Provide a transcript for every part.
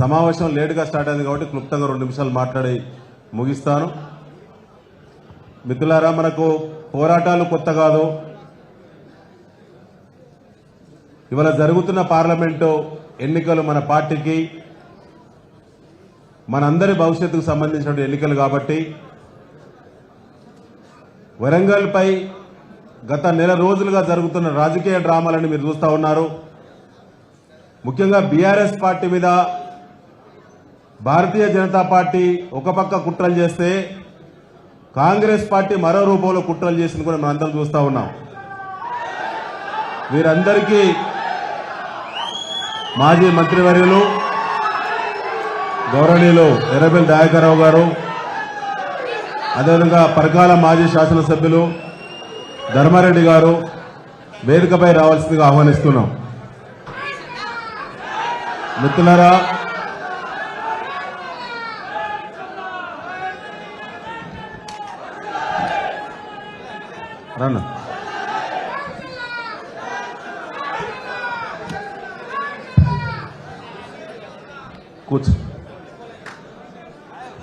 సమావేశం లేటుగా స్టార్ట్ అయింది కాబట్టి క్లుప్తంగా 2 నిమిషాలు మాట్లాడి ముగిస్తాను. మిత్రులారా, మనకు పోరాటాలు కొత్త కాదు. ఇవాళ జరుగుతున్న పార్లమెంటు ఎన్నికలు మన పార్టీకి, మనందరి భవిష్యత్తుకు సంబంధించిన ఎన్నికలు కాబట్టి వరంగల్పై గత నెల రోజులుగా జరుగుతున్న రాజకీయ డ్రామాలను మీరు చూస్తూ ఉన్నారు. ముఖ్యంగా బీఆర్ఎస్ పార్టీ మీద భారతీయ జనతా పార్టీ ఒక పక్క కుట్రలు చేస్తే కాంగ్రెస్ పార్టీ మరో రూపంలో కుట్రలు చేసింది కూడా మనందరం చూస్తూ ఉన్నాం. వీరందరికీ మాజీ మంత్రివర్యులు గౌరవనీయులు ఎర్రబెల్లి దయాకర్రావు గారు, అదేవిధంగా పరకాల మాజీ శాసనసభ్యులు ధర్మారెడ్డి గారు వేదికపై రావాల్సిందిగా ఆహ్వానిస్తున్నాం. మిత్రులారా, రన్నా కూర్చో,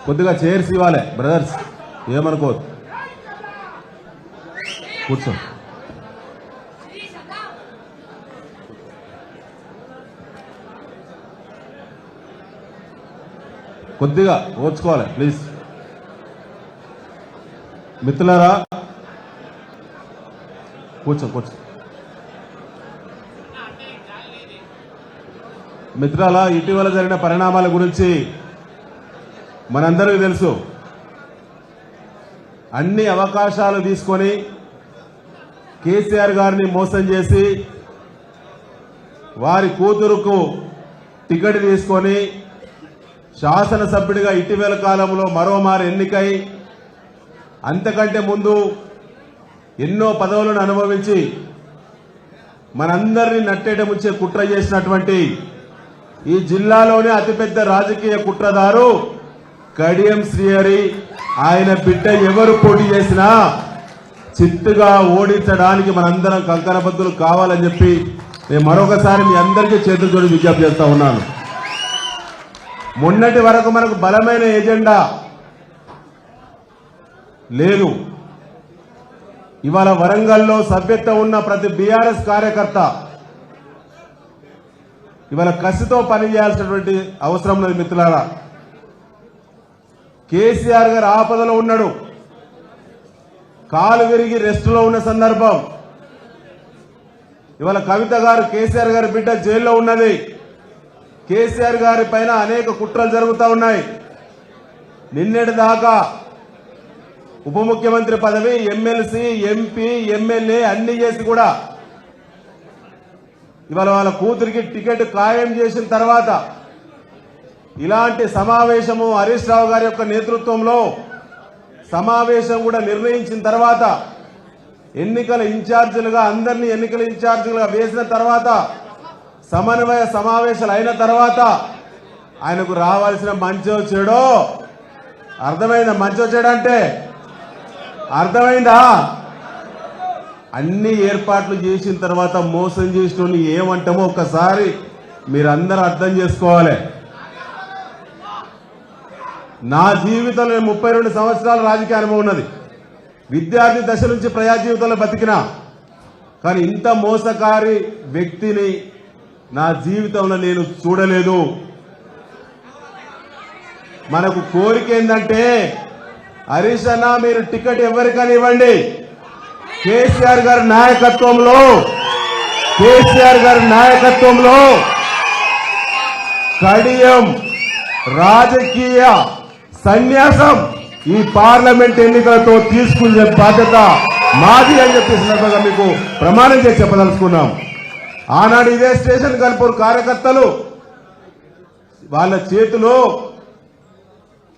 కొద్దిగా చైర్స్ ఇవ్వాలి బ్రదర్స్, ఏమనుకోవద్దు, కూర్చో. కొద్దిగా ఓర్చుకోవాలి ప్లీజ్. మిత్రులారా, కూర్చో కూర్చో. మిత్రులారా, ఇటీవల జరిగిన పరిణామాల గురించి మనందరికీ తెలుసు. అన్ని అవకాశాలు తీసుకొని కేసీఆర్ గారిని మోసం చేసి వారి కూతురుకు టికెట్ తీసుకొని శాసనసభ్యుడిగా ఇటీవల కాలంలో మరోమారు ఎన్నికై అంతకంటే ముందు ఎన్నో పదవులను అనుభవించి మనందరినీ నట్టేట ముంచే కుట్ర చేసినటువంటి ఈ జిల్లాలోనే అతిపెద్ద రాజకీయ కుట్రదారు కడియం శ్రీహరి. ఆయన బిడ్డ ఎవరు పోటీ చేసినా చిత్తుగా ఓడించడానికి మనందరం కంకణబద్దులు కావాలని చెప్పి నేను మరొకసారి మీ అందరికీ చేతులు జోడి విజ్ఞప్తి చేస్తా ఉన్నాను. మొన్నటి వరకు మనకు బలమైన ఎజెండా లేదు. ఇవాళ వరంగల్లో సభ్యత్వం ఉన్న ప్రతి బీఆర్ఎస్ కార్యకర్త ఇవాళ కసితో పనిచేయాల్సినటువంటి అవసరం ఉన్నది. మిత్రులారా, కేసీఆర్ గారు ఆపదలో ఉన్నాడు, కాలు విరిగి రెస్టులో ఉన్న సందర్భం. ఇవాళ కవిత గారు, కేసీఆర్ గారి బిడ్డ జైల్లో ఉన్నది. కేసీఆర్ గారి పైన అనేక కుట్రలు జరుగుతూ ఉన్నాయి. నిన్నటి దాకా ఉప ముఖ్యమంత్రి పదవి, ఎమ్మెల్సీ, ఎంపీ, ఎమ్మెల్యే అన్ని చేసి కూడా ఇవాళ వాళ్ళ కూతురికి టికెట్ ఖాయం చేసిన తర్వాత ఇలాంటి సమావేశము హరీష్ రావు గారి యొక్క నేతృత్వంలో సమావేశం కూడా నిర్ణయించిన తర్వాత ఎన్నికల ఇన్ఛార్జీలుగా అందరినీ ఎన్నికల ఇన్ఛార్జీలుగా వేసిన తర్వాత సమన్వయ సమావేశాలు అయిన తర్వాత ఆయనకు రావాల్సిన మంచో చెడో అర్థమైందా? మంచో చెడో అంటే అర్థమైందా? అన్ని ఏర్పాట్లు చేసిన తర్వాత మోసం చేసిన ఏమంటామో ఒక్కసారి మీరందరూ అర్థం చేసుకోవాలి. నా జీవితంలో 32 సంవత్సరాల రాజకీయ అనుభవం ఉన్నది. విద్యార్థి దశ నుంచి ప్రజా జీవితంలో బతికినా, కానీ ఇంత మోసకారి వ్యక్తిని నా జీవితంలో నేను చూడలేదు. మనకు కోరిక ఏంటంటే, హరీష్ అన్న మీరు టికెట్ ఎవరికైనా ఇవ్వండి, కేసీఆర్ గారి నాయకత్వంలో కడియం రాజకీయ సన్యాసం ఈ పార్లమెంట్ ఎన్నికలతో తీసుకునే బాధ్యత మాది అని చెప్పి సందర్భంగా మీకు ప్రమాణం చేసి చెప్పదలుచుకున్నాం. ఆనాడు ఇదే స్టేషన్ కల్పూర్ కార్యకర్తలు వాళ్ళ చేతిలో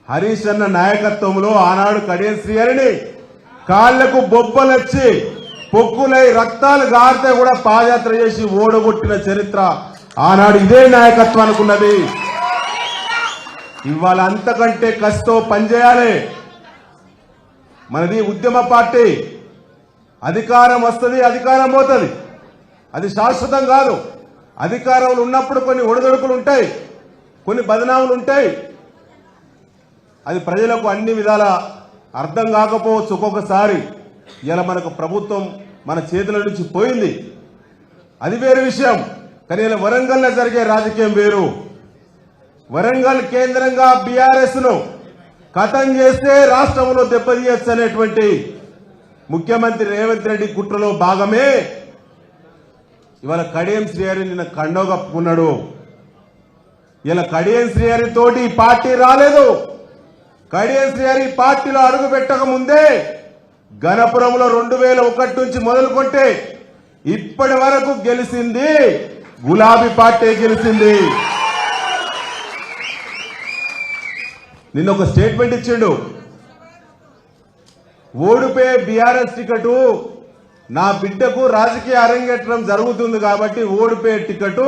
హరీష్ అన్న నాయకత్వంలో ఆనాడు కడియం శ్రీహరిని కాళ్లకు బొబ్బలొచ్చి పొక్కులై రక్తాలు గారితే కూడా పాదయాత్ర చేసి ఓడగొట్టిన చరిత్ర ఆనాడు ఇదే నాయకత్వానికి ఉన్నది. ఇవాళ అంతకంటే కష్టం పనిచేయాలి. మనది ఉద్యమ పార్టీ. అధికారం వస్తుంది, అధికారం పోతుంది, అది శాశ్వతం కాదు. అధికారంలో ఉన్నప్పుడు కొన్ని ఒడిదొడుకులు ఉంటాయి, కొన్ని బదనాములు ఉంటాయి. అది ప్రజలకు అన్ని విధాల అర్థం కాకపోవచ్చు. ఒక్కొక్కసారి ఇలా మనకు ప్రభుత్వం మన చేతుల నుంచి పోయింది, అది వేరే విషయం. కానీ ఇలా వరంగల్లో జరిగే రాజకీయం వేరు. వరంగల్ కేంద్రంగా బీఆర్ఎస్ ను ఖతం చేస్తే రాష్ట్రంలో దెబ్బతీయచ్చు అనేటువంటి ముఖ్యమంత్రి రేవంత్ రెడ్డి కుట్రలో భాగమే ఇవాళ కడియం శ్రీహరి నిన్న కండో కప్పుకున్నాడు. ఇలా కడియం శ్రీహరి తోటి పార్టీ రాలేదు. కడియం శ్రీహరి పార్టీలో అడుగు పెట్టక ముందే గణపురంలో 2001 నుంచి మొదలుకొంటే ఇప్పటి వరకు గెలిచింది గులాబీ పార్టీ గెలిచింది. నిన్న ఒక స్టేట్మెంట్ ఇచ్చిండు, ఓడిపోయే బీఆర్ఎస్ టికెట్ నా బిడ్డకు రాజకీయ అరంగేట్రం జరుగుతుంది కాబట్టి ఓడిపోయే టికెట్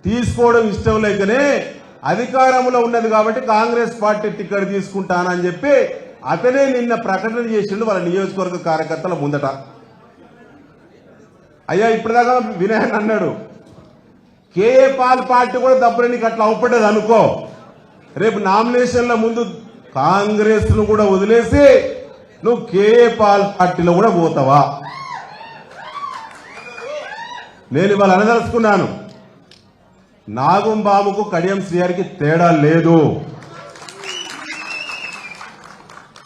తీసుకోవడం ఇష్టం లేకనే అధికారంలో ఉన్నది కాబట్టి కాంగ్రెస్ పార్టీ టికెట్ తీసుకుంటానని చెప్పి అతనే నిన్న ప్రకటన చేసిండు వాళ్ళ నియోజకవర్గ కార్యకర్తల ముందట. అయ్యా ఇప్పటిదాకా వినయన్ అన్నాడు కేఏ పాల్ పార్టీ కూడా తప్పుడు నీకు అట్లా అవుపడ్డది అనుకో, రేపు నామినేషన్ల ముందు కాంగ్రెస్ ను కూడా వదిలేసి నువ్వు కేఏ పాల్ పార్టీలో కూడా పోతావా? నేను ఇవాళ అనదలుచుకున్నాను, నాగుంబాబుకు కడియం శ్రీహరికి తేడా లేదు.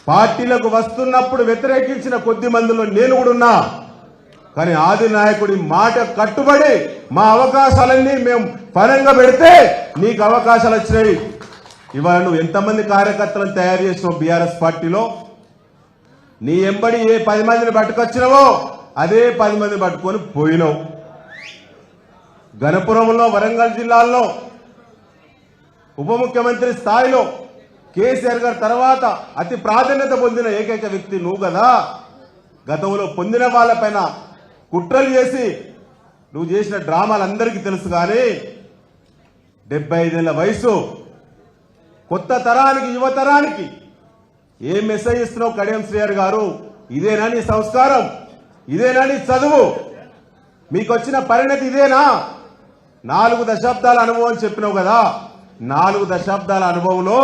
పార్టీలకు వస్తున్నప్పుడు వ్యతిరేకించిన కొద్ది మందిలో నేను కూడా ఉన్నా. కానీ ఆది నాయకుడి మాట కట్టుబడి మా అవకాశాలన్నీ మేము పరంగా పెడితే నీకు అవకాశాలు వచ్చినాయి. ఇవాళ నువ్వు ఎంతమంది కార్యకర్తలను తయారు చేసినావు బీఆర్ఎస్ పార్టీలో? నీ ఎంబడి ఏ 10 మందిని పట్టుకొచ్చినావో అదే 10 మందిని పట్టుకొని పోయినావు. గణపురంలో వరంగల్ జిల్లాల్లో ఉప ముఖ్యమంత్రి స్థాయిలో కేసీఆర్ గారి తర్వాత అతి ప్రాధాన్యత పొందిన ఏకైక వ్యక్తి నువ్వు కదా. గతంలో పొందిన వాళ్ళపైన కుట్రలు చేసి నువ్వు చేసిన డ్రామాలు అందరికీ తెలుసు. కానీ 75 ఏళ్ల వయసు, కొత్త తరానికి యువతరానికి ఏం మెసేజ్ ఇస్తున్నావు కడియం శ్రీహరి గారు? ఇదేనా నీ సంస్కారం? ఇదేనా నీ చదువు? మీకు వచ్చిన పరిణతి ఇదేనా? 4 దశాబ్దాల అనుభవం చెప్పినావు కదా. 4 దశాబ్దాల అనుభవంలో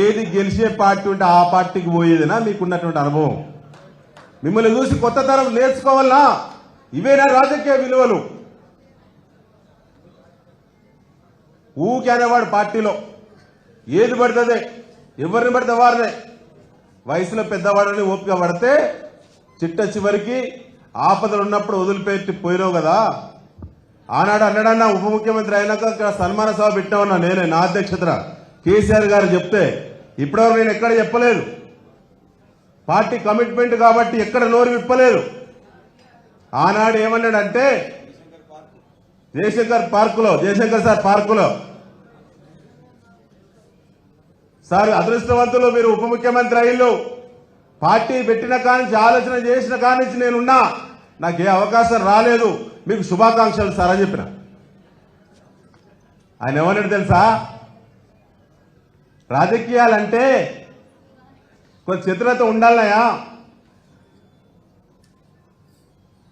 ఏది గెలిచే పార్టీ ఉంటే ఆ పార్టీకి పోయేదినా మీకున్నటువంటి అనుభవం? మిమ్మల్ని చూసి కొత్త తరం నేర్చుకోవాలనా? ఇవేనా రాజకీయ విలువలు? ఊకే అనేవాడు పార్టీలో ఏది పడుతుంది, ఎవరిని పడితే వారినే. వయసులో పెద్దవాడని ఓపిక పడితే చిట్ట చివరికి ఆపదలు ఉన్నప్పుడు వదిలిపెట్టి పోయినావు కదా. ఆనాడు అన్నాడన్నా ఉప ముఖ్యమంత్రి అయినాక సన్మాన సభ పెట్టామన్నా నేనే, నా అధ్యక్షతన కేసీఆర్ గారు చెప్తే ఇప్పటివరకు నేను ఎక్కడ చెప్పలేదు. పార్టీ కమిట్మెంట్ కాబట్టి ఎక్కడ నోరు విప్పలేదు. ఆనాడు ఏమన్నాడంటే జయశంకర్ సార్ పార్కులో సార్ అదృష్టవంతులు మీరు ఉప ముఖ్యమంత్రి అయ్యిళ్ళు, పార్టీ పెట్టిన కానించి ఆలోచన చేసిన కానించి నేనున్నా, నాకు ఏ అవకాశం రాలేదు, మీకు శుభాకాంక్షలు సార్ అని చెప్పిన. ఆయన ఏమన్నాడు తెలుసా? రాజకీయాలంటే కొంచెం చతురత ఉండాలయా,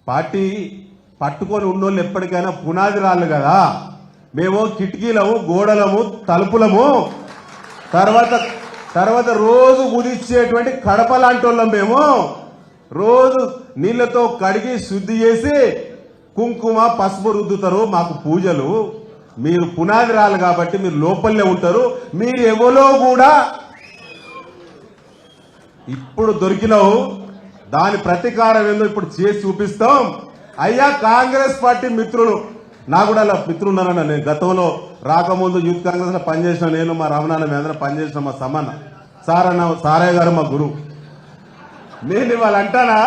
పార్టీ పట్టుకొని ఉన్నోళ్ళు ఎప్పటికైనా పునాది రాళ్ళు కదా, మేము కిటికీలము గోడలము తలుపులము తర్వాత రోజు ఉదిచ్చేటువంటి కడప లాంటి వాళ్ళం. మేము రోజు నీళ్లతో కడిగి శుద్ధి చేసి కుంకుమ పసుపు రుద్దుతారు, మాకు పూజలు. మీరు పునాది రాళ్ళు కాబట్టి మీరు లోపలనే ఉంటారు. మీరు ఎవరో కూడా ఇప్పుడు దొరికినావు, దాని ప్రతీకారం ఏందో ఇప్పుడు చేసి చూపిస్తాం. అయ్యా కాంగ్రెస్ పార్టీ మిత్రులు, నా కూడా అలా మిత్రులు ఉన్నారన్న. నేను గతంలో రాకముందు యూత్ కాంగ్రెస్ లో పనిచేసిన నేను, మా రమణాన్న మీ అందరం పనిచేసిన మా సమాన సారయ్య గారు మా గురువు. నేను ఇవాళ అంటానా,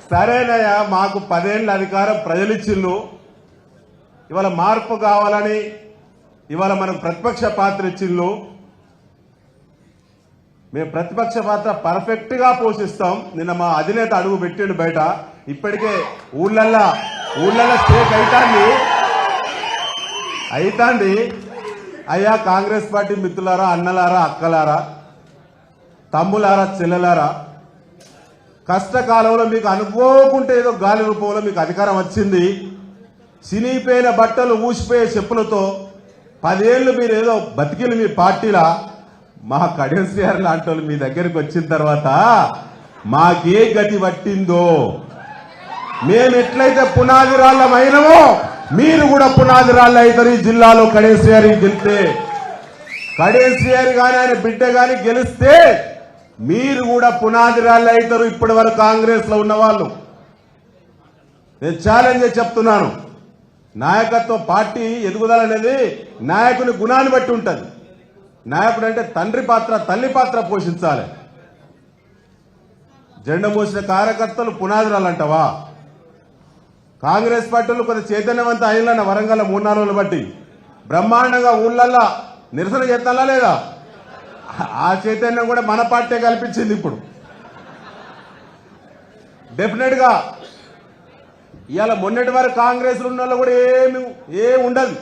సరేనయ్యా మాకు 10 ఏళ్ల అధికారం ప్రజలు ఇచ్చిళ్ళు, ఇవాళ మార్పు కావాలని ఇవాళ మనకు ప్రతిపక్ష పాత్ర ఇచ్చిళ్ళు, మేము ప్రతిపక్ష పాత్ర పర్ఫెక్ట్ గా పోషిస్తాం. నిన్న మా అధినేత అడుగు పెట్టిండు బయట, ఇప్పటికే ఊళ్ళల్లా స్టేక్ అయితాంది. అయ్యా కాంగ్రెస్ పార్టీ మిత్రులారా, అన్నలారా, అక్కలారా, తమ్ములారా, చెల్లెలారా, కష్టకాలంలో మీకు అనుకోకుంటే ఏదో గాలి రూపంలో మీకు అధికారం వచ్చింది. చినిగిపోయిన బట్టలు ఊసిపోయే చెప్పులతో 10 ఏళ్ళు మీరు ఏదో బతికిలు మీ పార్టీలా, మా కడియం శ్రీహర్ లాంటి వాళ్ళు మీ దగ్గరికి వచ్చిన తర్వాత మాకే గతి పట్టిందో, మేము ఎట్లయితే పునాది రాళ్ళమైనమో మీరు కూడా పునాది రాళ్ళు అవుతారు. ఈ జిల్లాలో కడియం శ్రీహరి గెలిస్తే, కడియం శ్రీహరి కానీ ఆయన బిడ్డ కానీ గెలిస్తే మీరు కూడా పునాది రాళ్ళు అవుతారు. ఇప్పటి వరకు కాంగ్రెస్ లో ఉన్న వాళ్ళు, నేను ఛాలెంజ్ చెప్తున్నాను. నాయకత్వం, పార్టీ ఎదుగుదల అనేది నాయకుని గుణాన్ని బట్టి ఉంటుంది. నాయకుడు అంటే తండ్రి పాత్ర, తల్లి పాత్ర పోషించాలి. జెండా మోసిన కార్యకర్తలు పునాదిరాలు అంటావా? కాంగ్రెస్ పార్టీలు కొంత చైతన్యవంతం అయిన వరంగల్ 3-4 రోజులు బట్టి బ్రహ్మాండంగా ఊళ్ళల్లా నిరసన చేస్తాలా లేదా? ఆ చైతన్యం కూడా మన పార్టీ కల్పించింది. ఇప్పుడు డెఫినెట్ గా ఇవాళ మొన్నటి వరకు కాంగ్రెస్ ఉన్న వాళ్ళు కూడా ఏమి ఉండదు.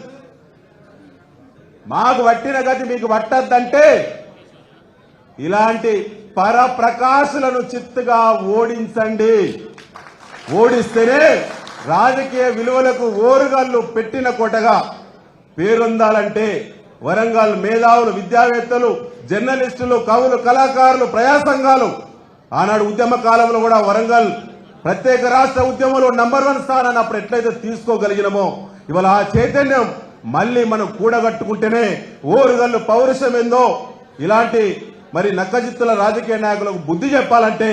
మాకు పట్టిన గతి మీకు పట్టద్దంటే ఇలాంటి పరప్రకాశులను చిత్తుగా ఓడించండి. ఓడిస్తేనే రాజకీయ విలువలకు ఓరుగల్లు పెట్టిన కోటగా పేరొందాలంటే వరంగల్ మేధావులు, విద్యావేత్తలు, జర్నలిస్టులు, కవులు, కళాకారులు, ప్రజా సంఘాలు ఆనాడు ఉద్యమ కాలంలో కూడా వరంగల్ ప్రత్యేక రాష్ట్ర ఉద్యమంలో నంబర్ 1 స్థానాన్ని అప్పుడు ఎట్లయితే తీసుకోగలిగినమో ఇవాళ ఆ చైతన్యం మళ్ళీ మనం కూడగట్టుకుంటేనే ఓరుగల్లు పౌరుషం ఏందో ఇలాంటి మరి నక్కజిత్తుల రాజకీయ నాయకులకు బుద్ధి చెప్పాలంటే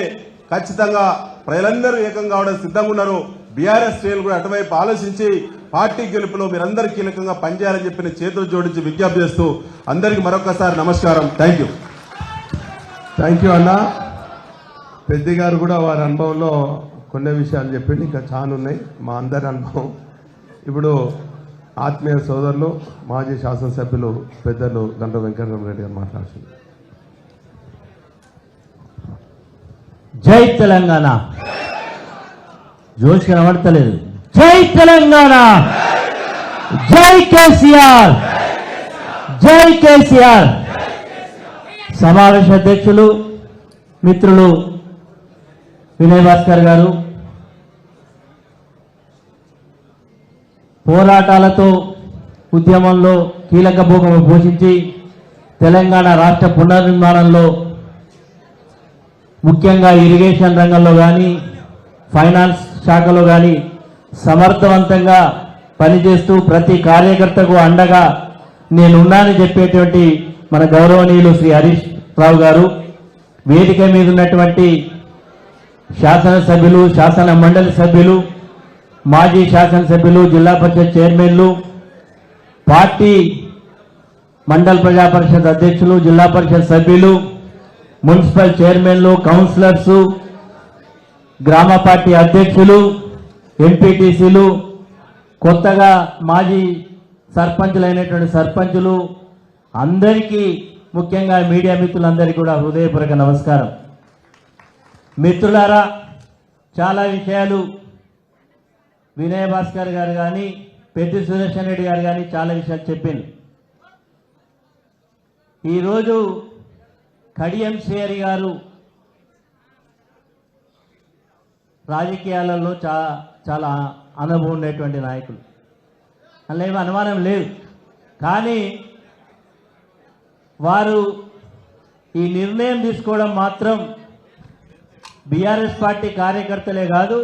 ఖచ్చితంగా ప్రజలందరూ ఏకం కావడం సిద్ధంగా ఉన్నారు. బీఆర్ఎస్ శ్రేణులు కూడా అటువైపు ఆలోచించి పార్టీ గెలుపులో మీరందరూ కీలకంగా పనిచేయాలని చెప్పిన చేతులు జోడించి విజ్ఞప్తి చేస్తూ అందరికీ మరొకసారి నమస్కారం. థ్యాంక్ యూ అన్న. పెద్ద గారు కూడా వారి అనుభవంలో కొన్ని విషయాలు చెప్పింది, ఇంకా చాలా ఉన్నాయి మా అందరి అనుభవం. ఇప్పుడు ఆత్మీయ సోదరులు మాజీ శాసనసభ్యులు పెద్దలు గంట వెంకటరామరెడ్డి గారు మాట్లాడుతున్నారు. జై తెలంగాణ. జోష్ కనబడతలేదు. జై తెలంగాణ, జై కేసీఆర్, జై కేసీఆర్. సమావేశ అధ్యక్షులు మిత్రులు వినయ్ భాస్కర్ గారు పోరాటాలతో ఉద్యమంలో కీలక భూమిక పోషించి తెలంగాణ రాష్ట్ర పునర్నిర్మాణంలో ముఖ్యంగా ఇరిగేషన్ రంగంలో కానీ ఫైనాన్స్ శాఖలో కానీ సమర్థవంతంగా పనిచేస్తూ ప్రతి కార్యకర్తకు అండగా నేనున్నానని చెప్పేటువంటి మన గౌరవనీయులు శ్రీ హరీష్ రావు గారు, వేదిక మీద ఉన్నటువంటి శాసనసభ్యులు, శాసన మండలి సభ్యులు, మాజీ శాసనసభ్యులు, జిల్లా పరిషత్ చైర్మన్లు, పార్టీ మండల ప్రజా పరిషత్ అధ్యక్షులు, జిల్లా పరిషత్ సభ్యులు, మున్సిపల్ చైర్మన్లు, కౌన్సిలర్స్, గ్రామ పార్టీ అధ్యక్షులు, ఎంపీటీసీలు, కొత్తగా మాజీ సర్పంచులైనటువంటి సర్పంచులు అందరికీ, ముఖ్యంగా మీడియా మిత్రులందరికీ కూడా హృదయపూర్వక నమస్కారం. మిత్రులారా, చాలా విషయాలు వినయ్ భాస్కర్ గారు కానీ పెద్ది సుదర్శన్ రెడ్డి గారు కానీ చాలా విషయాలు చెప్పింది. ఈరోజు కడియం శ్రీహరి గారు రాజకీయాలలో చాలా అనుభవం ఉండేటువంటి నాయకులు, అందులో ఏమీ అనుమానం లేదు. కానీ వారు ఈ నిర్ణయం తీసుకోవడం మాత్రం బీఆర్ఎస్ పార్టీ కార్యకర్తలే కాదు,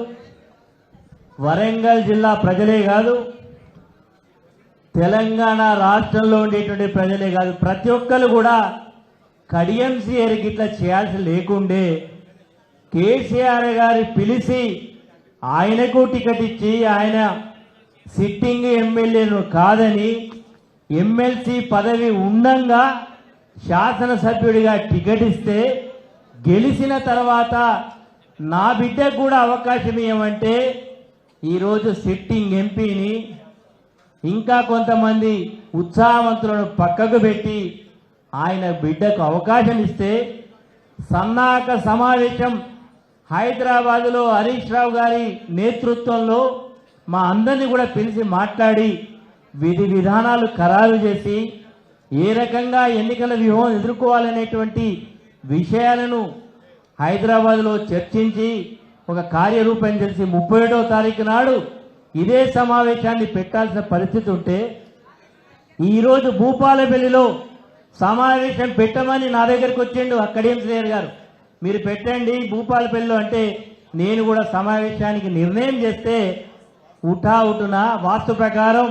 వరంగల్ జిల్లా ప్రజలే కాదు, తెలంగాణ రాష్ట్రంలో ఉండేటువంటి ప్రజలే కాదు, ప్రతి ఒక్కరు కూడా కడియం శ్రీహరికి ఇట్లా చేయాల్సి లేకుండే కేసీఆర్ గారి పిలిచి ఆయనకు టికెట్ ఇచ్చి ఆయన సిట్టింగ్ ఎమ్మెల్యేను కాదని ఎమ్మెల్సీ పదవి ఉండంగా శాసనసభ్యుడిగా టికెట్ ఇస్తే గెలిచిన తర్వాత నా బిడ్డకు కూడా అవకాశం ఇవ్వమంటే ఈరోజు సిట్టింగ్ ఎంపీని ఇంకా కొంతమంది ఉత్సాహవంతులను పక్కకు పెట్టి ఆయన బిడ్డకు అవకాశం ఇస్తే సన్నాహక సమావేశం హైదరాబాదులో హరీష్ రావు గారి నేతృత్వంలో మా అందరినీ కూడా పిలిచి మాట్లాడి విధి విధానాలు ఖరారు చేసి ఏ రకంగా ఎన్నికల వ్యూహం ఎదుర్కోవాలనేటువంటి విషయాలను హైదరాబాద్లో చర్చించి ఒక కార్యరూపం తెలిసి 31వ తారీఖు నాడు ఇదే సమావేశాన్ని పెట్టాల్సిన పరిస్థితి ఉంటే ఈరోజు భూపాలపల్లిలో సమావేశం పెట్టమని నా దగ్గరికి వచ్చిండు అక్కడేం శ్రేయర్ గారు, మీరు పెట్టండి భూపాలపల్లిలో అంటే నేను కూడా సమావేశానికి నిర్ణయం చేస్తే ఉఠావుటున వాస్తు ప్రకారం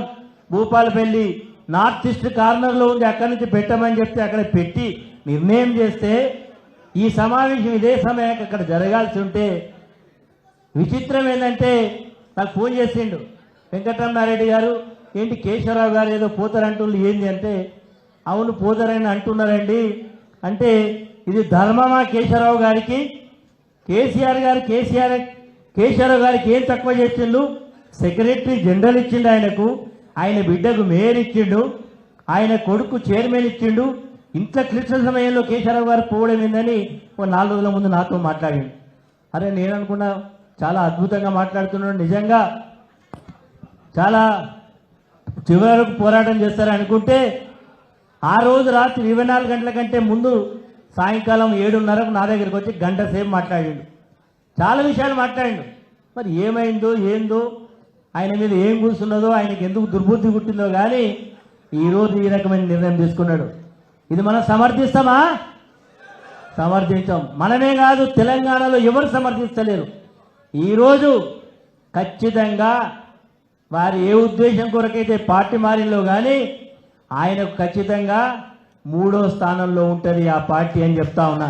భూపాలపల్లి నార్త్ ఈస్ట్ కార్నర్లో ఉంది, అక్కడి నుంచి పెట్టమని చెప్తే అక్కడ పెట్టి నిర్ణయం చేస్తే ఈ సమావేశం ఇదే సమయానికి అక్కడ జరగాల్సి ఉంటే విచిత్రం ఏంటంటే నాకు ఫోన్ చేసిండు వెంకటరమణారెడ్డి గారు, ఏంటి కేశవరావు గారు ఏదో పోతారంటున్నారు ఏంది అంటే, అవును పోతారని అంటున్నారండి అంటే ఇది ధర్మమా కేశవరావు గారికి? కేశవరావు గారికి ఏం తక్కువ చేసిండు? సెక్రటరీ జనరల్ ఇచ్చిండు ఆయనకు, ఆయన బిడ్డకు మేయర్ ఇచ్చిండు, ఆయన కొడుకు చైర్మన్ ఇచ్చిండు. ఇంత క్లిష్ట సమయంలో కేశవరావు గారు పోవడం ఏందని ఒక 4 రోజుల ముందు నాతో మాట్లాడిండు. అరే నేను అనుకున్నా చాలా అద్భుతంగా మాట్లాడుతున్నాడు, నిజంగా చాలా చివరకు పోరాటం చేస్తారని అనుకుంటే ఆ రోజు రాత్రి 24 గంటల కంటే ముందు సాయంకాలం 7:30కు నా దగ్గరికి వచ్చి గంట సేపు మాట్లాడిండు, చాలా విషయాలు మాట్లాడిండు. మరి ఏమైందో ఏందో, ఆయన మీద ఏం కూర్చున్నదో, ఆయనకి ఎందుకు దుర్బుద్ధి పుట్టిందో కానీ ఈరోజు ఈ రకమైన నిర్ణయం తీసుకున్నాడు. ఇది మనం సమర్థిస్తామా? సమర్థించాం. మనమే కాదు, తెలంగాణలో ఎవరు సమర్థిస్తలేరు. ఈరోజు ఖచ్చితంగా వారు ఏ ఉద్దేశం కొరకైతే పార్టీ మారిలో కానీ ఆయనకు ఖచ్చితంగా 3వ స్థానంలో ఉంటుంది ఆ పార్టీ అని చెప్తా ఉన్నా.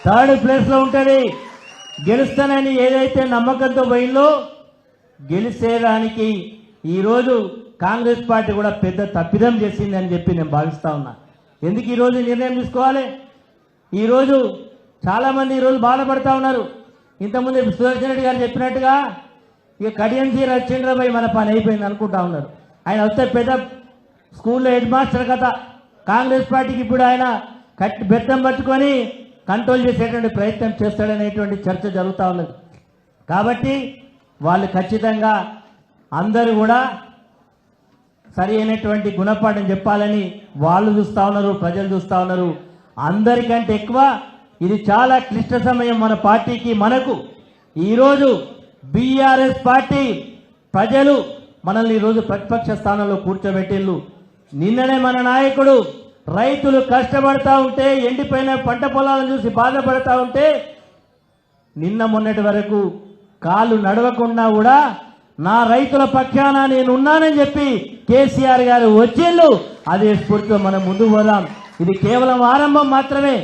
3rd ప్లేస్లో ఉంటుంది. గెలుస్తానని ఏదైతే నమ్మకంతో పోయిందో గెలిచేదానికి ఈరోజు కాంగ్రెస్ పార్టీ కూడా పెద్ద తప్పిదం చేసింది అని చెప్పి నేను భావిస్తా ఉన్నా. ఎందుకు ఈరోజు నిర్ణయం తీసుకోవాలి? ఈరోజు చాలామంది ఈరోజు బాధపడతా ఉన్నారు. ఇంతకుముందు సుదర్శన్ రెడ్డి గారు చెప్పినట్టుగా ఇక కడియం సీర వచ్చిండ్రపై మన పని అయిపోయింది అనుకుంటా ఉన్నారు. ఆయన వస్తే పెద్ద స్కూల్లో హెడ్ మాస్టర్ కథ, కాంగ్రెస్ పార్టీకి ఇప్పుడు ఆయన బెత్తం పట్టుకొని కంట్రోల్ చేసేటువంటి ప్రయత్నం చేస్తాడనేటువంటి చర్చ జరుగుతూ ఉన్నది. కాబట్టి వాళ్ళు ఖచ్చితంగా అందరూ కూడా సరి అయినటువంటి గుణపాఠం చెప్పాలని వాళ్ళు చూస్తూ ఉన్నారు, ప్రజలు చూస్తూ ఉన్నారు. అందరికంటే ఎక్కువ ఇది చాలా క్లిష్ట సమయం మన పార్టీకి, మనకు. ఈరోజు బీఆర్ఎస్ పార్టీ ప్రజలు మనల్ని ఈరోజు ప్రతిపక్ష స్థానంలో కూర్చోబెట్టిళ్ళు. నిన్ననే మన నాయకుడు రైతులు కష్టపడతా ఉంటే, ఎండిపోయిన పంట పొలాలను చూసి బాధపడతా ఉంటే నిన్న మొన్నటి వరకు కాళ్ళు నడవకుండా కూడా నా రైతుల పక్షాన నేను ఉన్నానని చెప్పి కేసీఆర్ గారు వచ్చిళ్ళు. అదే స్ఫూర్తితో మనం ముందుకు పోదాం. ఇది కేవలం ఆరంభం మాత్రమే.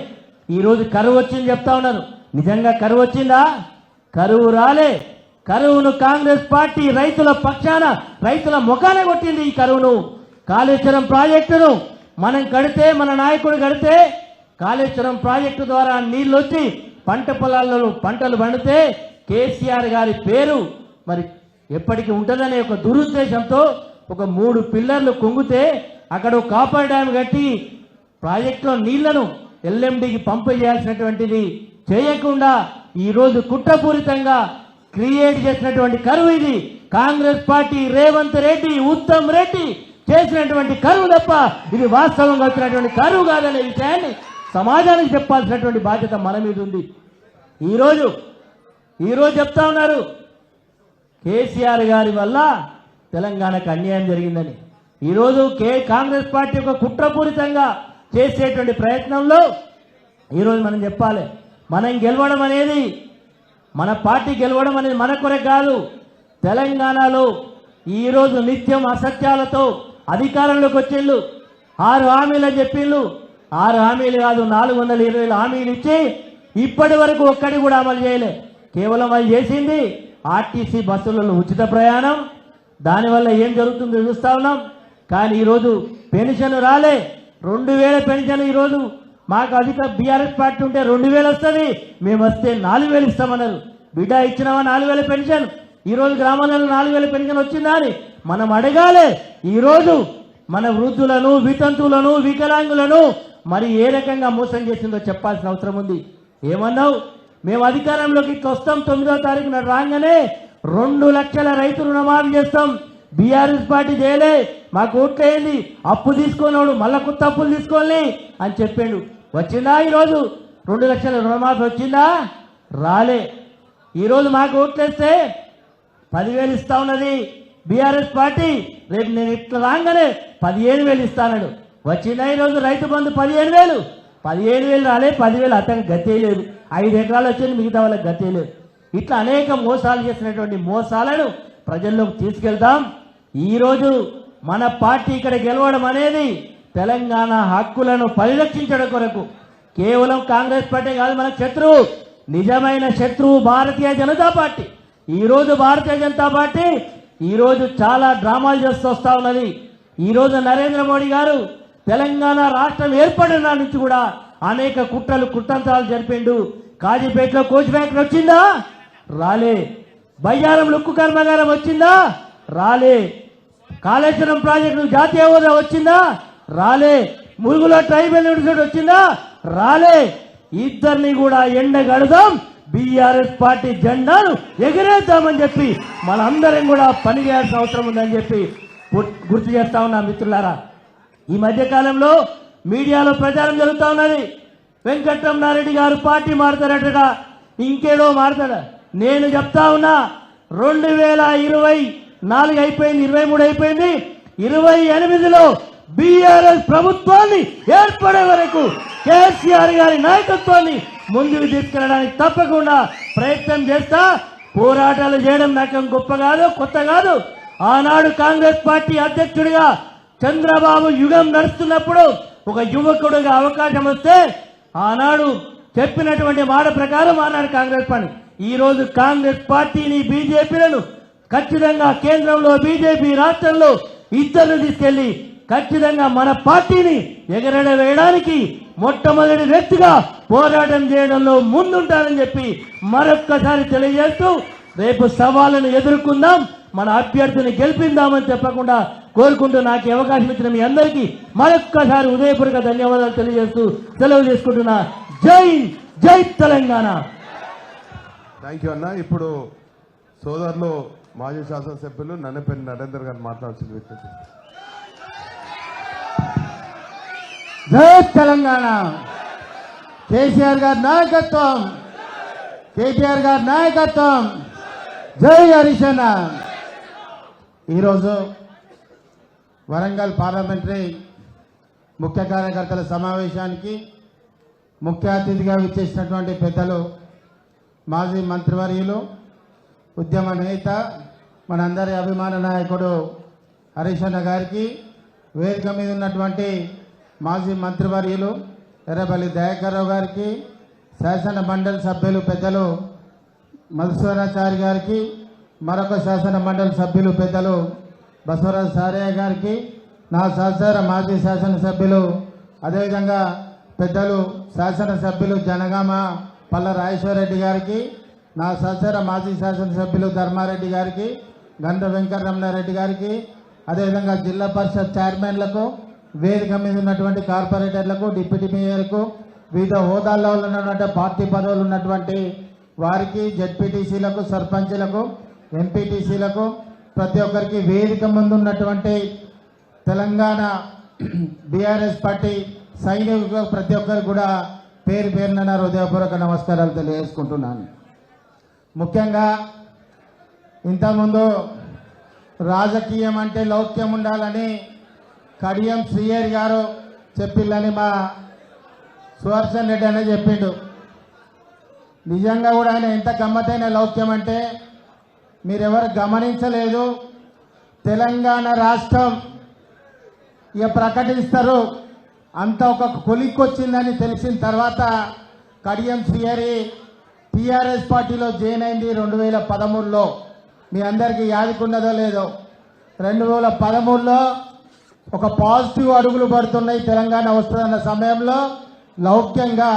ఈరోజు కరువు వచ్చింది చెప్తా ఉన్నారు. నిజంగా కరువు వచ్చిందా? కరువు రాలే. కరువును కాంగ్రెస్ పార్టీ రైతుల పక్షాన, రైతుల ముఖాన కొట్టింది. ఈ కరువును, కాళేశ్వరం ప్రాజెక్టును మనం కడితే, మన నాయకుడు కడితే, కాళేశ్వరం ప్రాజెక్టు ద్వారా నీళ్లు వచ్చి పంట పొలాలలో పంటలు పండితే కేసీఆర్ గారి పేరు మరి ఎప్పటికీ ఉంటుందనే ఒక దురుద్దేశంతో ఒక 3 పిల్లర్లు కుంగితే అక్కడ ఒక కాపర్ డ్యామ్ కట్టి ప్రాజెక్టులో నీళ్లను ఎల్ఎండికి పంపు చేయాల్సినటువంటిది చేయకుండా ఈరోజు కుట్రపూరితంగా క్రియేట్ చేసినటువంటి కరువు ఇది. కాంగ్రెస్ పార్టీ, రేవంత్ రెడ్డి, ఉత్తమ్ రెడ్డి చేసినటువంటి కరువు తప్ప ఇది వాస్తవంగా వచ్చినటువంటి కరువు కాదనే విషయాన్ని సమాజానికి చెప్పాల్సినటువంటి బాధ్యత మన మీద ఉంది. ఈరోజు చెప్తా ఉన్నారు కేసీఆర్ గారి వల్ల తెలంగాణకు అన్యాయం జరిగిందని. ఈరోజు కాంగ్రెస్ పార్టీ ఒక కుట్రపూరితంగా చేసేటువంటి ప్రయత్నంలో ఈరోజు మనం చెప్పాలి, మనం గెలవడం అనేది, మన పార్టీ గెలవడం అనేది మన కొరకు కాదు. తెలంగాణలో ఈరోజు నిత్యం అసత్యాలతో అధికారంలోకి వచ్చిళ్ళు. 6 హామీలు చెప్పిండ్రు. 6 హామీలు కాదు, 420 హామీలు ఇచ్చి ఇప్పటి వరకు ఒక్కటి కూడా అమలు చేయలే. కేవలం వాళ్ళు చేసింది ఆర్టీసీ బస్సులలో ఉచిత ప్రయాణం. దానివల్ల ఏం జరుగుతుందో చూస్తా ఉన్నాం. కానీ ఈరోజు పెన్షన్ రాలే. 2000 పెన్షన్ ఈరోజు మాకు అధిక బీఆర్ఎస్ పార్టీ ఉంటే 2000 వస్తుంది, మేము వస్తే 4000 ఇస్తామన్నారు. బిడ్డ ఇచ్చినావా 4000 పెన్షన్? ఈరోజు గ్రామాలలో 4000 పెన్షన్ వచ్చిందా అని మనం అడగాలి. ఈరోజు మన వృద్ధులను, వితంతువులను, వికలాంగులను మరి ఏ రకంగా మోసం చేసిందో చెప్పాల్సిన అవసరం ఉంది. ఏమన్నావు? మేము అధికారంలోకి వస్తాం, 9వ తారీఖున రాగానే 2 లక్షల రైతు రుణమాఫీ చేస్తాం. బీఆర్ఎస్ పార్టీ చేయలే, మాకు ఓట్లేయండి, అప్పు తీసుకోనాడు మళ్ళా కొత్త అప్పులు తీసుకోవాలి అని చెప్పిండు. వచ్చిందా? ఈరోజు 2 లక్షల రుణమాఫీ వచ్చిందా? రాలే. ఈరోజు మాకు ఓట్లేస్తే 10,000 ఇస్తా ఉన్నది. బీఆర్ఎస్ పార్టీ రేపు నేను ఇట్లా రాగానే 15,000 ఇస్తానడు. వచ్చిన ఈరోజు రైతు బంధు 15,000 రాలే, 10,000 అతనికి గతే లేదు. 5 ఎకరాలు వచ్చింది, మిగతా వాళ్ళకి గతే లేదు. ఇట్లా అనేక మోసాలు చేసినటువంటి మోసాలను ప్రజల్లోకి తీసుకెళ్తాం. ఈరోజు మన పార్టీ ఇక్కడ గెలవడం అనేది తెలంగాణ హక్కులను పరిరక్షించడం కొరకు. కేవలం కాంగ్రెస్ పార్టీ కాదు మన శత్రువు, నిజమైన శత్రువు భారతీయ జనతా పార్టీ. ఈరోజు భారతీయ జనతా పార్టీ ఈరోజు చాలా డ్రామాలు చేస్తూ వస్తూ ఉన్నది. ఈరోజు నరేంద్ర మోడీ గారు తెలంగాణ రాష్ట్రం ఏర్పడిన నుంచి కూడా అనేక కుట్రలు జరిపిండు. కాజీపేటలో కోచ్ ఫ్యాక్టరీ వచ్చిందా? రాలే. బయ్యారం లుక్కు కర్మాగారం వచ్చిందా? రాలే. కాళేశ్వరం ప్రాజెక్టు జాతీయ హోదా వచ్చిందా? రాలే. మురుగులో ట్రైబల్ యూనివర్సిటీ వచ్చిందా? రాలే. ఇద్దరిని కూడా ఎండగడదాం, బీఆర్ఎస్ పార్టీ జెండాను ఎగిరేద్దామని చెప్పి మనందరం కూడా పనిచేయాల్సిన అవసరం ఉందని చెప్పి గుర్తు చేస్తా ఉన్నా. మిత్రులారా, ఈ మధ్య కాలంలో మీడియాలో ప్రచారం జరుగుతూ ఉన్నది. వెంకటరమణారెడ్డి గారు పార్టీ మారుతారట, ఇంకేడో మారుతాడ. నేను చెప్తా ఉన్నా, 2024 అయిపోయింది, 23 అయిపోయింది, 28లో బీఆర్ఎస్ ప్రభుత్వాన్ని ఏర్పడే వరకు కేసీఆర్ గారి నాయకత్వాన్ని ముందుకు తీసుకెళ్ళడానికి తప్పకుండా ప్రయత్నం చేస్తా. పోరాటాలు చేయడం నాకు గొప్ప కాదు, కొత్త కాదు. ఆనాడు కాంగ్రెస్ పార్టీ అధ్యక్షుడిగా చంద్రబాబు యుగం నడుస్తున్నప్పుడు ఒక యువకుడిగా అవకాశం వస్తే ఆనాడు చెప్పినటువంటి మాట ప్రకారం ఆనాడు కాంగ్రెస్ పార్టీ, ఈ రోజు కాంగ్రెస్ పార్టీని బీజేపీలను ఖచ్చితంగా కేంద్రంలో బీజేపీ రాష్ట్రంలో ఇద్దరు తీసుకెళ్లి ఖచ్చితంగా మన పార్టీని ఎగరడ వేయడానికి మొట్టమొదటి వ్యక్తిగా పోరాటం చేయడంలో ముందుంటానని చెప్పి మరొక్కసారి తెలియజేస్తూ రేపు సవాళ్ళను ఎదుర్కొందాం, మన అభ్యర్థిని గెలిపిందామని చెప్పకుండా కోరుకుంటూ నాకు అవకాశం ఇచ్చిన మీ అందరికీ మరొక్కసారి ఉదయపూర్వక ధన్యవాదాలు తెలియజేస్తూ సెలవు చేసుకుంటున్నా. జై తెలంగాణ. థ్యాంక్ యూ అన్న. ఇప్పుడు సోదరులు మాజీ శాసనసభ్యులు నన్నపల్లి నరేందర్ గారు మాట్లాడాల్సింది విజ్ఞప్తి. జై తెలంగాణ. కేసీఆర్ గారి నాయకత్వం, కేటీఆర్ గారి నాయకత్వం. జై హరిశన్న. ఈరోజు వరంగల్ పార్లమెంటరీ ముఖ్య కార్యకర్తల సమావేశానికి ముఖ్య అతిథిగా విచ్చేసినటువంటి పెద్దలు మాజీ మంత్రివర్యులు, ఉద్యమ నేత, మనందరి అభిమాన నాయకుడు హరిశన్న గారికి, వేదిక మీద ఉన్నటువంటి మాజీ మంత్రివర్యులు ఎర్రబల్లి దయాకర్ రావు గారికి, శాసన మండలి సభ్యులు పెద్దలు మధుసూరాచారి గారికి, మరొక శాసన మండలి సభ్యులు పెద్దలు బసవరాజు సారయ్య గారికి, నా సహచర మాజీ శాసనసభ్యులు అదేవిధంగా పెద్దలు శాసనసభ్యులు జనగామ పల్ల రాజేశ్వరరెడ్డి గారికి, నా సహచర మాజీ శాసనసభ్యులు ధర్మారెడ్డి గారికి, గండ్ర వెంకటరమణారెడ్డి గారికి, అదేవిధంగా జిల్లా పరిషత్ చైర్మన్లకు, వేదిక మీద ఉన్నటువంటి కార్పొరేటర్లకు, డిప్యూటీ మేయర్కు, వివిధ హోదాల్లో ఉన్నటువంటి పార్టీ పదవులు ఉన్నటువంటి వారికి, జెడ్పీటీసీలకు, సర్పంచ్లకు, ఎంపీటీసీలకు, ప్రతి ఒక్కరికి, వేదిక ముందు ఉన్నటువంటి తెలంగాణ బీఆర్ఎస్ పార్టీ సైనికులకు ప్రతి ఒక్కరికి కూడా పేరు పేరున నా హృదయపూర్వక నమస్కారాలు తెలియజేసుకుంటున్నాను. ముఖ్యంగా ఇంతకుముందు రాజకీయం అంటే లౌక్యం ఉండాలని కడియం శ్రీహరి గారు చెప్పిల్లని మా సుదర్శన్ రెడ్డి అనే చెప్పిండు. నిజంగా కూడా ఆయన ఎంత గమ్మతైన లౌక్యం అంటే మీరెవరు గమనించలేదు. తెలంగాణ రాష్ట్రం ఇక ప్రకటిస్తారు అంత ఒక కొలిక్కొచ్చిందని తెలిసిన తర్వాత కడియం శ్రీహరి టీఆర్ఎస్ పార్టీలో జాయిన్ అయింది 2013లో. మీ అందరికీ యాదికున్నదో లేదో, 2013లో ఒక పాజిటివ్ అడుగులు పడుతున్నాయి తెలంగాణ వస్తుందన్న సమయంలో లౌక్యంగా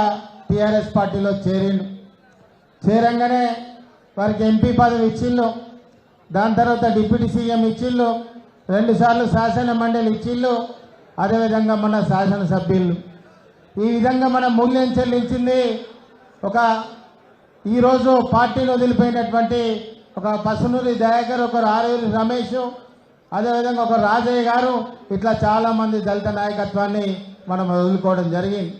టీఆర్ఎస్ పార్టీలో చేరంగానే వారికి ఎంపీ పదవి ఇచ్చిళ్ళు, దాని తర్వాత డిప్యూటీ సీఎం ఇచ్చిళ్ళు, 2 సార్లు శాసన మండలి ఇచ్చిళ్ళు, అదేవిధంగా మన శాసనసభ్యులు. ఈ విధంగా మన మూల్యం చెల్లించింది ఒక ఈరోజు పార్టీలో వదిలిపోయినటువంటి ఒక పసునూరి దయాకర్, ఒక ఆరూరి రమేష్, అదేవిధంగా ఒక రాజయ్య గారు, ఇట్లా చాలామంది దళిత నాయకత్వాన్ని మనం వదులుకోవడం జరిగింది.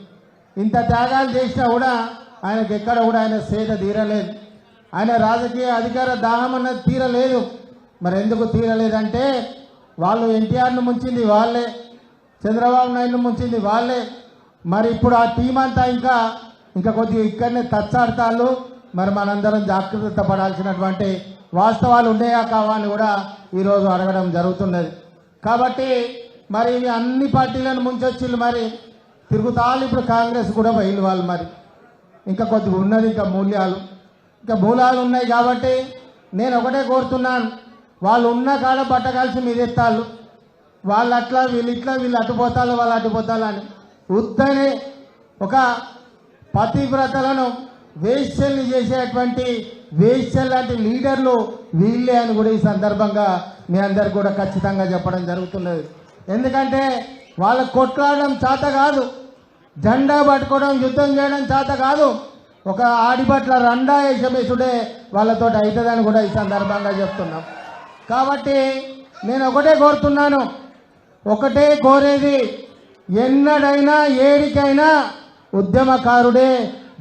ఇంత త్యాగాలు చేసినా కూడా ఆయనకు ఎక్కడ కూడా ఆయన సేద తీరలేదు. ఆయన రాజకీయ అధికార దాహం అన్నది తీరలేదు. మరి ఎందుకు తీరలేదంటే వాళ్ళు ఎన్టీఆర్ను ముంచింది వాళ్ళే, చంద్రబాబు నాయుడును ముంచింది వాళ్ళే. మరి ఇప్పుడు ఆ టీం అంతా ఇంకా కొద్దిగా ఇక్కడనే తచ్చాడతాళ్ళు. మరి మనందరం జాగ్రత్త పడాల్సినటువంటి వాస్తవాలు ఉన్నాయా కావా అని కూడా ఈరోజు అడగడం జరుగుతున్నది. కాబట్టి మరి ఇవి అన్ని పార్టీలను ముంచొచ్చిళ్ళు. మరి తిరుగుతాళ్ళు ఇప్పుడు కాంగ్రెస్ కూడా బయలు వాళ్ళు. మరి ఇంకా కొద్దిగా ఉన్నది, ఇంకా మూలాలు ఉన్నాయి. కాబట్టి నేను ఒకటే కోరుతున్నాను, వాళ్ళు ఉన్న కాడ బట్టగాల్సి మీదెత్తాళ్ళు. వాళ్ళు అట్లా వీళ్ళు ఇట్లా, వీళ్ళు అటుపోతాళ్ళు వాళ్ళు అటుపోతాళ్ళు అని ఉత్తనే ఒక పతివ్రతలను వేశ్యల్ని చేసేటువంటి వేశ్యల్ లాంటి లీడర్లు వీళ్ళే అని కూడా ఈ సందర్భంగా మీ అందరికి కూడా ఖచ్చితంగా చెప్పడం జరుగుతున్నది. ఎందుకంటే వాళ్ళకు కొట్లాడడం చేత కాదు, జెండా పట్టుకోవడం యుద్ధం చేయడం చేత కాదు, ఒక ఆడిపట్ల రండా వేసమేసుడే వాళ్ళతో అవుతుందని కూడా ఈ సందర్భంగా చెప్తున్నాం. కాబట్టి నేను ఒకటే కోరుతున్నాను, ఒకటే కోరేది, ఎన్నడైనా ఏడికైనా ఉద్యమకారుడే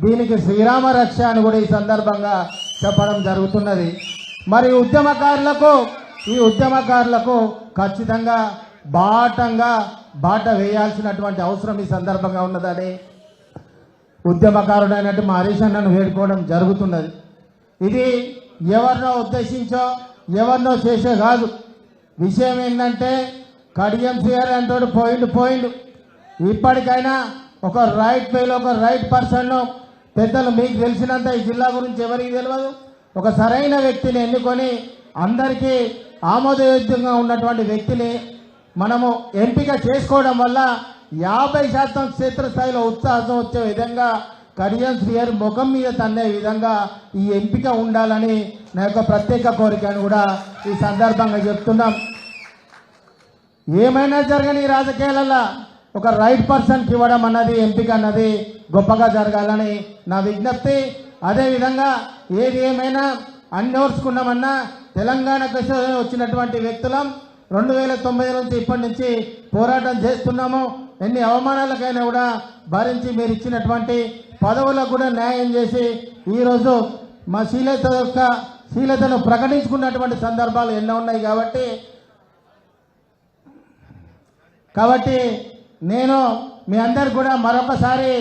దీనికి శ్రీరామ రక్ష అని కూడా ఈ సందర్భంగా చెప్పడం జరుగుతున్నది. మరి ఈ ఉద్యమకారులకు ఖచ్చితంగా బాట వేయాల్సినటువంటి అవసరం ఈ సందర్భంగా ఉన్నదని ఉద్యమకారుడైనట్టు మా హరీష్ అన్నను వేడుకోవడం జరుగుతున్నది. ఇది ఎవరినో ఉద్దేశించో ఎవరినో చేసే కాదు. విషయం ఏంటంటే కడియం శ్రీహరి అంటాడు పోయిండు. ఇప్పటికైనా ఒక రైట్ వేలో ఒక రైట్ పర్సన్ను, పెద్దలు మీకు తెలిసినంత ఈ జిల్లా గురించి ఎవరికి తెలియదు, ఒక సరైన వ్యక్తిని ఎన్నుకొని అందరికీ ఆమోదయోగ్యంగా ఉన్నటువంటి వ్యక్తిని మనము ఎంపిక చేసుకోవడం వల్ల 50% క్షేత్రస్థాయిలో ఉత్సాహం వచ్చే విధంగా కడియం శ్రీహరి ముఖం మీద తన్నే విధంగా ఈ ఎంపిక ఉండాలని నా యొక్క ప్రత్యేక కోరికను కూడా ఈ సందర్భంగా చెప్తున్నాం. ఏమైనా జరగని ఈ రాజకీయాలలో ఒక రైట్ పర్సన్కి ఇవ్వడం అన్నది, ఎంపిక అన్నది గొప్పగా జరగాలని నా విజ్ఞప్తి. అదేవిధంగా ఏది ఏమైనా అన్ని ఓర్చుకున్నామన్నా తెలంగాణకు వచ్చినటువంటి వ్యక్తులం 2009 నుంచి ఇప్పటి నుంచి పోరాటం చేస్తున్నాము. ఎన్ని అవమానాలకైనా కూడా భరించి మీరు ఇచ్చినటువంటి పదవులకు కూడా న్యాయం చేసి ఈరోజు మా శీలతను ప్రకటించుకున్నటువంటి సందర్భాలు ఎన్నో ఉన్నాయి. కాబట్టి నేను మీ అందరు కూడా మరొకసారి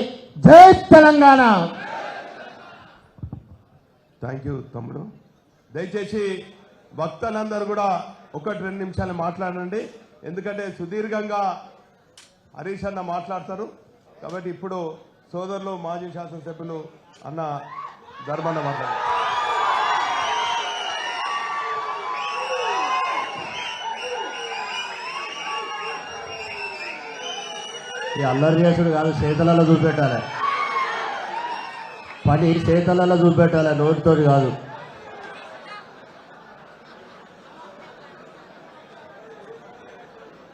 జై తెలంగాణ. థ్యాంక్ యూ తమ్ముడు. దయచేసి వక్తలందరూ కూడా 1-2 నిమిషాలు మాట్లాడండి, ఎందుకంటే సుదీర్ఘంగా హరీష్ అన్న మాట్లాడతారు. కాబట్టి ఇప్పుడు సోదరులు మాజీ శాసనసభ్యులు అన్న ధర్మన్న మాట్లాడారు. ఈ అల్లరి చేసుడు కాదు, చేతలలో చూపెట్టాలి. పని చేతలలో చూపెట్టాలి, నోటితోటి కాదు.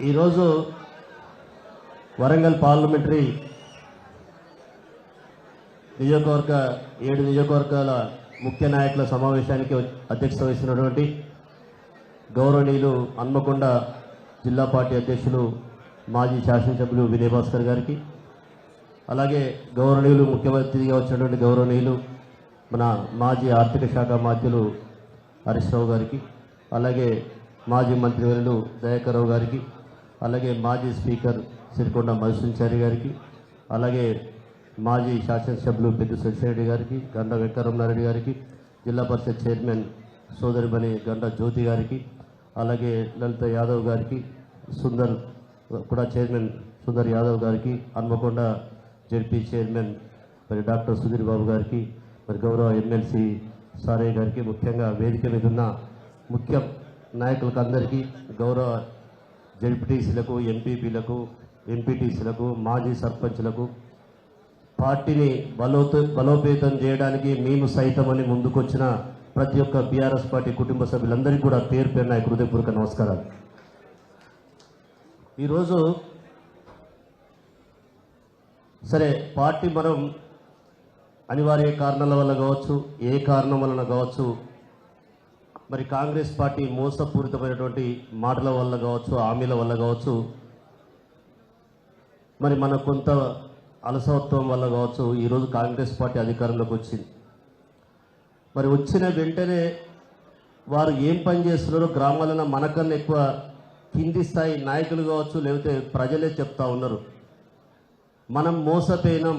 ఈరోజు వరంగల్ పార్లమెంటరీ నియోజకవర్గ 7 నియోజకవర్గాల ముఖ్య నాయకుల సమావేశానికి అధ్యక్షత వహిస్తున్నటువంటి గౌరవనీయులు హన్మకొండ జిల్లా పార్టీ అధ్యక్షులు మాజీ శాసనసభ్యులు వినయ్ భాస్కర్ గారికి, అలాగే గౌరవనీయులు ముఖ్యమంత్రిగా వచ్చినటువంటి గౌరవనీయులు మన మాజీ ఆర్థిక శాఖ మంత్రులు హరీష్ రావు గారికి, అలాగే మాజీ మంత్రివర్యులు దయాకర్ రావు గారికి, అలాగే మాజీ స్పీకర్ సిరికొండ మధుసూదనాచారి గారికి, అలాగే మాజీ శాసనసభ్యులు పెద్ద సత్యరెడ్డి గారికి, గండ వెంకటరమణారెడ్డి గారికి, జిల్లా పరిషత్ చైర్మన్ సోదరిమణి గండ జ్యోతి గారికి, అలాగే లలిత యాదవ్ గారికి, సుందర్ కూడా చైర్మన్ సుందర్ యాదవ్ గారికి, హన్మకొండ జెడ్పీ చైర్మన్ మరి డాక్టర్ సుధీర్ బాబు గారికి, మరి గౌరవ ఎమ్మెల్సీ సారయ్య గారికి, ముఖ్యంగా వేదిక మీద ఉన్న ముఖ్య నాయకులకు అందరికీ, గౌరవ జెడ్పీటీసీలకు, ఎంపీపీలకు, ఎంపీటీసీలకు, మాజీ సర్పంచ్లకు, పార్టీని బలోపేతం చేయడానికి మేము సైతమని ముందుకొచ్చిన ప్రతి ఒక్క బీఆర్ఎస్ పార్టీ కుటుంబ సభ్యులందరికీ కూడా పేరు పేరున హృదయపూర్వక నమస్కారాలు. ఈరోజు సరే పార్టీ మనం అనివార్య కారణాల వల్ల కావచ్చు, ఏ కారణం వలన కావచ్చు, మరి కాంగ్రెస్ పార్టీ మోసపూరితమైనటువంటి మాటల వల్ల కావచ్చు, హామీల వల్ల కావచ్చు, మరి మన కొంత అలసత్వం వల్ల కావచ్చు, ఈరోజు కాంగ్రెస్ పార్టీ అధికారంలోకి వచ్చింది. మరి వచ్చిన వెంటనే వారు ఏం పని చేస్తున్నారో గ్రామాలలో మనకన్నా ఎక్కువ కింది స్థాయి నాయకులు కావచ్చు, లేకపోతే ప్రజలే చెప్తా ఉన్నారు. మనం మోసపోయినాం,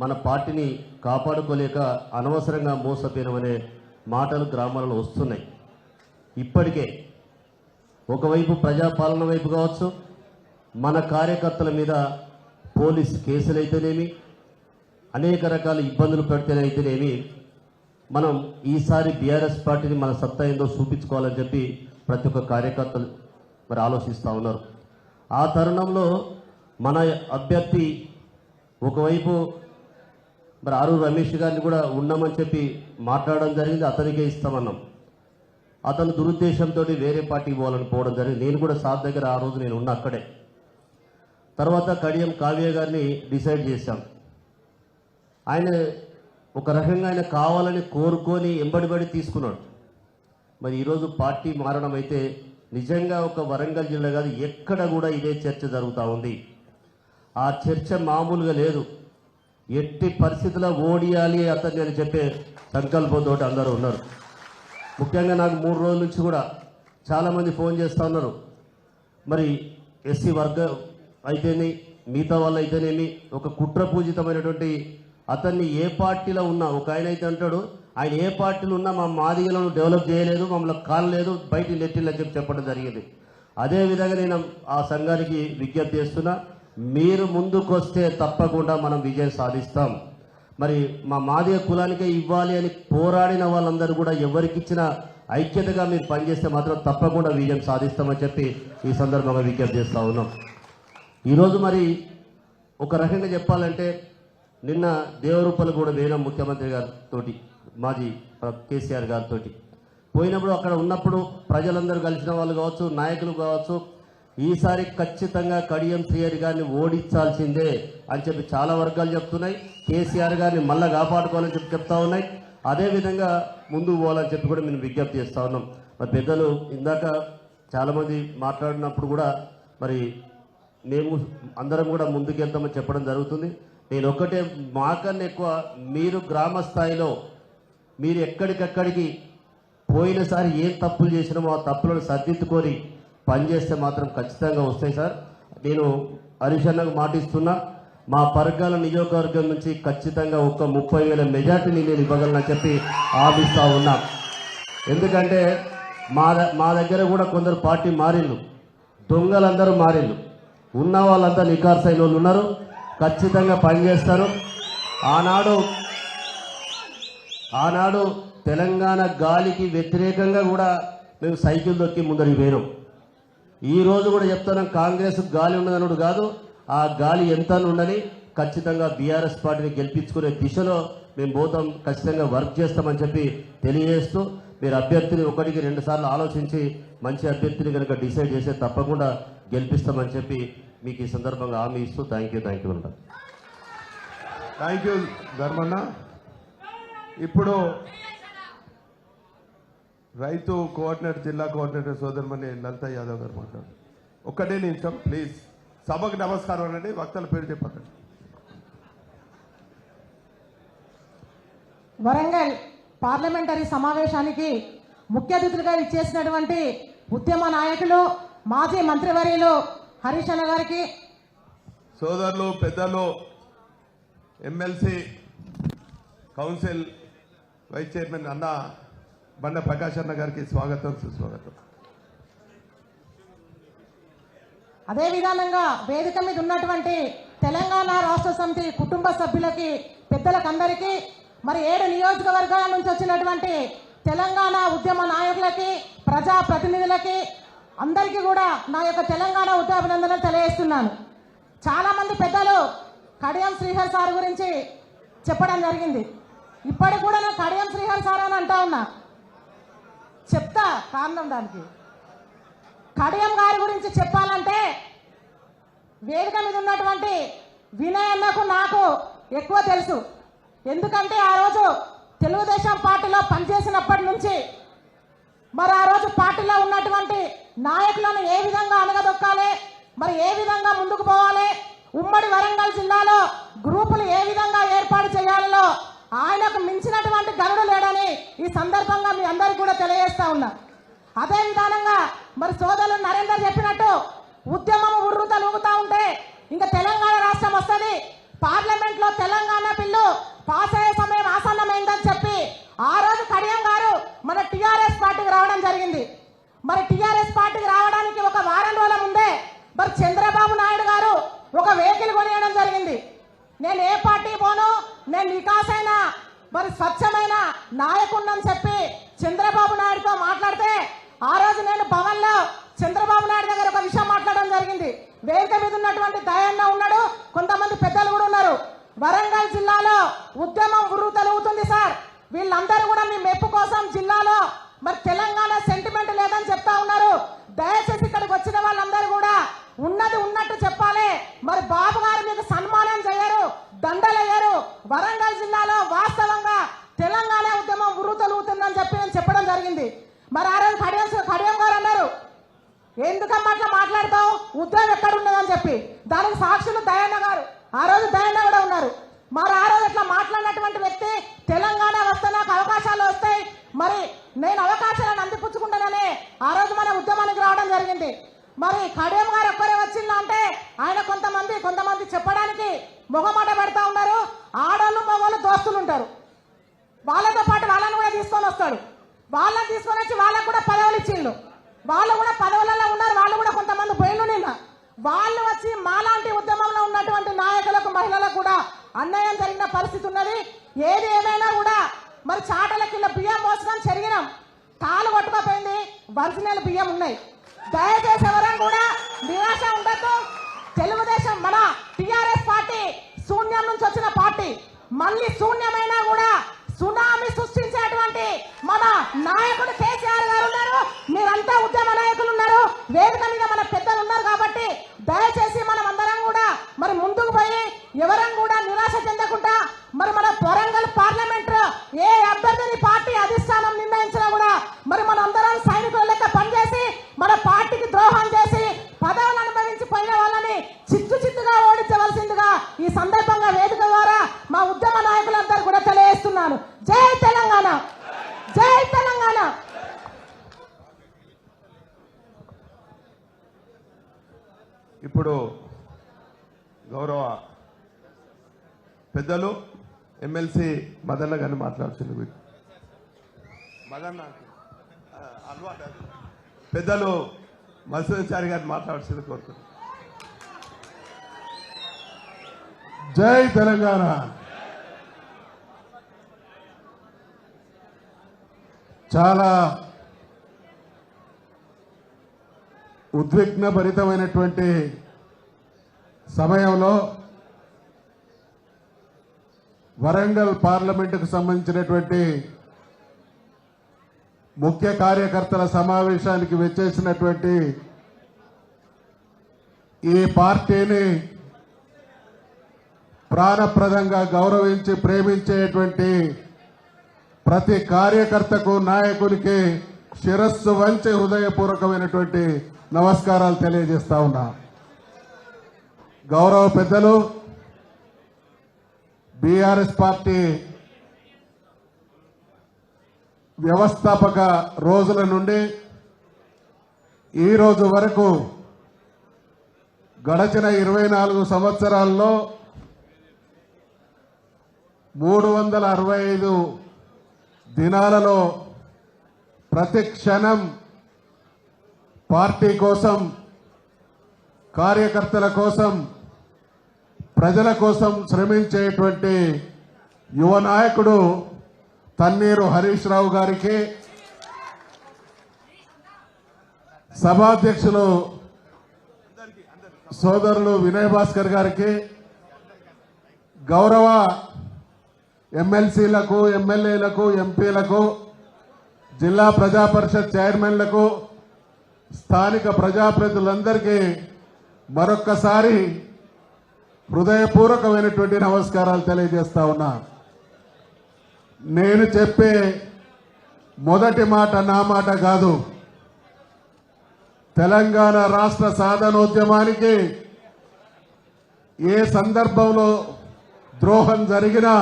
మన పార్టీని కాపాడుకోలేక అనవసరంగా మోసపోయినాం అనే మాటలు గ్రామాలలో వస్తున్నాయి. ఇప్పటికే ఒకవైపు ప్రజాపాలన వైపు కావచ్చు, మన కార్యకర్తల మీద పోలీస్ కేసులైతేనేమి, అనేక రకాల ఇబ్బందులు పెడితేనైతేనేమి, మనం ఈసారి బీఆర్ఎస్ పార్టీని మన సత్తా ఏందో చూపించుకోవాలని చెప్పి ప్రతి ఒక్క కార్యకర్తలు మరి ఆలోచిస్తూ ఉన్నారు. ఆ తరుణంలో మన అభ్యర్థి ఒకవైపు మరి ఆరు రమేష్ గారిని కూడా ఉన్నామని చెప్పి మాట్లాడడం జరిగింది. అతనికే ఇస్తామన్నాం. అతను దురుద్దేశంతో వేరే పార్టీకి పోవాలని పోవడం జరిగింది. నేను కూడా సార్ దగ్గర ఆ రోజు నేను ఉన్నా అక్కడే. తర్వాత కడియం కావ్య గారిని డిసైడ్ చేశాం. ఆయన ఒక రకంగా ఆయన కావాలని కోరుకొని ఎంబడిబడి తీసుకున్నాడు. మరి ఈరోజు పార్టీ మారడం అయితే నిజంగా ఒక వరంగల్ జిల్లా కాదు, ఎక్కడ కూడా ఇదే చర్చ జరుగుతూ ఉంది. ఆ చర్చ మామూలుగా లేదు. ఎట్టి పరిస్థితుల్లో ఓడియాలి అతన్ని అని చెప్పే సంకల్పంతో అందరూ ఉన్నారు. ముఖ్యంగా నాకు 3 రోజుల నుంచి కూడా చాలామంది ఫోన్ చేస్తూ ఉన్నారు. మరి ఎస్సీ వర్గం అయితేనే, మిగతా వాళ్ళు అయితేనేమి, ఒక కుట్రపూజితమైనటువంటి అతన్ని ఏ పార్టీలో ఉన్నా, ఒక ఆయన అయితే అంటాడు, ఆయన ఏ పార్టీలో ఉన్నా మా మాదిగలను డెవలప్ చేయలేదు, మమ్మల్ని కానలేదు, బయటికి నెట్టిల్లని చెప్పి చెప్పడం జరిగింది. అదేవిధంగా నేను ఆ సంఘానికి విజ్ఞప్తి చేస్తున్నా, మీరు ముందుకొస్తే తప్పకుండా మనం విజయం సాధిస్తాం. మరి మా మాదిగ కులానికే ఇవ్వాలి అని పోరాడిన వాళ్ళందరూ కూడా ఎవరికిచ్చిన ఐక్యతగా మీరు పనిచేస్తే మాత్రం తప్పకుండా విజయం సాధిస్తామని చెప్పి ఈ సందర్భంగా విజ్ఞప్తి చేస్తూ ఉన్నాం. ఈరోజు మరి ఒక రకంగా చెప్పాలంటే నిన్న దేవరూపలు కూడా వేయడం ముఖ్యమంత్రి గారితో, మాజీ కేసీఆర్ గారితో పోయినప్పుడు అక్కడ ఉన్నప్పుడు ప్రజలందరూ కలిసిన వాళ్ళు కావచ్చు, నాయకులు కావచ్చు, ఈసారి ఖచ్చితంగా కడియం శ్రీహరి గారిని ఓడించాల్సిందే అని చెప్పి చాలా వర్గాలు చెప్తున్నాయి. కేసీఆర్ గారిని మళ్ళా కాపాడుకోవాలని చెప్పి చెప్తా ఉన్నాయి. అదేవిధంగా ముందుకు పోవాలని చెప్పి కూడా మేము విజ్ఞప్తి చేస్తూ ఉన్నాం. మరి పెద్దలు ఇందాక చాలామంది మాట్లాడినప్పుడు కూడా మరి మేము అందరం కూడా ముందుకెళ్తామని చెప్పడం జరుగుతుంది. నేను ఒక్కటే, మాకన్నా ఎక్కువ మీరు గ్రామ స్థాయిలో మీరు ఎక్కడికక్కడికి పోయినసారి ఏం తప్పులు చేసినామో ఆ తప్పులను సర్దిద్దుకొని పనిచేస్తే మాత్రం ఖచ్చితంగా వస్తాయి సార్. నేను హరీష్ అన్నకు మాటిస్తున్నా, మా పరకాల నియోజకవర్గం నుంచి ఖచ్చితంగా ఒక 30,000 మెజార్టీని నేను ఇవ్వగలనని చెప్పి ఆశిస్తూ ఉన్నా. ఎందుకంటే మా దగ్గర కూడా కొందరు పార్టీ మారిళ్ళు, దొంగలందరూ మారిళ్ళు, ఉన్న వాళ్ళంతా నికార్సైన వాళ్ళు ఉన్నారు, ఖచ్చితంగా పనిచేస్తారు. ఆనాడు తెలంగాణ గాలికి వ్యతిరేకంగా కూడా మేము సైకిల్ దొక్కి ముందరికి పోయినాం. ఈ రోజు కూడా చెప్తున్నాం, కాంగ్రెస్ గాలి ఉన్నదనుడు కాదు, ఆ గాలి ఎంత ఉండని ఖచ్చితంగా బీఆర్ఎస్ పార్టీని గెలిపించుకునే దిశలో మేము పోతాం, ఖచ్చితంగా వర్క్ చేస్తామని చెప్పి తెలియజేస్తూ, మీరు అభ్యర్థిని 1-2 సార్లు ఆలోచించి మంచి అభ్యర్థిని కనుక డిసైడ్ చేస్తే తప్పకుండా గెలిపిస్తామని చెప్పి మీకు ఈ సందర్భంగా హామీ ఇస్తూ థ్యాంక్ యూ ఉంటాను. Thank you Dharmanna. ఇప్పుడు రైతు కోఆర్డినేటర్, జిల్లా కోఆర్డినేటర్ సోదరుమణి లలిత యాదవ్ గారు మాట్లాడారు. 1 నిమిషం ప్లీజ్. సభకు నమస్కారం అనండి, వక్తల పేరు చెప్పండి. వరంగల్ పార్లమెంటరీ సమావేశానికి ముఖ్య అతిథులుగా ఇచ్చేసినటువంటి ఉద్యమ నాయకులు, మాజీ మంత్రివర్యులు హరీష్ అన్న గారికి, సోదరులు, పెద్దలు, ఎమ్మెల్సీ, కౌన్సిల్ వైస్ చైర్మన్ అన్న బండ ప్రకాష్ అన్న గారికి స్వాగతం, సుస్వాగతం. అదే విధానంగా వేదిక మీద ఉన్నటువంటి తెలంగాణ రాష్ట్ర సమితి కుటుంబ సభ్యులకి, పెద్దలకు అందరికీ, మరి 7 నియోజకవర్గాల నుంచి వచ్చినటువంటి తెలంగాణ ఉద్యమ నాయకులకి, ప్రజా ప్రతినిధులకి అందరికీ కూడా నా యొక్క తెలంగాణ ఉద్యమాభినందనలు తెలియజేస్తున్నాను. చాలా మంది పెద్దలు కడియం శ్రీహరి సార్ గురించి చెప్పడం జరిగింది. ఇప్పటికి కూడా నేను కడియం శ్రీహరి సార్ అని అంటా ఉన్నా. చెప్తా కారణం దానికి. కడియం గారి గురించి చెప్పాలంటే వేదిక మీద ఉన్నటువంటి వినయ్ అన్నకు నాకు ఎక్కువ తెలుసు. ఎందుకంటే ఆ రోజు తెలుగుదేశం పార్టీలో పనిచేసినప్పటి నుంచి మరి ఆ రోజు పార్టీలో ఉన్నటువంటి నాయకులను ఏ విధంగా అణగదొక్కాలి, మరి ఏ విధంగా ముందుకు పోవాలి, ఉమ్మడి వరంగల్ జిల్లాలో గ్రూపులు ఏ విధంగా ఏర్పాటు చేయాలో ఆయనకు మించినటువంటి గరుడు లేడని ఈ సందర్భంగా మీ అందరికీ కూడా తెలియజేస్తా ఉన్నా. అదే విధానంగా మరి సోదరులు నరేందర్ చెప్పినట్టు ఉద్యమం ఉర్రుతలూగుతా ఉంటే ఇంకా తెలంగాణ రాష్ట్రం వస్తుంది, పార్లమెంట్ లో తెలంగాణ బిల్లు పాస్ అయ్యే సమయం ఆసన్నమైందని చెప్పి ఆ రోజు కడియం గారు మన టిఆర్ఎస్ పార్టీకి రావడం జరిగింది. మరి టిఆర్ఎస్ పార్టీకి రావడానికి ఒక వారం రోజుల ముందే మరి చంద్రబాబు నాయుడు గారు ఒక వెహికల్ కొనియడం జరిగింది. నేను ఏ పార్టీ పోను, నేను నికాసైన మరి స్వచ్ఛమైన నాయకుడిని చెప్పి చంద్రబాబు నాయుడుతో మాట్లాడితే ఆ రోజు నేను భవన్ లో చంద్రబాబు నాయుడు దగ్గర ఒక విషయం మాట్లాడడం జరిగింది. వేదిక మీద ఉన్నటువంటి దయన్న ఉన్నాడు, కొంతమంది పెద్దలు కూడా ఉన్నారు. వరంగల్ జిల్లాలో ఉద్యమం ఉర్రుతలూగుతుంది సార్, వీళ్ళందరూ కూడా మీ మెప్పు కోసం జిల్లాలో మరి తెలంగాణ సెంటిమెంట్ లేదని చెప్తా ఉన్నారు. దయచేసి ఇక్కడికి వచ్చిన వాళ్ళందరూ కూడా ఉన్నది ఉన్నట్టు చెప్పాలి. మరి బాబు గారు మీకు సన్మానం చేయరు, దండలయ్యారు. వరంగల్ జిల్లాలో వాస్తవంగా తెలంగాణ ఉద్యమం ఉర్రుతలూగుతుందని చెప్పి నేను చెప్పడం జరిగింది. మరి ఆ రోజు కడియం గారు అన్నారు, ఎందుకమ్మా అట్లా మాట్లాడతావు, ఉద్యమం ఎక్కడ ఉన్నదని చెప్పి. దానికి సాక్షులు దయన్న గారు, ఆ రోజు దయన్న కూడా ఉన్నారు. మరి ఆ రోజు అట్లా మాట్లాడినటువంటి వ్యక్తి తెలంగాణ వస్తే నాకు అవకాశాలు వస్తాయి, మరి నేను అవకాశాలను అందిపుచ్చుకుంటానని ఆ రోజు మన ఉద్యమానికి రావడం జరిగింది. మరి కడియం గారు ఒక్కరే వచ్చిందా అంటే ఆయన కొంతమంది చెప్పడానికి మొగమాట పెడతా ఉన్నారు. ఆడోళ్ళు మగవాళ్ళు దోస్తులు ఉంటారు, వాళ్ళతో పాటు వాళ్ళని కూడా తీసుకొని వస్తాడు. వాళ్ళని తీసుకొని వచ్చి వాళ్ళకు కూడా పదవులు ఇచ్చిండు, వాళ్ళు కూడా పదవులలో ఉన్నారు. వాళ్ళు కూడా కొంతమంది పోయిన నిన్న వాళ్ళు వచ్చి మాలాంటి ఉద్యమంలో ఉన్నటువంటి నాయకులకు మహిళలకు కూడా అన్యాయం జరిగిన పరిస్థితి ఉన్నది. ఏది ఏమైనా కూడా మరి చాటల కింద బియ్యం మోసుకొని చెరిగినాం, తాళ్ళు కొట్టుకోపోయింది, ఒరిజినల్ బియ్యం ఉన్నాయి. దయచేసి ఎవరైనా కూడా నిరాశ ఉండద్దు. తెలుగుదేశం మన టిఆర్ఎస్ పార్టీ శూన్యం నుంచి వచ్చిన పార్టీ, మళ్ళీ శూన్యమైనా కూడా సునామీ సృష్టించేటువంటి మన నాయకుడు కేసీఆర్ గారు ఉన్నారు. మీరంతా ఉద్యమ నాయకులు ఉన్నారు, వేదిక మీద మన పెద్దలు ఉన్నారు. కాబట్టి దయచేసి మనం అందరం కూడా మరి ముందుకు పోయి ఎవరం కూడా నిరాశ చెందకుండా మరి మన వరంగల్ పార్లమెంట్ ఏ అభ్యర్థిని పార్టీ అధిష్టానం నిర్ణయించినా కూడా మరి మన అందరం సైనికుల లెక్క పనిచేసి మన పార్టీకి ద్రోహం చేసి పదవులు అనుభవించి పోయిన వాళ్ళని చిత్తుగా ఓడించవలసిందిగా ఈ సందర్భంగా వేదిక ద్వారా మా ఉద్యమ నాయకులందరూ కూడా తెలియజేస్తున్నాను. జై తెలంగాణ, జై తెలంగాణ. ఇప్పుడు గౌరవ పెద్దలు ఎమ్మెల్సీ మదన్న గారిని మాట్లాడుతుంది. మదన్న పెద్దలు మత్స్యాచారి గారిని మాట్లాడుతుంది కోరుతున్నాను. జై తెలంగాణ. చాలా ఉద్విగ్న భరితమైనటువంటి సమయంలో వరంగల్ పార్లమెంటుకు సంబంధించినటువంటి ముఖ్య కార్యకర్తల సమావేశానికి వచ్చేసినటువంటి ఈ పార్టీని ప్రాణప్రదంగా గౌరవించి ప్రేమించేటువంటి ప్రతి కార్యకర్తకు నాయకునికి శిరస్సు వంచి హృదయపూర్వకమైనటువంటి నమస్కారాలు తెలియజేస్తా ఉన్నా. గౌరవ పెద్దలు బీఆర్ఎస్ పార్టీ వ్యవస్థాపక రోజుల నుండి ఈ రోజు వరకు గడచిన 24 సంవత్సరాల్లో 365 దినాలలో ప్రతి క్షణం పార్టీ కోసం, కార్యకర్తల కోసం, ప్రజల కోసం శ్రమించేటువంటి యువ నాయకుడు తన్నీరు హరీష్ రావు గారికి, సభాధ్యక్షులు సోదరులు వినయ్ భాస్కర్ గారికి, గౌరవ ఎమ్మెల్సీలకు, ఎమ్మెల్యేలకు, ఎంపీలకు, జిల్లా ప్రజా పరిషత్ చైర్మన్లకు, స్థానిక ప్రజాప్రతినిధులందరికీ మరొక్కసారి హృదయపూర్వకమైనటువంటి నమస్కారాలు తెలియజేస్తా ఉన్నా. నేను చెప్పే మొదటి మాట నా మాట కాదు. తెలంగాణ రాష్ట్ర సాధనోద్యమానికి ఏ సందర్భంలో ద్రోహం జరిగినా,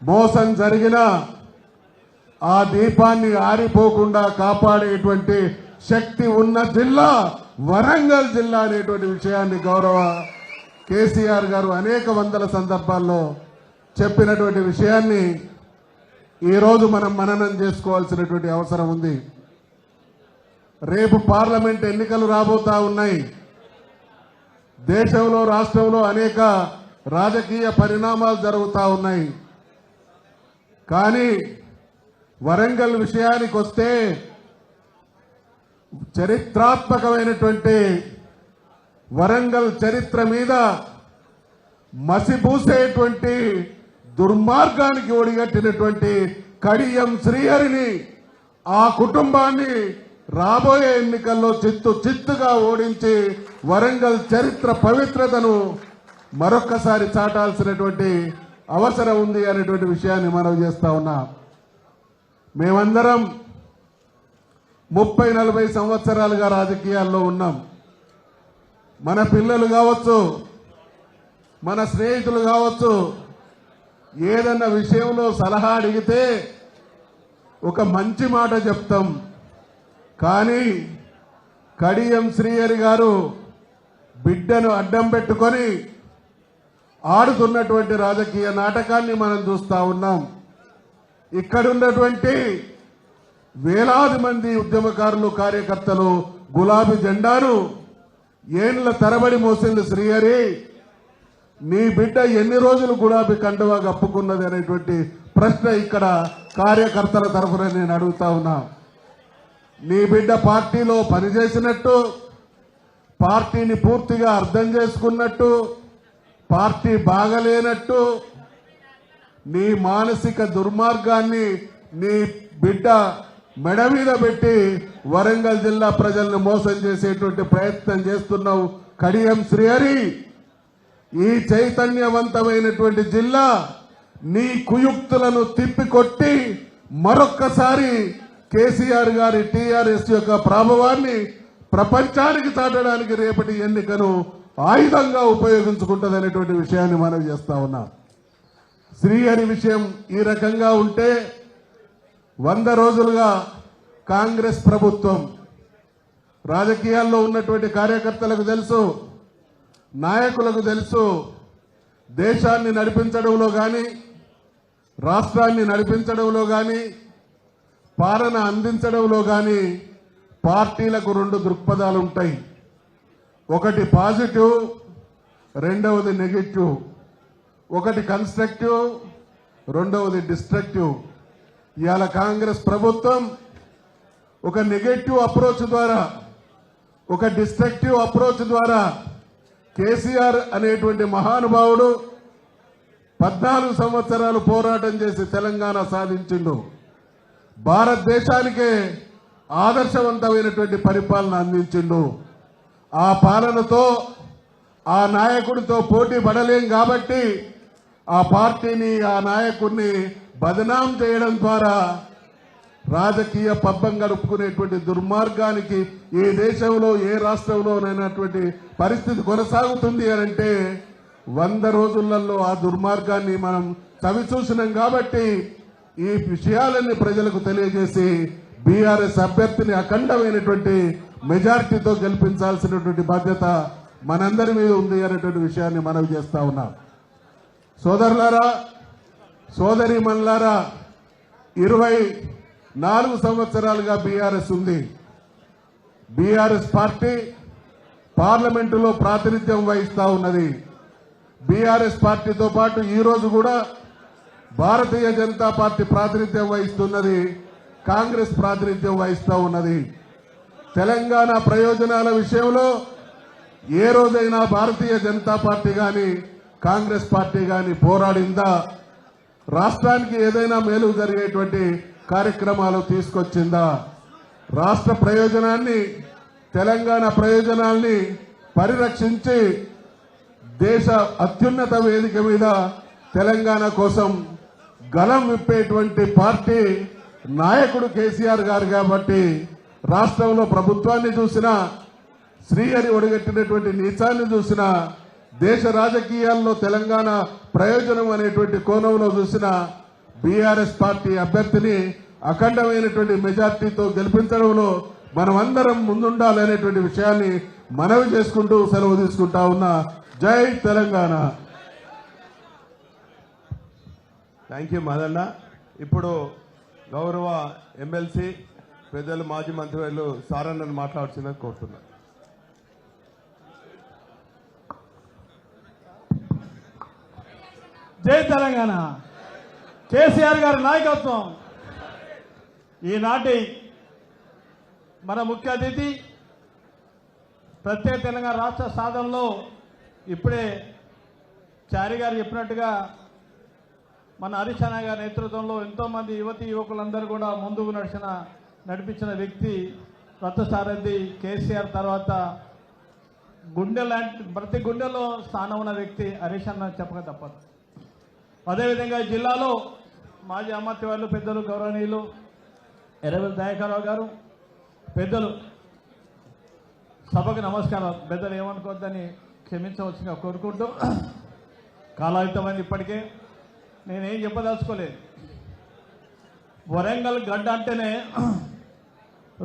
మోసం జరిగినా ఆ దీపాన్ని ఆరిపోకుండా కాపాడేటువంటి శక్తి ఉన్న జిల్లా వరంగల్ జిల్లా అనేటువంటి విషయాన్ని గౌరవ కేసీఆర్ గారు అనేక వందల సందర్భాల్లో చెప్పినటువంటి విషయాన్ని ఈరోజు మనం మననం చేసుకోవాల్సినటువంటి అవసరం ఉంది. రేపు పార్లమెంట్ ఎన్నికలు రాబోతా ఉన్నాయి. దేశంలో రాష్ట్రంలో అనేక రాజకీయ పరిణామాలు జరుగుతూ ఉన్నాయి. కానీ వరంగల్ విషయానికి వస్తే చరిత్రాత్మకమైనటువంటి వరంగల్ చరిత్ర మీద మసిపూసేటువంటి దుర్మార్గానికి ఒడిగట్టినటువంటి కడియం శ్రీహరిని, ఆ కుటుంబాన్ని రాబోయే ఎన్నికల్లో చిత్తుగా ఓడించి వరంగల్ చరిత్ర పవిత్రతను మరొక్కసారి చాటాల్సినటువంటి అవసరం ఉంది అనేటువంటి విషయాన్ని మనం చేస్తా ఉన్నాం. మేమందరం 30-40 సంవత్సరాలుగా రాజకీయాల్లో ఉన్నాం. మన పిల్లలు కావచ్చు, మన స్నేహితులు కావచ్చు, ఏదన్నా విషయంలో సలహా అడిగితే ఒక మంచి మాట చెప్తాం. కానీ కడియం శ్రీహరి గారు బిడ్డను అడ్డం పెట్టుకొని ఆడుతున్నటువంటి రాజకీయ నాటకాన్ని మనం చూస్తా ఉన్నాం. ఇక్కడున్నటువంటి వేలాది మంది ఉద్యమకారులు, కార్యకర్తలు గులాబీ జెండాను ఏండ్ల తరబడి మోసింది శ్రీహరి. నీ బిడ్డ ఎన్ని రోజులు గులాబీ కండువా కప్పుకున్నది అనేటువంటి ప్రశ్న ఇక్కడ కార్యకర్తల తరఫున నేను అడుగుతా ఉన్నా. నీ బిడ్డ పార్టీలో పనిచేసినట్టు, పార్టీని పూర్తిగా అర్థం చేసుకున్నట్టు, పార్టీ బాగలేనట్టు, నీ మానసిక దుర్మార్గాన్ని నీ బిడ్డ మెడ మీద పెట్టి వరంగల్ జిల్లా ప్రజలను మోసం చేసేటువంటి ప్రయత్నం చేస్తున్నావు కడియం శ్రీహరి. ఈ చైతన్యవంతమైనటువంటి జిల్లా నీ కుయుక్తులను తిప్పికొట్టి మరొక్కసారి కేసీఆర్ గారి టీఆర్ఎస్ యొక్క ప్రభావాన్ని ప్రపంచానికి చాటడానికి రేపటి ఎన్నికను ఆయుధంగా ఉపయోగించుకుంటుందనేటువంటి విషయాన్ని మనం చేస్తా ఉన్నాం. శ్రీహరి విషయం ఈ రకంగా ఉంటే 100 రోజులుగా కాంగ్రెస్ ప్రభుత్వం, రాజకీయాల్లో ఉన్నటువంటి కార్యకర్తలకు తెలుసు, నాయకులకు తెలుసు, దేశాన్ని నడిపించడంలో కానీ, రాష్ట్రాన్ని నడిపించడంలో కానీ, పాలన అందించడంలో కానీ పార్టీలకు 2 దృక్పథాలు ఉంటాయి. ఒకటి పాజిటివ్, రెండవది నెగటివ్. ఒకటి కన్స్ట్రక్టివ్, రెండవది డిస్ట్రక్టివ్. ఇవాళ కాంగ్రెస్ ప్రభుత్వం ఒక నెగటివ్ అప్రోచ్ ద్వారా, ఒక డిస్ట్రక్టివ్ అప్రోచ్ ద్వారా కేసీఆర్ అనేటువంటి మహానుభావుడు 14 సంవత్సరాలు పోరాటం చేసి తెలంగాణ సాధించిండు. భారతదేశానికే ఆదర్శవంతమైనటువంటి పరిపాలన అందించిండు. ఆ పాలనతో, ఆ నాయకుడితో పోటీ పడలేం కాబట్టి ఆ పార్టీని, ఆ నాయకుడిని బదనాం చేయడం ద్వారా రాజకీయ పబ్బం గడుపుకునేటువంటి దుర్మార్గానికి ఏ దేశంలో, ఏ రాష్ట్రంలోనైనటువంటి పరిస్థితి కొనసాగుతుంది అంటే 100 రోజులలో ఆ దుర్మార్గాన్ని మనం చవిచూసినాం. కాబట్టి ఈ విషయాలన్నీ ప్రజలకు తెలియజేసి బీఆర్ఎస్ అభ్యర్థిని అఖండమైనటువంటి మెజారిటీతో గెలిపించాల్సినటువంటి బాధ్యత మనందరి మీద ఉంది అనేటువంటి విషయాన్ని మనవి చేస్తా ఉన్నాం. సోదరులారా, సోదరీమణులారా, 24 సంవత్సరాలుగా బీఆర్ఎస్ ఉంది. బీఆర్ఎస్ పార్టీ పార్లమెంటులో ప్రాతినిధ్యం వహిస్తా ఉన్నది. బీఆర్ఎస్ పార్టీతో పాటు ఈ రోజు కూడా భారతీయ జనతా పార్టీ ప్రాతినిధ్యం వహిస్తున్నది, కాంగ్రెస్ ప్రాతినిధ్యం వహిస్తూ ఉన్నది. తెలంగాణ ప్రయోజనాల విషయంలో ఏ రోజైనా భారతీయ జనతా పార్టీ కానీ, కాంగ్రెస్ పార్టీ కానీ పోరాడిందా? రాష్ట్రానికి ఏదైనా మేలు జరిగేటువంటి కార్యక్రమాలు తీసుకొచ్చిందా? రాష్ట్ర ప్రయోజనాన్ని, తెలంగాణ ప్రయోజనాల్ని పరిరక్షించి దేశ అత్యున్నత వేదిక మీద తెలంగాణ కోసం గలం విప్పేటువంటి పార్టీ నాయకుడు కేసీఆర్ గారు. కాబట్టి రాష్ట్రంలో ప్రభుత్వాన్ని చూసినా, శ్రీహరి ఒడిగట్టినటువంటి నీచాన్ని చూసినా, దేశ రాజకీయాల్లో తెలంగాణ ప్రయోజనం అనేటువంటి కోణంలో చూసిన బీఆర్ఎస్ పార్టీ అభ్యర్థిని అఖండమైనటువంటి మెజార్టీతో గెలిపించడంలో మనమందరం ముందుండాలనేటువంటి విషయాన్ని మనవి చేసుకుంటూ సెలవు తీసుకుంటా ఉన్నా. జై తెలంగాణ. Thank you Madanna. ఇప్పుడు గౌరవ ఎమ్మెల్సీ పెద్దలు మాజీ మంత్రివర్యులు సారన్నను మాట్లాడుతుందని కోరుతున్నారు. జై తెలంగాణ. కేసీఆర్ గారి నాయకత్వం. ఈనాటి మన ముఖ్య అతిథి ప్రత్యేక తెలంగాణ రాష్ట్ర సాధనలో ఇప్పుడే చారి గారు చెప్పినట్టుగా మన హరీష్ అన్న గారి నేతృత్వంలో ఎంతోమంది యువతి యువకులందరూ కూడా ముందుకు నడిపించిన వ్యక్తి రథసారథి కేసీఆర్. తర్వాత గుండె లాంటి ప్రతి గుండెలో స్థానం ఉన్న వ్యక్తి హరీష్ అన్న చెప్పక తప్పదు. అదేవిధంగా జిల్లాలో మాజీ అమర్త్యవాళ్ళు పెద్దలు గౌరవనీయులు ఎర్రవెల్లి దయాకర్రావు గారు, పెద్దలు సభకు నమస్కారం. పెద్దలు ఏమనుకోవద్దని క్షమించవచ్చుగా కోరుకుంటూ, కాలాయుతమైంది ఇప్పటికే, నేనేం చెప్పదలుచుకోలేదు. వరంగల్ గడ్డ అంటేనే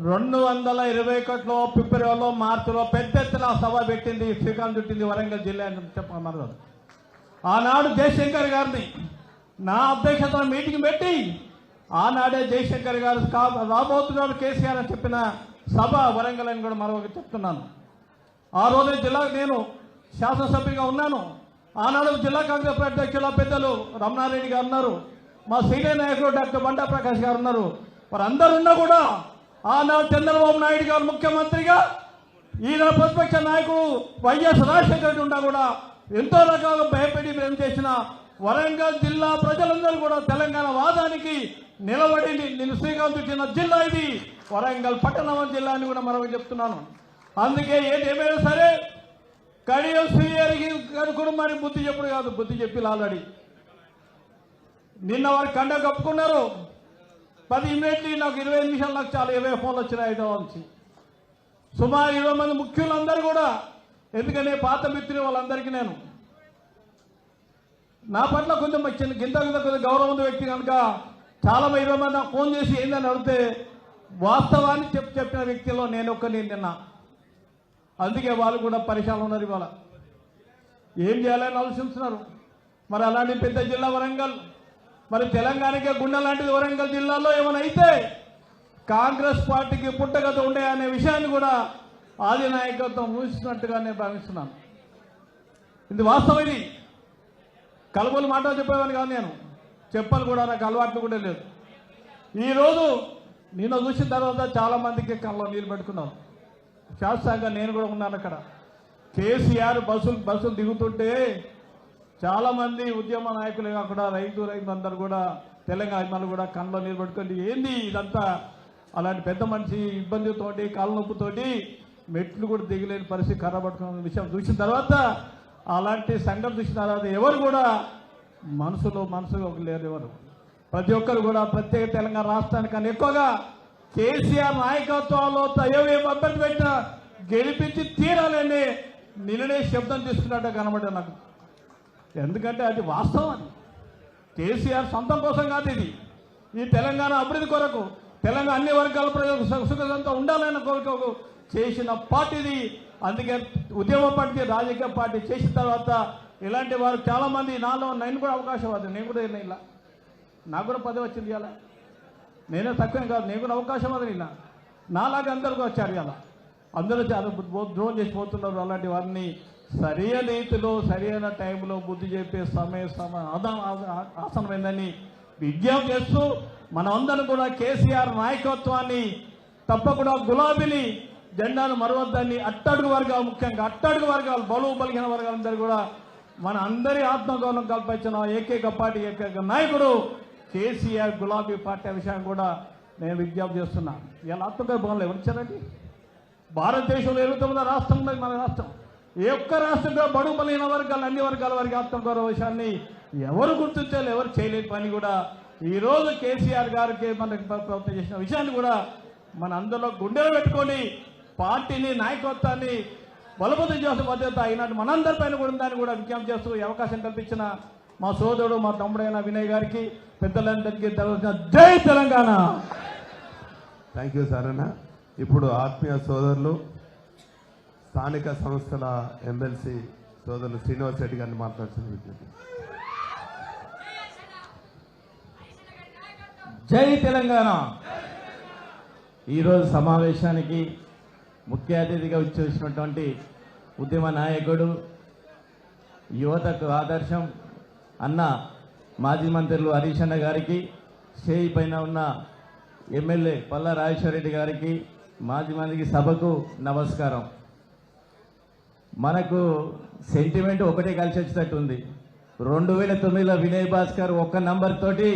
221లో ఫిబ్రవరిలో మార్చిలో పెద్ద ఎత్తున సభ పెట్టింది, శ్రీకారం చుట్టింది వరంగల్ జిల్లా అని చెప్పమన్నారు. ఆనాడు జయశంకర్ గారిని నా అధ్యక్షతన మీటింగ్ పెట్టి ఆనాడే జయశంకర్ గారు రాబోతున్నాడు కేసీఆర్ అని చెప్పిన సభ వరంగల్ అని కూడా మరొకటి చెప్తున్నాను. ఆ రోజు జిల్లాకు నేను శాసనసభ్యుడిగా ఉన్నాను. ఆనాడు జిల్లా కాంగ్రెస్ అధ్యక్షుల పెద్దలు రమణారెడ్డి గారు ఉన్నారు, మా సీనియర్ నాయకులు డాక్టర్ బండా ప్రకాష్ గారు ఉన్నారు. వారందరూ ఉన్నా కూడా ఆనాడు చంద్రబాబు నాయుడు గారు ముఖ్యమంత్రిగా, ఈయన ప్రతిపక్ష నాయకుడు వైఎస్ రాజశేఖర రెడ్డి ఉన్నా కూడా ఎంతో రకాలుగా భయపడి మేము చేసిన వరంగల్ జిల్లా ప్రజలందరూ కూడా తెలంగాణ వాదానికి నిలబడి నేను శ్రీకారం చుట్టిన జిల్లా ఇది వరంగల్ పట్టణం జిల్లా అని కూడా మరొక చెప్తున్నాను. అందుకే ఏమైనా సరే కడియం శ్రీహరికి కుటుంబానికి బుద్ధి చెప్పుడు కాదు, బుద్ధి చెప్పి ఆల్రెడీ నిన్న వారి కండ కప్పుకున్నారు. 10 ఇమీడియట్లీ నాకు 25 నిమిషాలు నాకు చాలా 20 ఫోన్లు వచ్చినాయి హైదరాబాద్ నుంచి. సుమారు 20 మంది ముఖ్యులందరూ కూడా, ఎందుకంటే పాత మిత్రులు వాళ్ళందరికీ నేను నా పట్ల కొంచెం గింత కొంచెం గౌరవం వ్యక్తి కనుక చాలా 20 మంది నాకు ఫోన్ చేసి ఏందని అడిగితే వాస్తవాన్ని చెప్పిన వ్యక్తిలో నేను ఒక్కని నిన్న. అందుకే వాళ్ళు కూడా పరిశాలు ఉన్నారు. ఇవాళ ఏం చేయాలని ఆలోచిస్తున్నారు. మరి అలాంటి పెద్ద జిల్లా వరంగల్, మరి తెలంగాణకే గుండె లాంటిది వరంగల్ జిల్లాలో ఏమైనా అయితే కాంగ్రెస్ పార్టీకి పుట్టగత ఉండే అనే విషయాన్ని కూడా ఆది నాయకత్వం ఊహిస్తున్నట్టుగా నేను భావిస్తున్నాను. ఇది వాస్తవం. ఇది కలబోలు మాట చెప్పేవాడిని కాదు, నేను చెప్పాలి కూడా నాకు అలవాట్లు కూడా లేదు. ఈరోజు నిన్న చూసిన తర్వాత చాలామందికి కళ్ళలో నీళ్ళు పెట్టుకున్నాను. శాస్త్రంగా నేను కూడా ఉన్నాను అక్కడ. కేసీఆర్ బస్సులు దిగుతుంటే చాలామంది ఉద్యమ నాయకులు కాకుండా రైతులు అందరూ కూడా తెలంగాణ అభిమానులు కూడా కళ్ళలో నీళ్ళు పెట్టుకోండి, ఏంది ఇదంతా, అలాంటి పెద్ద మనిషి ఇబ్బందితోటి కాళ్ళ నొప్పుతోటి మెట్లు కూడా దిగలేని పరిస్థితి కర్రబట్టుకున్న విషయం చూసిన తర్వాత, అలాంటి సంఘటన చూసిన తర్వాత ఎవరు కూడా మనసులో లేరు. ఎవరు ప్రతి ఒక్కరు కూడా ప్రత్యేక తెలంగాణ రాష్ట్రానికన్నా ఎక్కువగా కేసీఆర్ నాయకత్వంలో ఏమేమి అభ్యర్థి పెట్టినా గెలిపించి తీరాలని నిన్ననే శబ్దం తీసుకున్నట్టు కనబడ్డా నాకు. ఎందుకంటే అది వాస్తవం. అది కేసీఆర్ సొంతం కోసం కాదు, ఇది ఈ తెలంగాణ అభివృద్ధి కొరకు, తెలంగాణ అన్ని వర్గాల ప్రజలకు సుఖంతో ఉండాలన్న కోరికకు చేసిన పార్టీది. అందుకే ఉద్యమ పార్టీ రాజకీయ పార్టీ చేసిన తర్వాత ఇలాంటి వారు చాలామంది నాలో, నేను కూడా అవకాశవాది, నేను కూడా ఇలా నాకు కూడా పదవి వచ్చింది. ఇలా నేనే తక్కువేం కాదు, నేను కూడా అవకాశం అది. ఇలా నాలాగా అందరికీ వచ్చారు. ఇలా అందరూ చాలా ద్రోహం చేసిపోతున్నారు. అలాంటి వారిని సరైన రీతిలో సరైన టైంలో బుద్ధి చెప్పే ఆసనమైందని విజ్ఞప్తి చేస్తూ, మనం అందరం కూడా కేసీఆర్ నాయకత్వాన్ని తప్పకుండా గులాబీని జెండాను మరవద్దని అట్టడుగు వర్గాలు, ముఖ్యంగా అట్టడుగు వర్గాలు, బలువు బలిగిన వర్గాలందరూ కూడా మన అందరి ఆత్మగౌరవం కల్పించిన ఏకైక పార్టీ, ఏకైక నాయకుడు కేసీఆర్ గులాబీ పార్టీ విషయాన్ని కూడా నేను విజ్ఞప్తి చేస్తున్నా. ఇలా ఆత్మగౌరవం ఎవరు ఇచ్చారండి? భారతదేశంలో 29 రాష్ట్రం ఉన్నది మన రాష్ట్రం. ఏ ఒక్క రాష్ట్రంలో బడుగు బలహీన వర్గాలు, అన్ని వర్గాల వారికి ఆత్మగౌరవ విషయాన్ని ఎవరు గుర్తించాలి, ఎవరు చేయలేని పని కూడా ఈరోజు కేసీఆర్ గారికి మనకి ప్రవర్తన చేసిన విషయాన్ని కూడా మన అందరిలో గుండెలు పెట్టుకొని పార్టీని, నాయకత్వాన్ని బలపతి చేసిన బాధ్యత అయినట్టు మనందరిపైన కూడా ఉందని కూడా విజ్ఞప్తి చేస్తూ ఈ అవకాశం కల్పించిన మా సోదరుడు మా తమ్ముడైన వినయ్ గారికి పెద్దలందరికీ జై తెలంగాణ. థ్యాంక్ యూ సార్ అన్న. ఇప్పుడు ఆత్మీయ సోదరులు స్థానిక సంస్థల ఎమ్మెల్సీ సోదరులు శ్రీనివాస్ రెడ్డి గారిని మాట్లాడుతున్న విజ్ఞప్తి. జై తెలంగాణ. ఈరోజు సమావేశానికి ముఖ్య అతిథిగా వచ్చేసినటువంటి ఉద్యమ నాయకుడు, యువతకు ఆదర్శం అన్న మాజీ మంత్రులు హరీష్ అన్న గారికి, స్టేజ్ పైన ఉన్న ఎమ్మెల్యే పల్లా రాజేశ్వరరెడ్డి గారికి, మాజీ మంత్రికి సభకు నమస్కారం. మనకు సెంటిమెంట్ ఒకటే కలిసి వచ్చేటట్టు ఉంది. 2009లో వినయ్ భాస్కర్ ఒక్క నంబర్ తోటి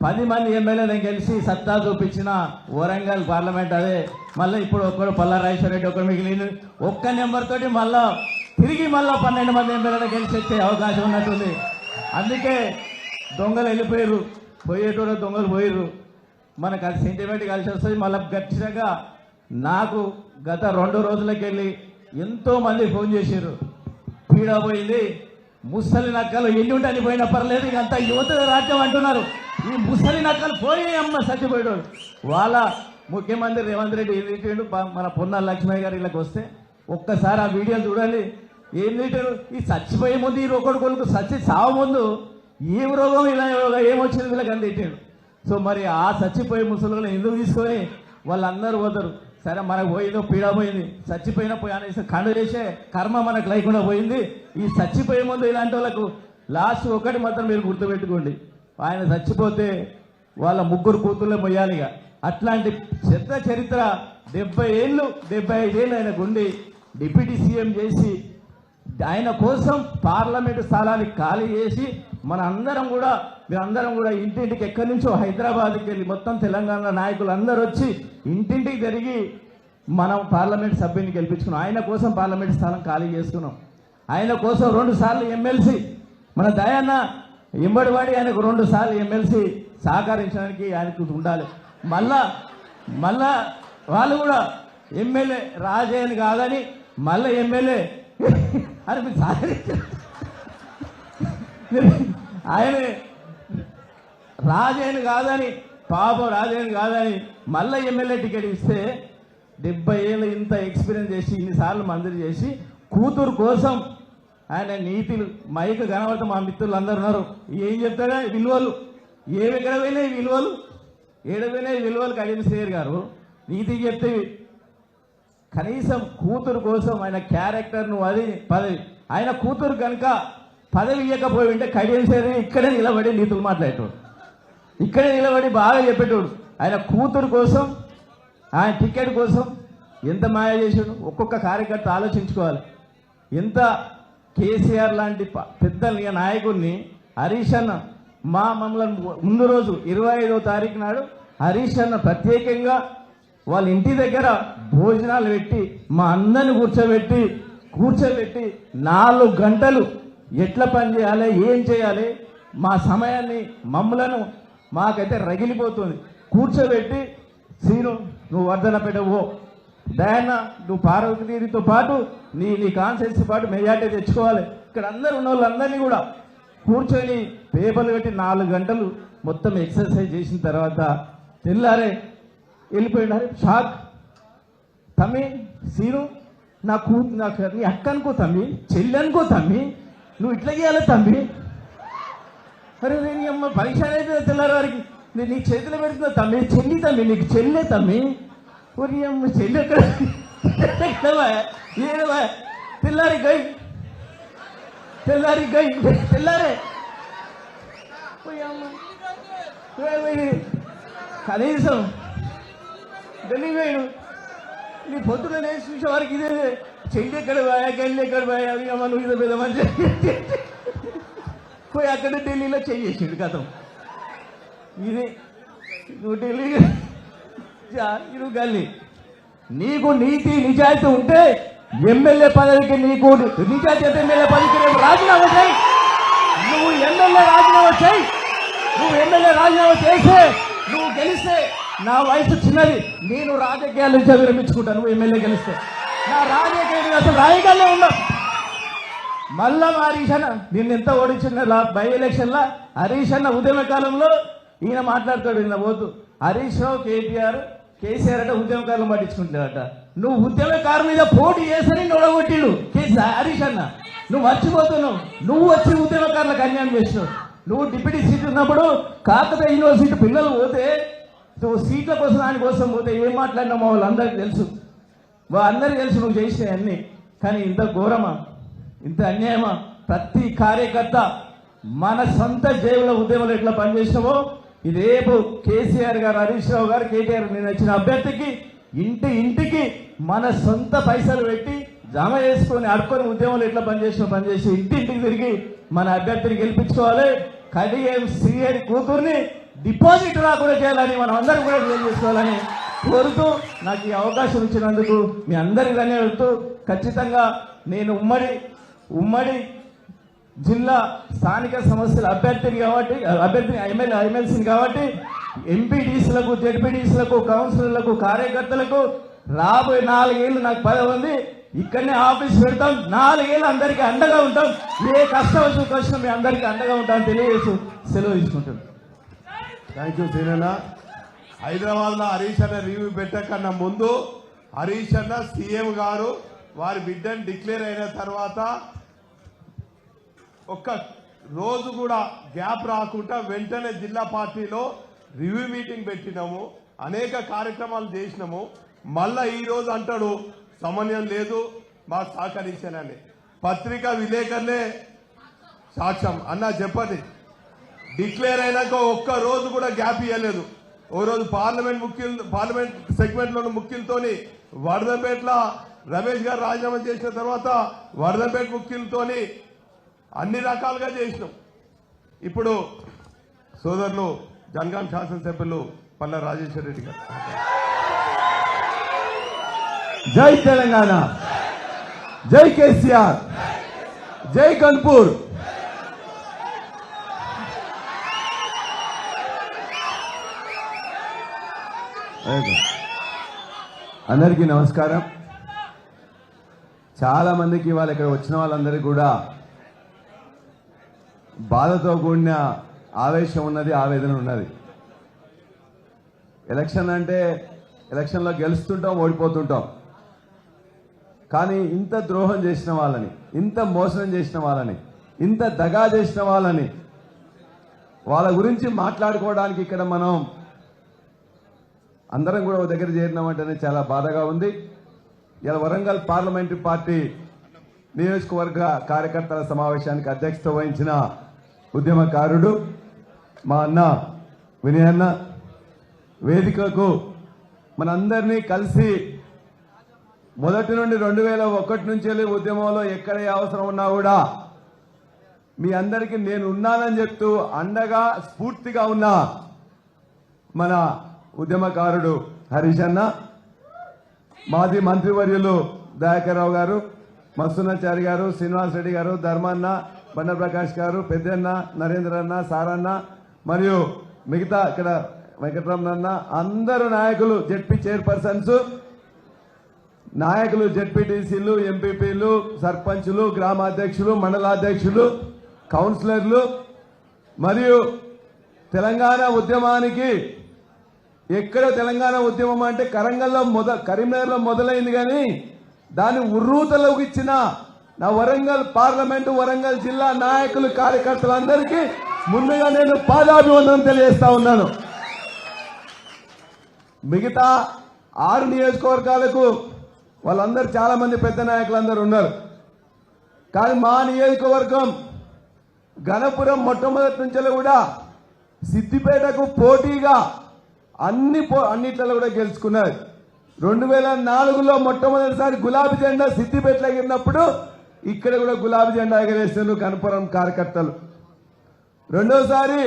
10 మంది ఎమ్మెల్యేలను గెలిచి సత్తా చూపించిన వరంగల్ పార్లమెంట్ అదే. మళ్ళీ ఇప్పుడు ఒక్కడు పల్లా రాజేశ్వరరెడ్డి ఒకరు మిగిలిన ఒక్క నెంబర్ తోటి తిరిగి 12 మంది ఎమ్మెల్యేలు గెలిచి వచ్చే అవకాశం ఉన్నట్టుంది. అందుకే దొంగలు వెళ్ళిపోయారు, పోయేటోడు దొంగలు పోయారు. మనకు అది సెంటిమెంట్ కలిసి వస్తుంది. మళ్ళీ ఖచ్చితంగా నాకు గత 2 రోజులకి వెళ్ళి ఎంతో మంది ఫోన్ చేశారు, పీడా పోయింది, ముసలి నక్కలు ఎన్ని ఉంటాయని పోయినా పర్లేదు, ఇదంతా యువత రాజ్యం అంటున్నారు. ఈ ముసలి నక్కలు పోయి అమ్మ చచ్చిపోయాడు. వాళ్ళ ముఖ్యమంత్రి రేవంత్ రెడ్డి ఏం తిట్టాడు, మన పొన్నాల లక్ష్మయ్య గారు ఇళ్ళకి వస్తే ఒక్కసారి ఆ వీడియోలు చూడాలి. ఏం తిట్టాడు, ఈ చచ్చిపోయే ముందు ఈ ఒకటి కొడుకు సావు ముందు ఏం రోగం ఇలా ఏమొచ్చింది వీళ్ళకి అని తిట్టాడు. సో మరి ఆ చచ్చిపోయే ముసలిని ఎందుకు తీసుకొని వాళ్ళందరూ పోతారు. సరే మనకు పోయిందో పీడా పోయింది, చచ్చిపోయినా పోయి అనేసి కండు చేసే కర్మ మనకు లేకుండా పోయింది. ఈ చచ్చిపోయే ముందు ఇలాంటి వాళ్ళకు లాస్ట్ ఒకటి మాత్రం మీరు గుర్తుపెట్టుకోండి, ఆయన చచ్చిపోతే వాళ్ళ 3 కూతుర్లే మొయ్యాలిగా. అట్లాంటి చెత్త చరిత్ర 75 ఏళ్ళు ఆయన గుండి డిప్యూటీ సీఎం చేసి ఆయన కోసం పార్లమెంటు స్థలాన్ని ఖాళీ చేసి మేమందరం కూడా ఇంటింటికి ఎక్కడి నుంచో హైదరాబాద్కి వెళ్ళి మొత్తం తెలంగాణ నాయకులు అందరూ వచ్చి ఇంటింటికి తిరిగి మనం పార్లమెంట్ సభ్యుని గెలిపించుకున్నాం. ఆయన కోసం పార్లమెంట్ స్థలం ఖాళీ చేసుకున్నాం. ఆయన కోసం 2 సార్లు ఎమ్మెల్సీ మన దయాన్న ఎంబడివాడి ఆయనకు 2 సార్లు ఎమ్మెల్సీ సహకరించడానికి ఆయనకు ఉండాలి. మళ్ళా వాళ్ళు కూడా ఎమ్మెల్యే రాజయ్యని కాదని మళ్ళీ ఎమ్మెల్యే అని మీరు సహకరించారు. ఆయన రాజయ్యని కాదని పాపం రాజయ్యని కాదని మళ్ళీ ఎమ్మెల్యే టికెట్ ఇస్తే 70 ఏళ్ళు ఇంత ఎక్స్పీరియన్స్ చేసి ఇన్నిసార్లు మంత్రి చేసి కూతురు కోసం ఆయన నీతిలు మైకు కనబడితే మా మిత్రులు అందరు ఉన్నారు. ఏం చెప్తాడా విలువలు ఎక్కడ పోయినాయి విలువలు, ఏడపోయినాయి విలువలు. కడియం శ్రేయర్ గారు నీతి చెప్తే కనీసం కూతురు కోసం ఆయన క్యారెక్టర్ను అది పదవి, ఆయన కూతురు కనుక పదవి ఇవ్వకపోయి ఉంటే కడియం శ్రేయర్ ఇక్కడే నిలబడి నీతులు మాట్లాడేటోడు, ఇక్కడే నిలబడి బాగా చెప్పేటోడు. ఆయన కూతురు కోసం ఆయన టికెట్ కోసం ఎంత మాయ చేసాడు. ఒక్కొక్క కార్యకర్త ఆలోచించుకోవాలి. ఎంత కేసీఆర్ లాంటి పెద్ద నాయకుడిని హరీష్ అన్న మమ్మల్ని ముందు రోజు 25వ తారీఖు నాడు హరీష్ అన్న ప్రత్యేకంగా వాళ్ళ ఇంటి దగ్గర భోజనాలు పెట్టి మా అందరిని కూర్చోబెట్టి 4 గంటలు ఎట్లా పని చేయాలి, ఏం చేయాలి, మా సమయాన్ని మాకైతే రగిలిపోతుంది. కూర్చోబెట్టి సీను నువ్వు వర్ధనపేట పో, దయాన్న నువ్వు పార్వతీతో పాటు నీ కాన్సెన్స్ పాటు మెజార్టీ తెచ్చుకోవాలి. ఇక్కడ అందరు ఉన్న వాళ్ళందరినీ కూడా కూర్చొని పేపర్లు పెట్టి 4 గంటలు మొత్తం ఎక్సర్సైజ్ చేసిన తర్వాత తెల్లారే వెళ్ళిపోయినారు. షాక్. తమ్మి సీను నాకు నీ అక్క అనుకో తమ్మి, చెల్లి అనుకో తమ్మి, నువ్వు ఇట్లా గీయాలి తమ్మి. అరే నేను అమ్మ పరీక్ష అయితే తెల్లారి వారికి నీ చేతిలో పెడుతున్నా తమ్మి, చెల్లి తమ్మి, నీకు చెల్లె తమ్మి. ఒరి అమ్మ చెల్లి ఎక్కడ ఏడవా తెల్లారి తెల్లారే కనీసం ఢిల్లీ పోయాడు. నీ పొద్దున నేను చూసే వారికి ఇదే చెల్లి ఎక్కడ పోయా, గల్లి ఎక్కడ పోయా, అవి అమ్మ నువ్వు ఇదే పెద్ద మంచి పోయి అక్కడ ఢిల్లీలో చేసేసాడు కథం. ఇది నువ్వు ఢిల్లీ నువ్వు గల్లీ. నీకు నీతి నిజాయితీ ఉంటే ఎమ్మెల్యే పదవికి నీకు నిజాయితీ ఎమ్మెల్యే పదవికి రేపు రాజీనామా చేయి. నువ్వు ఎమ్మెల్యే రాజీనామా చేస్తే నువ్వు గెలిస్తే నా వయసు చిన్నది, నేను రాజకీయాల నుంచి విరమించుకుంటాను. నువ్వు ఎమ్మెల్యే గెలిస్తే నా రాజకీయ అసలు రాయగలే ఉన్నా. మళ్ళా మా హరీష్ అన్న నిన్న ఎంత ఓడించిన బై ఎలక్షన్లా హరీష్ అన్న ఉద్యమ కాలంలో ఈయన మాట్లాడతాడు ఈయన పోతూ హరీష్ రావు కేసీఆర్ అంటే ఉద్యమకారులు పట్టించుకుంటాడట. నువ్వు ఉద్యమకారు మీద పోటీ చేసని నొడగొట్టిడు హరీష్ అన్న. నువ్వు మర్చిపోతున్నావు. నువ్వు వచ్చి ఉద్యమకారులకు అన్యాయం చేసినావు. నువ్వు డిప్యూటీ సీట్ ఉన్నప్పుడు కాకతీయ యూనివర్సిటీ పిల్లలు పోతే నువ్వు సీట్ల కోసం దానికోసం పోతే ఏం మాట్లాడినావు మా వాళ్ళందరికీ తెలుసు. అందరికీ తెలుసు నువ్వు చేసినాయి అన్ని. కానీ ఇంత ఘోరమా, ఇంత అన్యాయమా? ప్రతి కార్యకర్త మన సొంత జేబుల ఉద్యమంలో ఎట్లా పనిచేసినావో ఇది రేపు కేసీఆర్ గారు, హరీష్ రావు గారు, కేటీఆర్ నేను వచ్చిన అభ్యర్థికి ఇంటికి మన సొంత పైసలు పెట్టి జమ చేసుకొని అడుకొని ఉద్యమంలో ఎట్లా పనిచేసి ఇంటింటికి తిరిగి మన అభ్యర్థిని గెలిపించుకోవాలి. కడియం శ్రీహరి కూతుర్ని డిపాజిట్ రాకుండా చేయాలని మనం అందరం కూడా చేసుకోవాలని కోరుతూ నాకు ఈ అవకాశం ఇచ్చినందుకు మీ అందరికీ ధన్యవాదాలు. ఖచ్చితంగా నేను ఉమ్మడి జిల్లా స్థానిక సమస్యల అభ్యర్థిని ఎమ్మెల్సీని కాబట్టి ఎంపీటీసీలకు, జెడ్పీటీసీలకు, కౌన్సిలర్లకు, కార్యకర్తలకు రాబోయే 4 ఏళ్ళు నాకు పదవి ఉంది. ఇక్కడనే ఆఫీస్ పెడతాం. 4 ఏళ్ళు అందరికీ అండగా ఉంటాం. ఏ కష్టం వచ్చినా మీ అందరికీ అండగా ఉంటాం తెలియజేసి సెలవు తీసుకుంటాం. థ్యాంక్ యూ సీనన్న. హైదరాబాద్లో హరీష్ అన్న రివ్యూ పెట్టకన్నా ముందు హరీష్ అన్న సీఎం గారు వారి బిడ్డను డిక్లేర్ అయిన తర్వాత ఒక్క రోజు కూడా గ్యాప్ రాకుండా వెంటనే జిల్లా పార్టీలో రివ్యూ మీటింగ్ పెట్టినాము, అనేక కార్యక్రమాలు చేసినాము. మళ్ళా ఈ రోజు అంటాడు సమన్వయం లేదు మాకు సహకరించానని. పత్రికా విలేకరులే సాక్ష్యం. అన్న చెప్పండి, డిక్లేర్ అయినాక ఒక్క రోజు కూడా గ్యాప్ ఇవ్వలేదు. ఓ రోజు పార్లమెంట్ సెగ్మెంట్ లోని ముఖ్యులతోని వరదంపేటలో రమేష్ గారు రాజీనామా చేసిన తర్వాత వరదంపేట ముఖ్యులతోని అన్ని రకాలుగా చేసినాం. ఇప్పుడు సోదరులు జనగాం శాసనసభ్యులు పల్లా రాజేశ్వర రెడ్డి గారు. జై తెలంగాణ, జై కేసీఆర్, జై కన్పూర్. అందరికీ నమస్కారం. చాలా మందికి ఇవాళ ఇక్కడ వచ్చిన వాళ్ళందరికీ కూడా బాధతో కూడిన ఆవేశం ఉన్నది, ఆవేదన ఉన్నది. ఎలక్షన్ అంటే ఎలక్షన్లో గెలుస్తుంటాం, ఓడిపోతుంటాం. కానీ ఇంత ద్రోహం చేసిన వాళ్ళని, ఇంత మోసం చేసిన వాళ్ళని, ఇంత దగా చేసిన వాళ్ళని, వాళ్ళ గురించి మాట్లాడుకోవడానికి ఇక్కడ మనం అందరం కూడా ఒక దగ్గర చేరినామంటేనే చాలా బాధగా ఉంది. ఇలా వరంగల్ పార్లమెంటరీ పార్టీ నియోజకవర్గ కార్యకర్తల సమావేశానికి అధ్యక్షత వహించిన ఉద్యమకారుడు మా అన్న వినయ్ అన్న వేదికకు మనందరినీ కలిసి మొదటి నుండి 2001 నుంచి వెళ్ళి ఉద్యమంలో ఎక్కడ అవసరం ఉన్నా కూడా మీ అందరికీ నేను ఉన్నానని చెప్తూ అండగా స్ఫూర్తిగా ఉన్న మన ఉద్యమకారుడు హరీష్ అన్న, మాజీ మంత్రివర్యులు దయాకర్ రావు గారు, మస్తునాచారి గారు, శ్రీనివాస్ రెడ్డి గారు, ధర్మన్న, బండ ప్రకాష్ గారు, పెద్దన్న, నరేంద్ర అన్న, సారన్న మరియు మిగతా ఇక్కడ వెంకటరమణ, అందరూ నాయకులు, జెడ్పీ చైర్పర్సన్స్, నాయకులు, జెడ్పీటీసీలు, ఎంపీపీలు, సర్పంచులు, గ్రామాధ్యక్షులు, మండలాధ్యక్షులు, కౌన్సిలర్లు మరియు తెలంగాణ ఉద్యమానికి ఎక్కడ తెలంగాణ ఉద్యమం అంటే కరీంనగర్లో మొదలైంది, కానీ దాన్ని ఉర్రూతలోకి ఇచ్చిన నా వరంగల్ పార్లమెంటు, వరంగల్ జిల్లా నాయకులు, కార్యకర్తలందరికీ ముందుగా నేను పాదాభివందనం తెలియజేస్తా ఉన్నాను. మిగతా 6 నియోజకవర్గాలకు వాళ్ళందరూ చాలా మంది పెద్ద నాయకులందరూ ఉన్నారు. కానీ మా నియోజకవర్గం గణపురం మొట్టమొదటి నుంచి కూడా సిద్దిపేటకు పోటీగా అన్నిట్లలో కూడా గెలుచుకున్నారు. 2004లో మొట్టమొదటిసారి గులాబీ జెండా సిద్దిపేటలో ఎగిరినప్పుడు ఇక్కడ కూడా గులాబీ జెండా ఎగరేస్తున్నారు గణపురం కార్యకర్తలు. రెండోసారి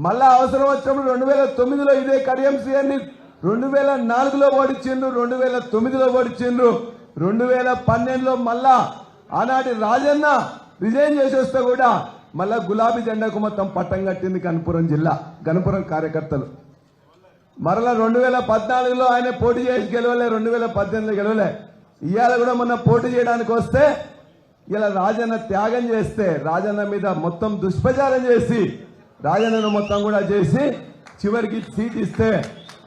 మళ్ళా అవసరం వచ్చినప్పుడు 2009లో ఇదే కడియం శ్రీహరిని 2004లో ఓడించిండ్రు, 2009లో ఓడించిండ్రు, 2012లో మళ్ళా ఆనాటి రాజన్న రిజైన్ చేసి వస్తే కూడా మళ్ళా గులాబీ జెండాకు మొత్తం పట్టం కట్టింది గణపురం జిల్లా, గణపురం కార్యకర్తలు. మరలా 2014లో ఆయన పోటీ చేసి గెలవలే, 2018లో గెలవలే. ఇవాళ కూడా మొన్న పోటీ చేయడానికి వస్తే ఇలా రాజన్న త్యాగం చేస్తే రాజన్న మీద మొత్తం దుష్ప్రచారం చేసి రాజన్నను మొత్తం కూడా చేసి చివరికి సీట్ ఇస్తే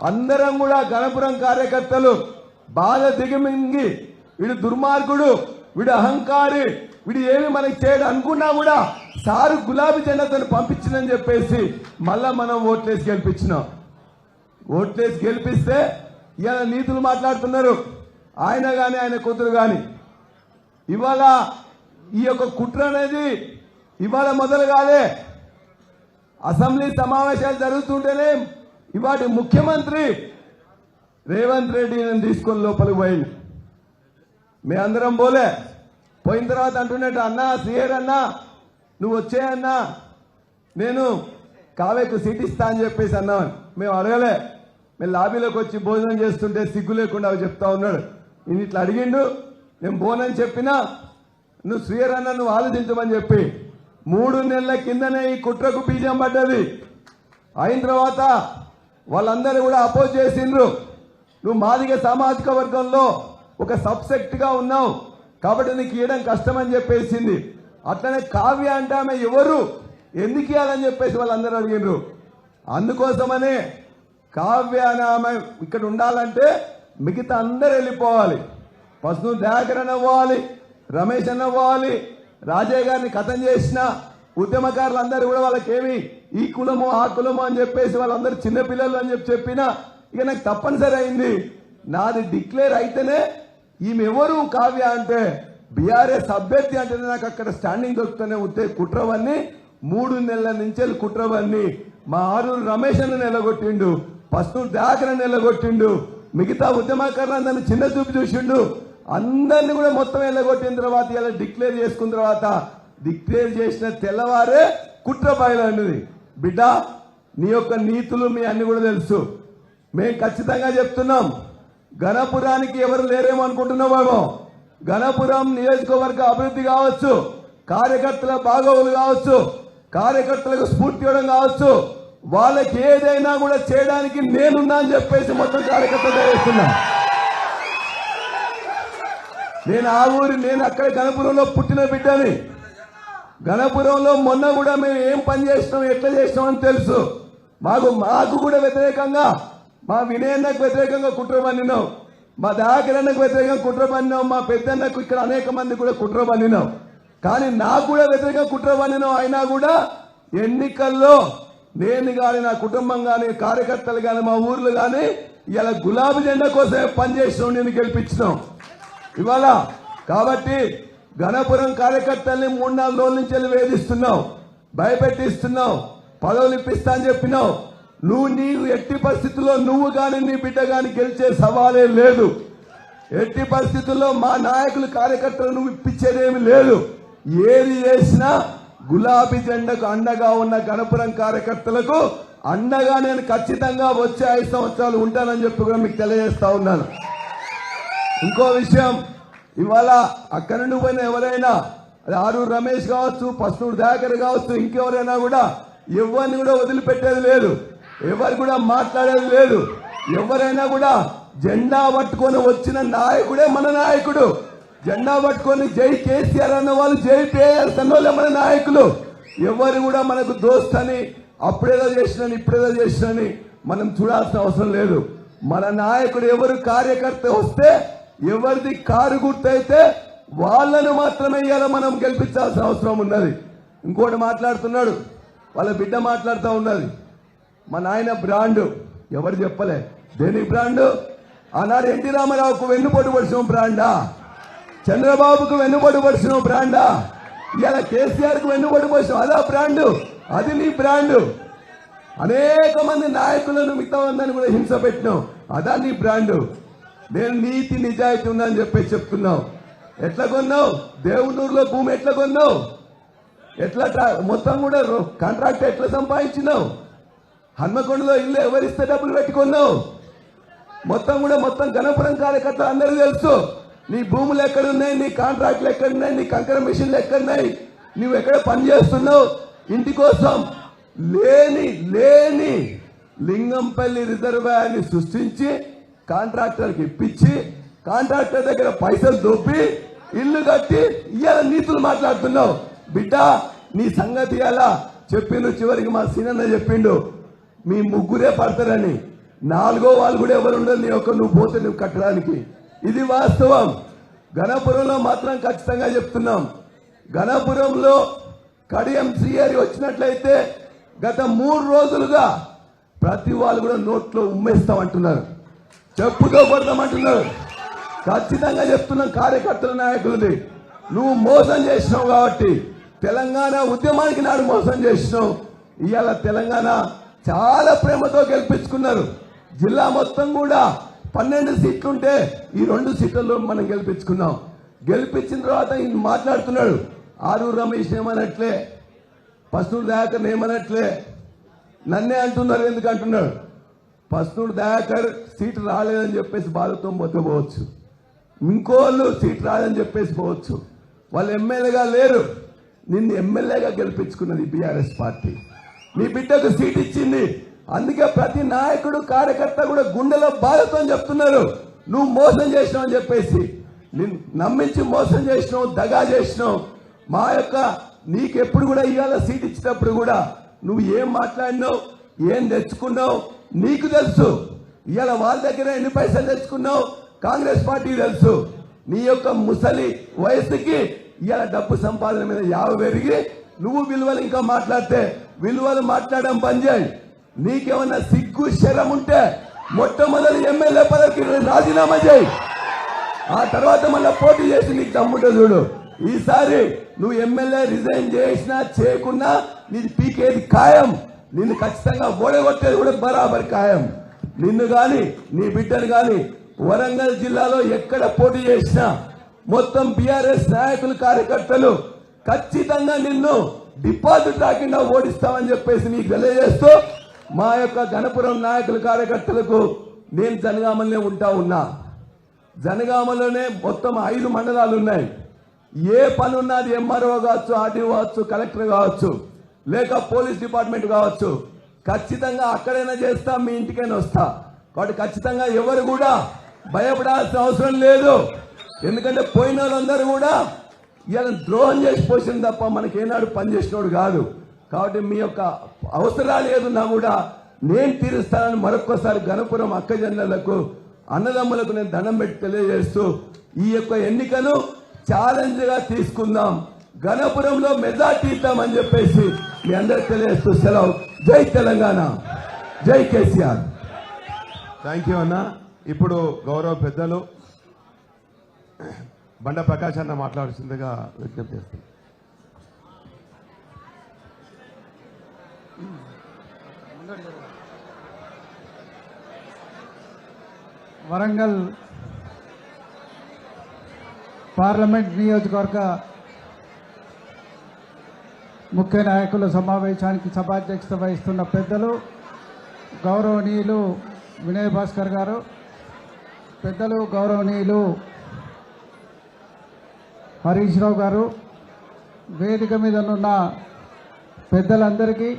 అందరం కూడా గణపురం కార్యకర్తలు బాధ దిగమింగి వీడు దుర్మార్గుడు, వీడు అహంకారి, వీడు ఏమి మనకి చేయడు అనుకున్నా కూడా సారు గులాబీ జెండాతో పంపించిందని చెప్పేసి మళ్ళా మనం ఓట్లేసి గెలిపించినాం. ఓట్లేసి గెలిపిస్తే ఇలా నీతులు మాట్లాడుతున్నారు ఆయన కానీ ఆయన కూతురు కానీ. ఇవాళ ఈ యొక్క కుట్ర అనేది ఇవాళ మొదలు కాలే. అసెంబ్లీ సమావేశాలు జరుగుతుంటేనే ఇవాటి ముఖ్యమంత్రి రేవంత్ రెడ్డి నేను తీసుకొని లోపలికి పోయింది. మీ అందరం పోలే. పోయిన తర్వాత అంటున్నట్టు అన్నా సిఆర్ అన్నా నువ్వు వచ్చేయన్నా నేను కావేకు సీట్ ఇస్తా అని చెప్పేసి అన్నామని మేము అడగలే. మేము లాబీలోకి వచ్చి భోజనం చేస్తుంటే సిగ్గు లేకుండా అవి చెప్తా ఉన్నాడు. నేను ఇట్లా అడిగిండు, నేను పోనని చెప్పినా నువ్వు శ్రీయర్ అన్న నువ్వు ఆలోచించమని చెప్పి 3 నెలల కిందనే ఈ కుట్రకు బీజం పడ్డది. అయిన తర్వాత వాళ్ళందరూ కూడా అపోజ్ చేసిండ్రు. నువ్వు మాదిగ సామాజిక వర్గంలో ఒక సబ్సెక్ట్ గా ఉన్నావు కాబట్టి నీకు ఇవ్వడం కష్టమని చెప్పేసింది. అట్లనే కావ్య అంటే ఆమె ఎవరు ఎందుకు ఇవ్వాలని చెప్పేసి వాళ్ళందరూ అడిగినారు. అందుకోసమనే కావ్య అనే ఆమె ఇక్కడ ఉండాలంటే మిగతా అందరూ వెళ్ళిపోవాలి. పసుపు దయాకర్ అన్న పోవాలి, రమేష్ అన్న పోవాలి, రాజయ్య గారిని కథం చేసిన ఉద్యమకారులందరూ కూడా వాళ్ళకేమి ఈ కులము ఆ కులము అని చెప్పేసి వాళ్ళందరూ చిన్నపిల్లలు అని చెప్పినా ఇక నాకు తప్పనిసరి అయింది. నాది డిక్లేర్ అయితేనే ఈమె ఎవరు కావ్య అంటే బీఆర్ఎస్ అభ్యర్థి అంటేనే నాకు అక్కడ స్టాండింగ్ దొరుకుతూనే ఉంటే కుట్రవన్నీ 3 నెలల నుంచి కుట్రవన్నీ మా ఆరూరు రమేష్ అన్న నిలగొట్టిండు, పస్తూరు దయాకర్ నిలగొట్టిండు, మిగతా ఉద్యమకారులందరినీ చిన్న చూపు చూసిండు. అందరినీ కూడా మొత్తం వెళ్ళగొట్టిన తర్వాత ఇలా డిక్లేర్ చేసుకున్న తర్వాత డిక్లేర్ చేసిన తెల్లవారే కుట్ర బయలున్నది. బిడ్డ నీ యొక్క నీతులు మీ అన్ని కూడా తెలుసు. మేము ఖచ్చితంగా చెప్తున్నాం, గణపురానికి ఎవరు లేరేమో అనుకుంటున్నామేమో. గణపురం నియోజకవర్గ అభివృద్ధి కావచ్చు, కార్యకర్తల బాగోగులు కావచ్చు, కార్యకర్తలకు స్ఫూర్తి ఇవ్వడం కావచ్చు, వాళ్ళకి ఏదైనా కూడా చేయడానికి నేనున్నా అని చెప్పేసి మొత్తం కార్యకర్తలు చేస్తున్నా. నేను అక్కడ గణపురంలో పుట్టిన బిడ్డని. గణపురంలో మొన్న కూడా మేము ఏం పని చేసినాం ఎట్లా చేసినాం అని తెలుసు. మాకు కూడా వ్యతిరేకంగా మా వినయన్నకు వ్యతిరేకంగా కుట్ర పన్నినాం, మా దయాకరన్నకు వ్యతిరేకంగా కుట్ర పన్నినాం, మా పెద్దన్నకు ఇక్కడ అనేక మంది కూడా కుట్ర పన్నినాం. కానీ నాకు కూడా వ్యతిరేకంగా కుట్ర పన్నినాం. అయినా కూడా ఎన్నికల్లో నేను కానీ నా కుటుంబం కానీ కార్యకర్తలు కానీ మా ఊర్లు కానీ ఇలా గులాబీ జెండా కోసమే పనిచేసినాం, నేను గెలిపించినాం ఇవాళ. కాబట్టి గణపురం కార్యకర్తల్ని 3-4 రోజుల నుంచి వేధిస్తున్నావు, భయపెట్టిస్తున్నావు, పదవులు ఇప్పిస్తా అని చెప్పినావు. నీవు ఎట్టి పరిస్థితుల్లో నువ్వు కానీ నీ బిడ్డ కానీ గెలిచే సవాలే లేదు. ఎట్టి పరిస్థితుల్లో మా నాయకులు కార్యకర్తలు నువ్వు ఇప్పించేదేమి లేదు. ఏది చేసినా గులాబీ జెండాకు అండగా ఉన్న గణపురం కార్యకర్తలకు అండగా నేను ఖచ్చితంగా వచ్చే 5 సంవత్సరాలు ఉంటానని చెప్పి కూడా మీకు తెలియజేస్తా ఉన్నాను. ఇంకో విషయం, ఇవాళ అక్కడి నుండి పోయిన ఎవరైనా ఆరూరు రమేష్ కావచ్చు, పసునూరు దయాకర్ కావచ్చు, ఇంకెవరైనా కూడా ఎవరిని కూడా వదిలిపెట్టేది లేదు, ఎవరు కూడా మాట్లాడేది లేదు. ఎవరైనా కూడా జెండా పట్టుకొని వచ్చిన నాయకుడే మన నాయకుడు. జెండా పట్టుకొని జై కేసీఆర్ అన్న వాళ్ళు, జై కేఆర్ అన్నోళ్ళే మన నాయకులు. ఎవరు కూడా మనకు దోస్తని అప్పుడేదో చేసినని ఇప్పుడేదో చేసినని మనం చూడాల్సిన అవసరం లేదు. మన నాయకుడు ఎవరు కార్యకర్త వస్తే ఎవరిది కారు గుర్తయితే వాళ్ళను మాత్రమే ఇవాళ మనం గెలిపించాల్సిన అవసరం ఉన్నది. ఇంకోటి మాట్లాడుతున్నాడు, వాళ్ళ బిడ్డ మాట్లాడుతూ ఉన్నది, మా నాయన బ్రాండ్. ఎవరు చెప్పలే దేనికి బ్రాండ్? ఆనాడు ఎన్టీ రామారావుకు వెన్నుపోటు పడిచిన బ్రాండా? చంద్రబాబుకు వెన్నుపోటు పడిచిన బ్రాండా? ఇవాళ కేసీఆర్ కు వెన్నుపోటు పడిచిన అదా బ్రాండ్? అది నీ బ్రాండ్. అనేక మంది నాయకులను మిగతా ఉందని కూడా హింస పెట్టినావు, అదా నీ బ్రాండ్. నేను నీతి నిజాయితీ ఉందని చెప్పేసి చెప్తున్నావు. ఎట్లా కొన్నావు? దేవునూరులో భూమి ఎట్లా కొన్నావు? ఎట్లా మొత్తం కూడా కాంట్రాక్ట్ ఎట్లా సంపాదించినావు? హన్మకొండలో ఇల్లు ఎవరిస్తే డబ్బులు పెట్టుకున్నావు? మొత్తం గణపురం కార్యకర్తలు అందరూ తెలుసు. నీ భూములు ఎక్కడున్నాయి, నీ కాంట్రాక్ట్లు ఎక్కడున్నాయి, నీ కంకర మిషన్లు ఎక్కడున్నాయి, నువ్వు ఎక్కడ పని చేస్తున్నావు. ఇంటి కోసం లేని లింగంపల్లి రిజర్వాయర్ని సృష్టించి కాంట్రాక్టర్కి ఇప్పించి కాంట్రాక్టర్ దగ్గర పైసలు దొబ్బి ఇల్లు కట్టి ఇవాళ నీతులు మాట్లాడుతున్నావు. బిడ్డ నీ సంగతి ఇలా చెప్పిండు. చివరికి మా సీనన్న చెప్పిండు మీ ముగ్గురే పడతారని. నాలుగో వాళ్ళు కూడా ఎవరు ఉండరు, నీ ఒక్క నువ్వు పోతే నువ్వు కట్టడానికి. ఇది వాస్తవం. గణపురంలో మాత్రం ఖచ్చితంగా చెప్తున్నాం, గణపురంలో కడియం శ్రీహరి వచ్చినట్లయితే గత 3 రోజులుగా ప్రతి వాళ్ళు కూడా నోట్లో ఉమ్మేస్తామంటున్నారు, చెప్పుతో కొడతామంటున్నారు. ఖచ్చితంగా చెప్తున్నాం కార్యకర్తల నాయకులది. నువ్వు మోసం చేసినావు కాబట్టి తెలంగాణ ఉద్యమానికి నాడు మోసం చేసినావు. ఇవాళ తెలంగాణ చాలా ప్రేమతో గెలిపించుకున్నారు. జిల్లా మొత్తం కూడా 12 సీట్లుంటే ఈ 2 సీట్లలో మనం గెలిపించుకున్నాం. గెలిపించిన తర్వాత ఈయన మాట్లాడుతున్నాడు, ఆరూరు రమేష్ ఏమనట్లే, పసునూరు దయాకర్ ఏమనట్లే, నన్నే అంటున్నారు. ఎందుకు అంటున్నాడు? పసునూరు దయాకర్ సీటు రాలేదని చెప్పేసి బాధతో పోవచ్చు, ఇంకోళ్ళు సీటు రాలేదని చెప్పేసి పోవచ్చు. వాళ్ళు ఎమ్మెల్యేగా లేరు, నిన్ను ఎమ్మెల్యేగా గెలిపించుకున్నది బీఆర్ఎస్ పార్టీ. నీ బిడ్డకు సీట్ ఇచ్చింది. అందుకే ప్రతి నాయకుడు కార్యకర్త కూడా గుండెలో బాధతో చెప్తున్నారు, నువ్వు మోసం చేసినావు అని చెప్పేసి. నిన్ను నమ్మించి మోసం చేసినావు, దగా చేసినావు. మా యొక్క నీకెప్పుడు కూడా ఇవాళ సీట్ ఇచ్చినప్పుడు కూడా నువ్వు ఏం మాట్లాడినావు, ఏం తెచ్చుకున్నావు నీకు తెలుసు. ఇవాళ వాళ్ళ దగ్గర ఎన్ని పైసలు తెచ్చుకున్నావు కాంగ్రెస్ పార్టీ తెలుసు. నీ యొక్క ముసలి వయసుకి ఇవాళ డబ్బు సంపాదన మీద యావ పెరిగి నువ్వు విలువలు ఇంకా మాట్లాడితే విలువలు మాట్లాడడం బంద్ చేయి. నీకేమన్నా సిగ్గు శరం ఉంటే మొట్టమొదటి ఎమ్మెల్యే పదవికి రాజీనామా చేయి. ఆ తర్వాత మళ్ళీ పోటీ చేసి నీకు దమ్ముంటే చూడు. ఈసారి నువ్వు ఎమ్మెల్యే రిజైన్ చేసినా చేయకున్నా నీది పీకేది ఖాయం. నిన్ను ఖచ్చితంగా ఓడగొట్టేది కూడా బరాబర్ ఖాయం. నిన్ను గాని నీ బిడ్డను గాని వరంగల్ జిల్లాలో ఎక్కడ పోటీ చేసినా మొత్తం బీఆర్ఎస్ నాయకులు కార్యకర్తలు ఖచ్చితంగా నిన్ను డిపాజిట్ రాకుండా ఓడిస్తామని చెప్పేసి నీకు తెలియజేస్తూ మా యొక్క గణపురం నాయకుల కార్యకర్తలకు నేను జనగామలోనే ఉన్నా. జనగామలోనే మొత్తం 5 మండలాలు ఉన్నాయి. ఏ పని ఉన్నది ఎంఆర్ఓ కావచ్చు, ఆర్డీఓ కావచ్చు, కలెక్టర్ కావచ్చు, లేక పోలీస్ డిపార్ట్మెంట్ కావచ్చు, ఖచ్చితంగా అక్కడైనా చేస్తా, మీ ఇంటికైనా వస్తా. కాబట్టి ఖచ్చితంగా ఎవరు కూడా భయపడాల్సిన అవసరం లేదు. ఎందుకంటే పోయిన వాళ్ళందరూ కూడా ఇలా ద్రోహం చేసి పోసింది తప్ప మనకేనాడు పనిచేసినోడు కాదు. కాబట్టి మీ యొక్క అవసరాలు ఏదున్నా కూడా నేను తీరుస్తానని మరొక్కసారి గణపురం అక్కజనులకు అన్నదమ్ములకు నేను దండం పెట్టి తెలియజేస్తూ ఈ యొక్క ఎన్నికను ఛాలెంజ్ గా తీసుకుందాం, గణపురంలో మెజార్టీ ఇద్దామని చెప్పేసి మీ అందరికి తెలియజేస్తూ సెలవు. జై తెలంగాణ, జై కేసీఆర్. థ్యాంక్ యూ అన్న. ఇప్పుడు గౌరవ పెద్దలు బండ ప్రకాష్ అన్న మాట్లాడుతుందిగా విజ్ఞప్తి చేస్తుంది. వరంగల్ పార్లమెంట్ నియోజకవర్గ ముఖ్య నాయకుల సమావేశానికి సభాధ్యక్షత వహిస్తున్న పెద్దలు గౌరవనీయులు వినయ్ భాస్కర్ గారు, పెద్దలు గౌరవనీయులు హరీష్ రావు గారు, వేదిక మీద ఉన్న పెద్దలందరికీ,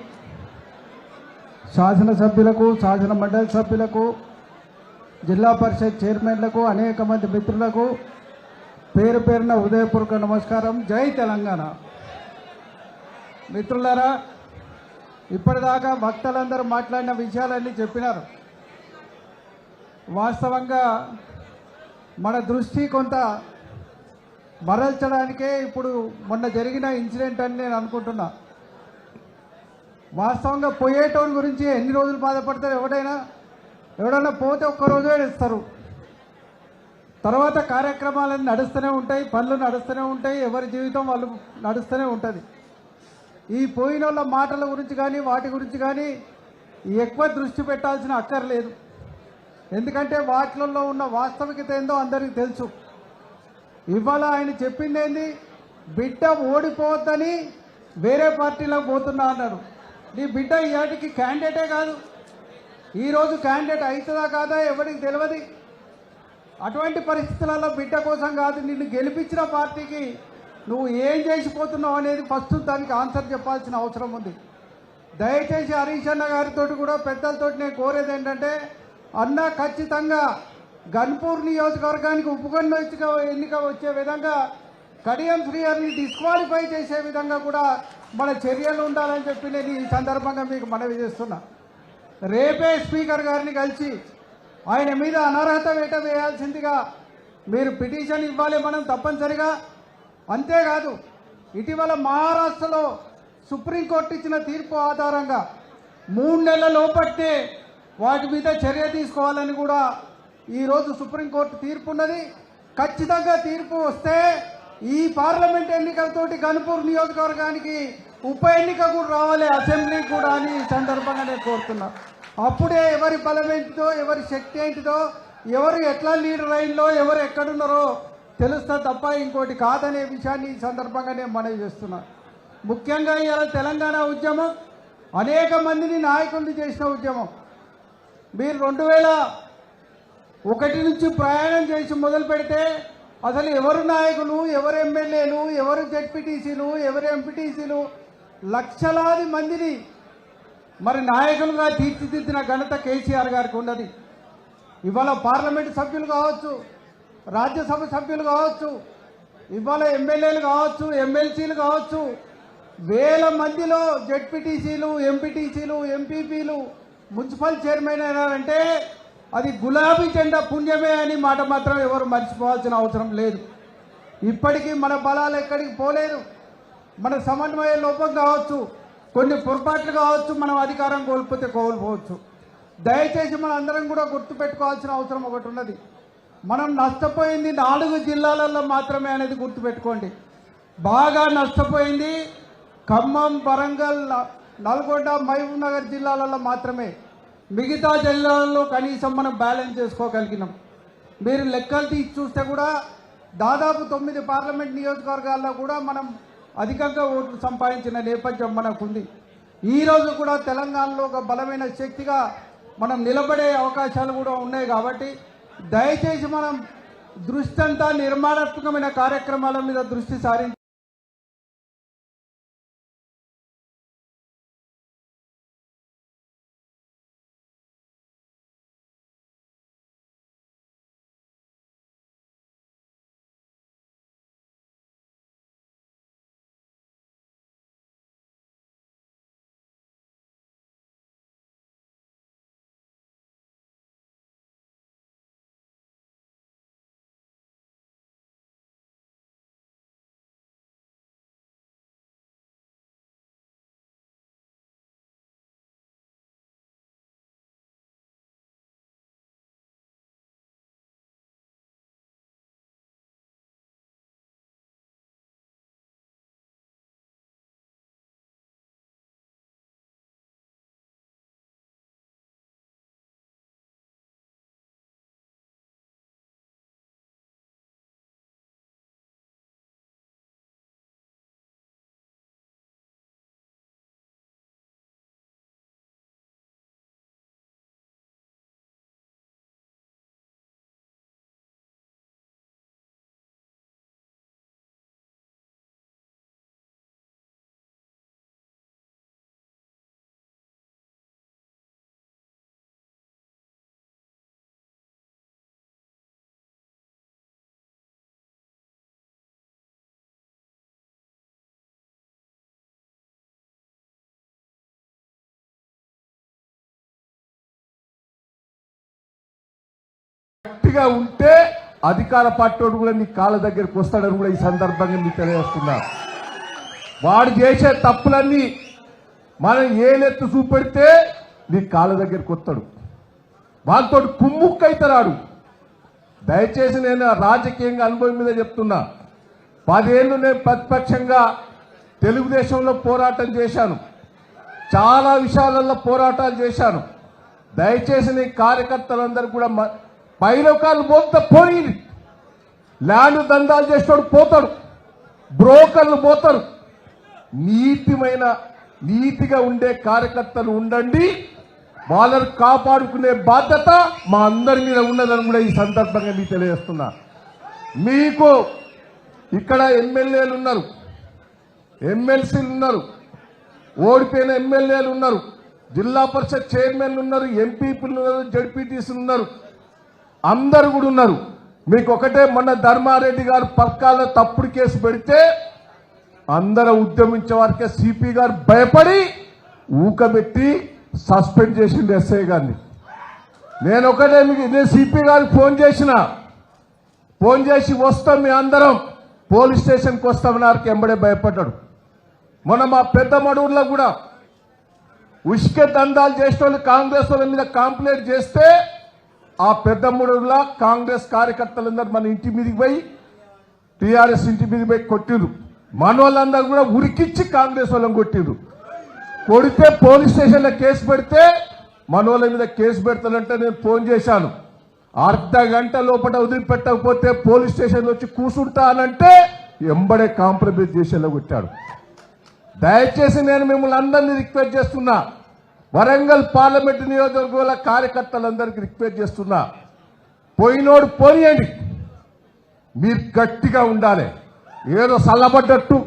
శాసనసభ్యులకు, శాసన మండలి సభ్యులకు, జిల్లా పరిషత్ చైర్మన్లకు, అనేక మంది మిత్రులకు పేరు పేరున హృదయపూర్వక నమస్కారం. జై తెలంగాణ. మిత్రులారా, ఇప్పటిదాకా భక్తులందరూ మాట్లాడిన విషయాలన్నీ చెప్పినారు. వాస్తవంగా మన దృష్టి కొంత మరల్చడానికే ఇప్పుడు మొన్న జరిగిన ఇన్సిడెంట్ అని నేను అనుకుంటున్నా. వాస్తవంగా పోయేటోని గురించి ఎన్ని రోజులు బాధపడతారు? ఎవడైనా పోతే ఒక్కరోజే ఇస్తారు, తర్వాత కార్యక్రమాలన్నీ నడుస్తూనే ఉంటాయి, పనులు నడుస్తూనే ఉంటాయి, ఎవరి జీవితం వాళ్ళు నడుస్తూనే ఉంటుంది. ఈ పోయిన వాళ్ళ మాటల గురించి కానీ వాటి గురించి కానీ ఎక్కువ దృష్టి పెట్టాల్సిన అక్కర్లేదు. ఎందుకంటే వాటిల్లో ఉన్న వాస్తవికత ఏందో అందరికీ తెలుసు. ఇవాళ ఆయన చెప్పింది ఏంది? బిడ్డ ఓడిపోవద్దని వేరే పార్టీలోకి పోతున్నా అన్నాడు. నీ బిడ్డ ఇవాటికి క్యాండిడేటే కాదు, ఈరోజు క్యాండిడేట్ అవుతుందా కాదా ఎవరికి తెలియదు. అటువంటి పరిస్థితులలో బిడ్డ కోసం కాదు, నిన్ను గెలిపించిన పార్టీకి నువ్వు ఏం చేసిపోతున్నావు అనేది ఫస్ట్ దానికి ఆన్సర్ చెప్పాల్సిన అవసరం ఉంది. దయచేసి హరీష్ అన్న గారితో కూడా పెద్దలతో నేను కోరేది ఏంటంటే, అన్న ఖచ్చితంగా గన్పూర్ నియోజకవర్గానికి ఎన్నిక వచ్చే విధంగా కడియం శ్రీహరిని డిస్క్వాలిఫై చేసే విధంగా కూడా మన చర్యలు ఉండాలని చెప్పి నేను ఈ సందర్భంగా మీకు మనవి చేస్తున్నా. రేపే స్పీకర్ గారిని కలిసి ఆయన మీద అనర్హత వేట వేయాల్సిందిగా మీరు పిటిషన్ ఇవ్వాలి మనం తప్పనిసరిగా. అంతేకాదు ఇటీవల మహారాష్ట్రలో సుప్రీంకోర్టు ఇచ్చిన తీర్పు ఆధారంగా 3 నెలల లోపట్టే వాటి మీద చర్య తీసుకోవాలని కూడా ఈరోజు సుప్రీంకోర్టు తీర్పు ఉన్నది. ఖచ్చితంగా తీర్పు వస్తే ఈ పార్లమెంట్ ఎన్నికలతోటి గన్పూర్ నియోజకవర్గానికి ఉప ఎన్నిక కూడా రావాలి, అసెంబ్లీ కూడా అని ఈ సందర్భంగా నేను కోరుతున్నా. అప్పుడే ఎవరి బలం ఏంటిదో, ఎవరి శక్తి ఏంటిదో, ఎవరు ఎట్లా లీడర్ లైన్లో ఎవరు ఎక్కడున్నారో తెలుస్తా తప్ప ఇంకోటి కాదనే విషయాన్ని ఈ సందర్భంగా నేను మనవి చేస్తున్నా. ముఖ్యంగా ఇవాళ తెలంగాణ ఉద్యమం అనేక మందిని నాయకుల్ని చేసిన ఉద్యమం. మీరు 2001 నుంచి ప్రయాణం చేసి మొదలు పెడితే అసలు ఎవరు నాయకులు, ఎవరు ఎమ్మెల్యేలు, ఎవరు జెడ్పీటీసీలు, ఎవరు ఎంపీటీసీలు, లక్షలాది మందిని మరి నాయకులుగా తీర్చిదిద్దిన ఘనత కేసీఆర్ గారికి ఉన్నది. ఇవాళ పార్లమెంటు సభ్యులు కావచ్చు, రాజ్యసభ సభ్యులు కావచ్చు, ఇవాళ ఎమ్మెల్యేలు కావచ్చు, ఎమ్మెల్సీలు కావచ్చు, వేల మందిలో జెడ్పీటీసీలు, ఎంపీటీసీలు, ఎంపీపీలు, మున్సిపల్ చైర్మన్ అయినారంటే అది గులాబీ జెండా పుణ్యమే అని మాట మాత్రం ఎవరు మర్చిపోవాల్సిన అవసరం లేదు. ఇప్పటికీ మన బలాలు ఎక్కడికి పోలేదు. మన సమన్వయ లోపం కావచ్చు, కొన్ని పొరపాట్లు కావచ్చు, మనం అధికారం కోల్పోవచ్చు. దయచేసి మన అందరం కూడా గుర్తుపెట్టుకోవాల్సిన అవసరం ఒకటి ఉన్నది. మనం నష్టపోయింది 4 జిల్లాలలో మాత్రమే అనేది గుర్తుపెట్టుకోండి. బాగా నష్టపోయింది ఖమ్మం, వరంగల్, నల్గొండ, మహబూబ్ నగర్ జిల్లాలలో మాత్రమే. మిగతా జిల్లాల్లో కనీసం మనం బ్యాలెన్స్ చేసుకోగలిగినాం. మీరు లెక్కలు తీసి చూస్తే కూడా దాదాపు 9 పార్లమెంట్ నియోజకవర్గాల్లో కూడా మనం అధికంగా ఓట్లు సంపాదించిన నేపథ్యం మనకుంది. ఈరోజు కూడా తెలంగాణలో ఒక బలమైన శక్తిగా మనం నిలబడే అవకాశాలు కూడా ఉన్నాయి. కాబట్టి దయచేసి మనం దృష్టి అంతా నిర్మాణాత్మకమైన కార్యక్రమాల మీద దృష్టి సారించి గట్టిగా ఉంటే అధికార పార్టీ కూడా నీ కాళ్ళ దగ్గరికి వస్తాడని కూడా ఈ సందర్భంగా మీకు తెలియజేస్తున్నా. వాడు చేసే తప్పులన్నీ మనం ఏలెత్తు చూపెడితే నీ కాళ్ళ దగ్గరికి వస్తాడు. వాళ్ళతో కుమ్ముక్కైతరాడు. దయచేసి నేను రాజకీయంగా అనుభవం మీద చెప్తున్నా. 10 ఏళ్ళు నేను ప్రతిపక్షంగా తెలుగుదేశంలో పోరాటం చేశాను. చాలా విషయాలలో పోరాటాలు చేశాను. దయచేసి నీ కార్యకర్తలందరూ కూడా పైలోకాలు పోతే పోయి ల్యాండ్ దందాలు చేసేవాడు పోతాడు, బ్రోకర్లు పోతారు. నీతిగా ఉండే కార్యకర్తలు ఉండండి. వాళ్ళను కాపాడుకునే బాధ్యత మా అందరి మీద ఉన్నదని కూడా ఈ సందర్భంగా మీకు తెలియజేస్తున్నా. మీకు ఇక్కడ ఎమ్మెల్యేలు ఉన్నారు, ఎమ్మెల్సీలు ఉన్నారు, ఓడిపోయిన ఎమ్మెల్యేలు ఉన్నారు, జిల్లా పరిషత్ చైర్మన్లు ఉన్నారు, ఎంపీపీలు ఉన్నారు, జడ్పీటీసీలు ఉన్నారు. అందరు కూడా ఉన్నారు. మీకు ఒకటే, మొన్న ధర్మారెడ్డి గారు పక్కాల తప్పుడు కేసు పెడితే అందరూ ఉద్యమించే వారికే సిపి గారు భయపడి ఊకబెట్టి సస్పెండ్ చేసిండు ఎస్ఐ గారిని. నేను ఒకటే నేను సిపి గారికి ఫోన్ చేసి వస్తాం మీ అందరం పోలీస్ స్టేషన్కి వస్తామన్నారికి ఎంబడే భయపడ్డాడు. మొన్న మా పెద్ద మడూరులో కూడా ఉష్కే దందాలు చేసిన వాళ్ళు కాంగ్రెస్ వాళ్ళ మీద కంప్లైంట్ చేస్తే ఆ పెద్ద మడూరులో కాంగ్రెస్ కార్యకర్తలందరూ మన ఇంటి మీదకి పోయి టీఆర్ఎస్ ఇంటి మీదకి పోయి కొట్టిరు. మన వాళ్ళందరూ కూడా ఉరికిచ్చి కాంగ్రెస్ వాళ్ళని కొట్టిరు. కొడితే పోలీస్ స్టేషన్లో కేసు పెడితే మన వాళ్ళ మీద కేసు పెడతానంటే నేను ఫోన్ చేశాను. అర్ధ గంట లోపల వదిలిపెట్టకపోతే పోలీస్ స్టేషన్లో వచ్చి కూర్చుంటానంటే ఎంబడే కాంప్రమైజ్ చేసేలా కొట్టాడు. దయచేసి నేను మిమ్మల్ని అందరినీ రిక్వెస్ట్ చేస్తున్నా, వరంగల్ పార్లమెంటు నియోజకవర్గాల కార్యకర్తలందరికీ రిక్వెస్ట్ చేస్తున్నా, పోయినోడు పోనీయండి, మీరు గట్టిగా ఉండాలి. ఏదో చల్లబడ్డట్టు,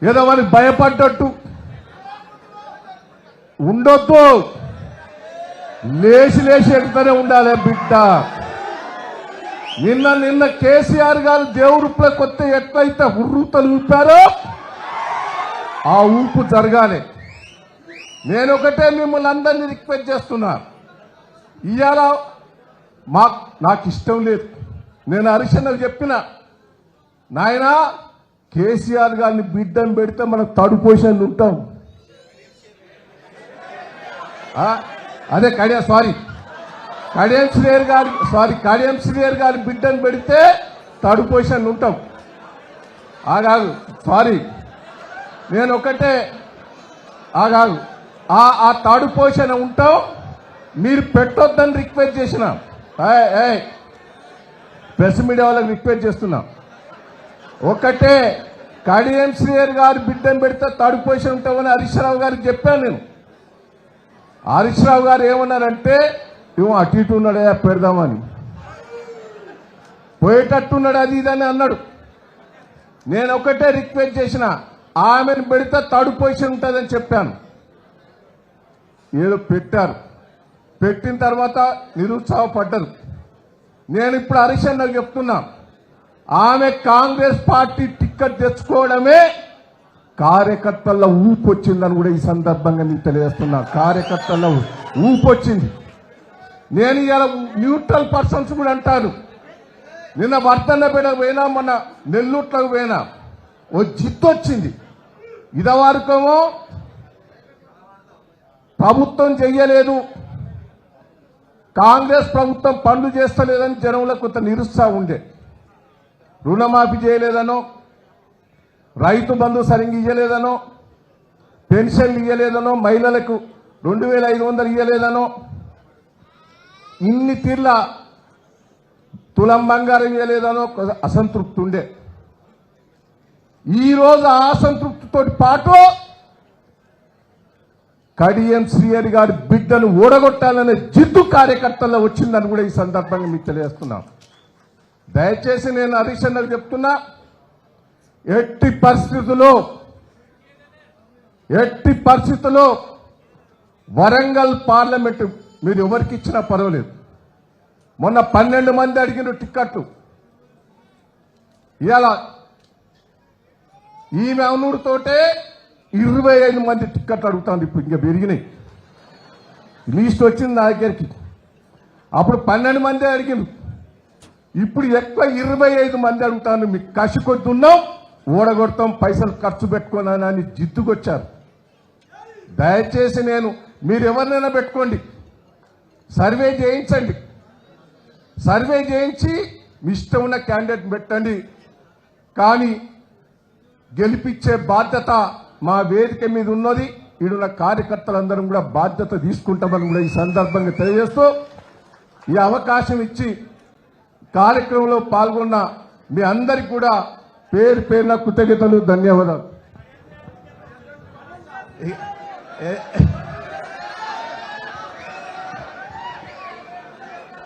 ఏదో వారికి భయపడ్డట్టు ఉండొద్దు. లేచి ఎగుతూనే ఉండాలి బిడ్డ. నిన్న కేసీఆర్ గారు దేవుడిపై కొత్త ఎట్లయితే ఉర్రూతలు ఊపారో ఆ ఊపు జరగాలి. నేను ఒకటే మిమ్మల్ని అందరినీ రిక్వెస్ట్ చేస్తున్నా, ఇవాళ నాకు ఇష్టం లేదు. నేను హరిశన్నకు చెప్పిన, నాయన కేసీఆర్ గారిని బిడ్డను పెడితే మనం థర్డ్ పొజిషన్ ఉంటాం. అదే కడియం శ్రీయర్ గారి బిడ్డను పెడితే థర్డ్ పొజిషన్ ఉంటాం. ఆగాగు సారీ, నేను ఒకటే ఆగాగు, ఆ థర్డ్ పొజిషన్ ఉంటాం. మీరు పెట్టొద్దని రిక్వెస్ట్ చేసిన, ప్రెస్ మీడియా వాళ్ళకి రిక్వెస్ట్ చేస్తున్నా. ఒకటే, కడియం శ్రీయర్ గారి బిడ్డను పెడితే థర్డ్ పొజిషన్ ఉంటామని హరీష్ రావు గారికి చెప్పాను నేను. హరీష్ రావు గారు ఏమన్నారంటే, ఇవ్వ అటు ఇటు ఉన్నాడే పెడదామని, పోయేటట్టున్నాడు అది ఇదని అన్నాడు. నేను ఒకటే రిక్వెస్ట్ చేసిన, ఆమెను పెడితే థర్డ్ పొజిషన్ ఉంటుందని చెప్పాను. ఏదో పెట్టారు, పెట్టిన తర్వాత నిరుత్సాహపడ్డారు. నేను ఇప్పుడు హరీష్ అన్నకు చెప్తున్నా, ఆమె కాంగ్రెస్ పార్టీ టిక్కెట్ తెచ్చుకోవడమే కార్యకర్తల్లో ఊపు వచ్చిందని కూడా ఈ సందర్భంగా మీకు తెలియజేస్తున్నా. కార్యకర్తల్లో ఊపు వచ్చింది. నేను ఇలా న్యూట్రల్ పర్సన్స్ కూడా అంటాను. నిన్న వర్ధన్నపేటకు పోయినా, మొన్న నెల్లూట్లకు పోయినా, ఓ జిత్తు వచ్చింది. ఇదివరకేమో ప్రభుత్వం చెయ్యలేదు, కాంగ్రెస్ ప్రభుత్వం పనులు చేస్తలేదని జనంలో కొంత నిరుత్సాహం ఉండే. రుణమాఫీ చేయలేదనో, రైతు బంధు సరిగ్గా ఇయ్యలేదనో, పెన్షన్లు ఇయ్యలేదనో, మహిళలకు 2500 ఇయ్యలేదనో, ఇన్ని తీర్ల తులం బంగారం ఇయ్యలేదనో అసంతృప్తి ఉండే. ఈరోజు ఆ అసంతృప్తితో పాటు కడియం శ్రీయర్ గారి బిడ్డను ఓడగొట్టాలనే జిద్దు కార్యకర్తల్లో వచ్చిందని కూడా ఈ సందర్భంగా మీకు తెలియజేస్తున్నాం. దయచేసి నేను హరీష్ అన్నకు చెప్తున్నా, ఎట్టి పరిస్థితుల్లో వరంగల్ పార్లమెంటు మీరు ఎవరికి ఇచ్చినా పర్వాలేదు. మొన్న 12 మంది అడిగిన టిక్కెట్లు, ఇవాళ ఈమె అవునుడితోటే 25 మంది టిక్కెట్లు అడుగుతాను. ఇప్పుడు ఇంకా పెరిగినాయి, లీస్ట్ వచ్చింది నా దగ్గరికి. అప్పుడు 12 మంది అడిగిన, ఇప్పుడు ఎక్కువ 25 మంది అడుగుతాను. మీకు కసి కొద్దున్నాం, ఓడగొడతాం, పైసలు ఖర్చు పెట్టుకున్నానని జిద్దుకొచ్చారు. దయచేసి మీరు ఎవరినైనా పెట్టుకోండి, సర్వే చేయించండి, సర్వే చేయించి మీ ఇష్టం ఉన్న క్యాండిడేట్ పెట్టండి. కానీ గెలిపించే బాధ్యత మా వేదిక మీద ఉన్నది. ఈడున్న కార్యకర్తలందరం కూడా బాధ్యత తీసుకుంటామని కూడా ఈ సందర్భంగా తెలియజేస్తూ, ఈ అవకాశం ఇచ్చి కార్యక్రమంలో పాల్గొన్న మీ అందరికి కూడా పేరు పేరున కృతజ్ఞతలు, ధన్యవాదాలు.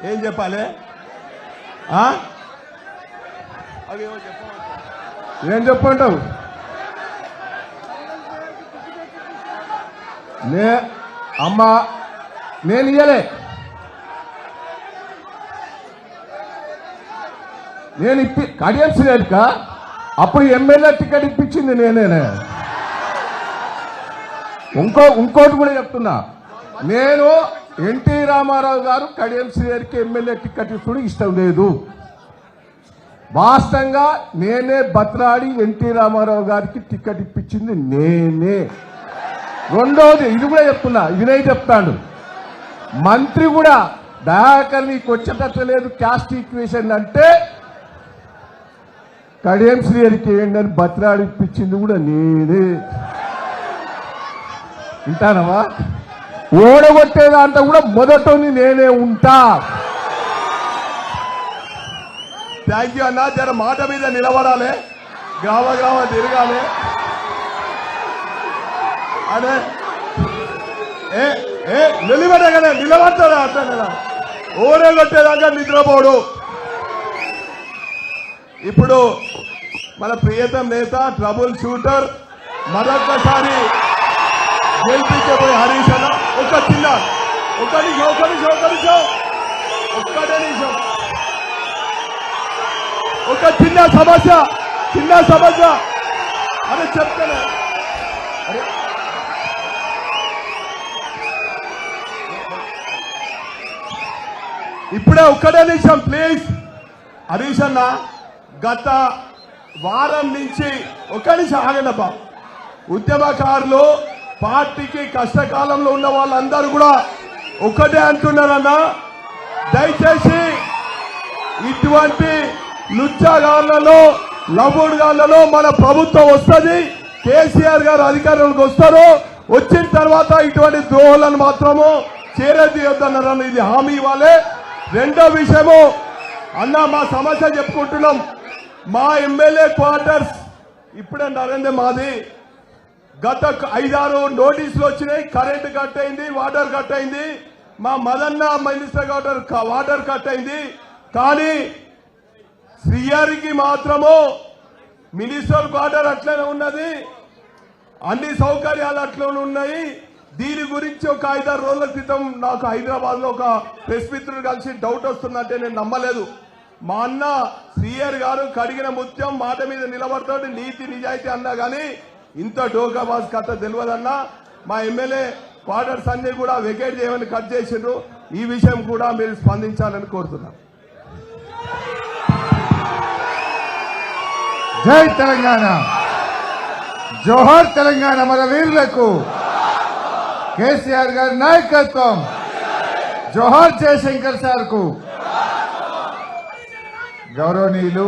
ఏం చెప్పాలి? ఏం చెప్పంటావు? అమ్మా నేను ఇయ్యలే, నేను కడియం శ్రీహరిక అప్పుడు ఎమ్మెల్యే టికెట్ ఇప్పించింది నేనే. ఇంకోటి కూడా చెప్తున్నా, నేను ఎన్టీ రామారావు గారు కడియం శ్రీహరికి ఎమ్మెల్యే టికెట్ ఇస్తూ ఇష్టం లేదు. వాస్తవంగా నేనే బతలాడి ఎన్టీ రామారావు గారికి టికెట్ ఇప్పించింది నేనే. రెండోది ఇది కూడా చెప్తున్నా, వినయ్ చెప్తాడు, మంత్రి కూడా దయాకర్ నీకు వచ్చేటట్టు లేదు క్యాస్ట్ ఈక్వేషన్ అంటే కడియం శ్రీహరికి ఏంటని బతలాడి ఇప్పించింది కూడా నేనే. వింటానవా? ఓడగొట్టేదాంట్లో కూడా మొదటని నేనే ఉంటా. థ్యాంక్ యూ అన్న. జర మాట మీద నిలబడాలి, గ్రామ గ్రామ తిరగాలి. అదే నిలబడే కదా, నిలబడతాడు అట్లా ఓడగొట్టేదాకా నిద్రపోడు. ఇప్పుడు మన ప్రియతం నేత ట్రబుల్ షూటర్ మరొక్కసారి గెలిపించబోయే హరీష్ అన్న ఒక్కటే నిమిషం ఒక చిన్న సమస్య అని చెప్తాను. ఇప్పుడే ఒక్కటే నిమిషం ప్లీజ్. హరీష్ అన్న, గత వారం నుంచి ఒక్క నిమిషం ఆగండబ్బా. ఉద్యమకారులు పార్టీకి కష్టకాలంలో ఉన్న వాళ్ళందరూ కూడా ఒక్కటే అంటున్నారన్నా, దయచేసి ఇటువంటి లుచ్చాగాళ్లలో లబుడుగాళ్లలో మన ప్రభుత్వం వస్తుంది, కేసీఆర్ గారు అధికారంలోకి వస్తారు. వచ్చిన తర్వాత ఇటువంటి ద్రోహులను మాత్రము చేరదీయొద్దన్నారు. ఇది హామీ ఇవ్వాలి. రెండో విషయము అన్న, మా సమస్య చెప్పుకుంటున్నాం. మా ఎమ్మెల్యే క్వార్టర్స్ ఇప్పుడే నరేంద్ర మాది గత 5-6 నోటీసులు వచ్చినాయి. కరెంటు కట్ అయింది, వాటర్ కట్ అయింది. మా మదన్న మినిస్టర్ వాటర్ కట్ అయింది. కానీ శ్రీహరికి మాత్రము మినిస్టర్ క్వార్టర్ అట్లనే ఉన్నది, అన్ని సౌకర్యాలు అట్లనే ఉన్నాయి. దీని గురించి ఒక 5-6 రోజుల క్రితం నాకు హైదరాబాద్ లో ఒక ప్రెస్ మిత్రుడు కలిసి డౌట్ వస్తుందంటే నేను నమ్మలేదు. మా అన్న శ్రీహరి గారు కడిగిన ముత్యం, మాట మీద నిలబడతాడు, నీతి నిజాయితీ అన్నా గానీ ఇంత డోకాబాజ్ కథ తెలియదన్నా. మా ఎమ్మెల్యే క్వార్టర్స్ అన్ని కూడా వెకేట్ చేయమని కట్ చేసిండ్రు. ఈ విషయం కూడా మీరు స్పందించాలని కోరుతున్నాను. జై తెలంగాణ, జోహార్ తెలంగాణ మన వీరులకు, కేసీఆర్ గారి నాయకత్వం, జోహార్ జయశంకర్ సార్ కు. గౌరవనీయులు,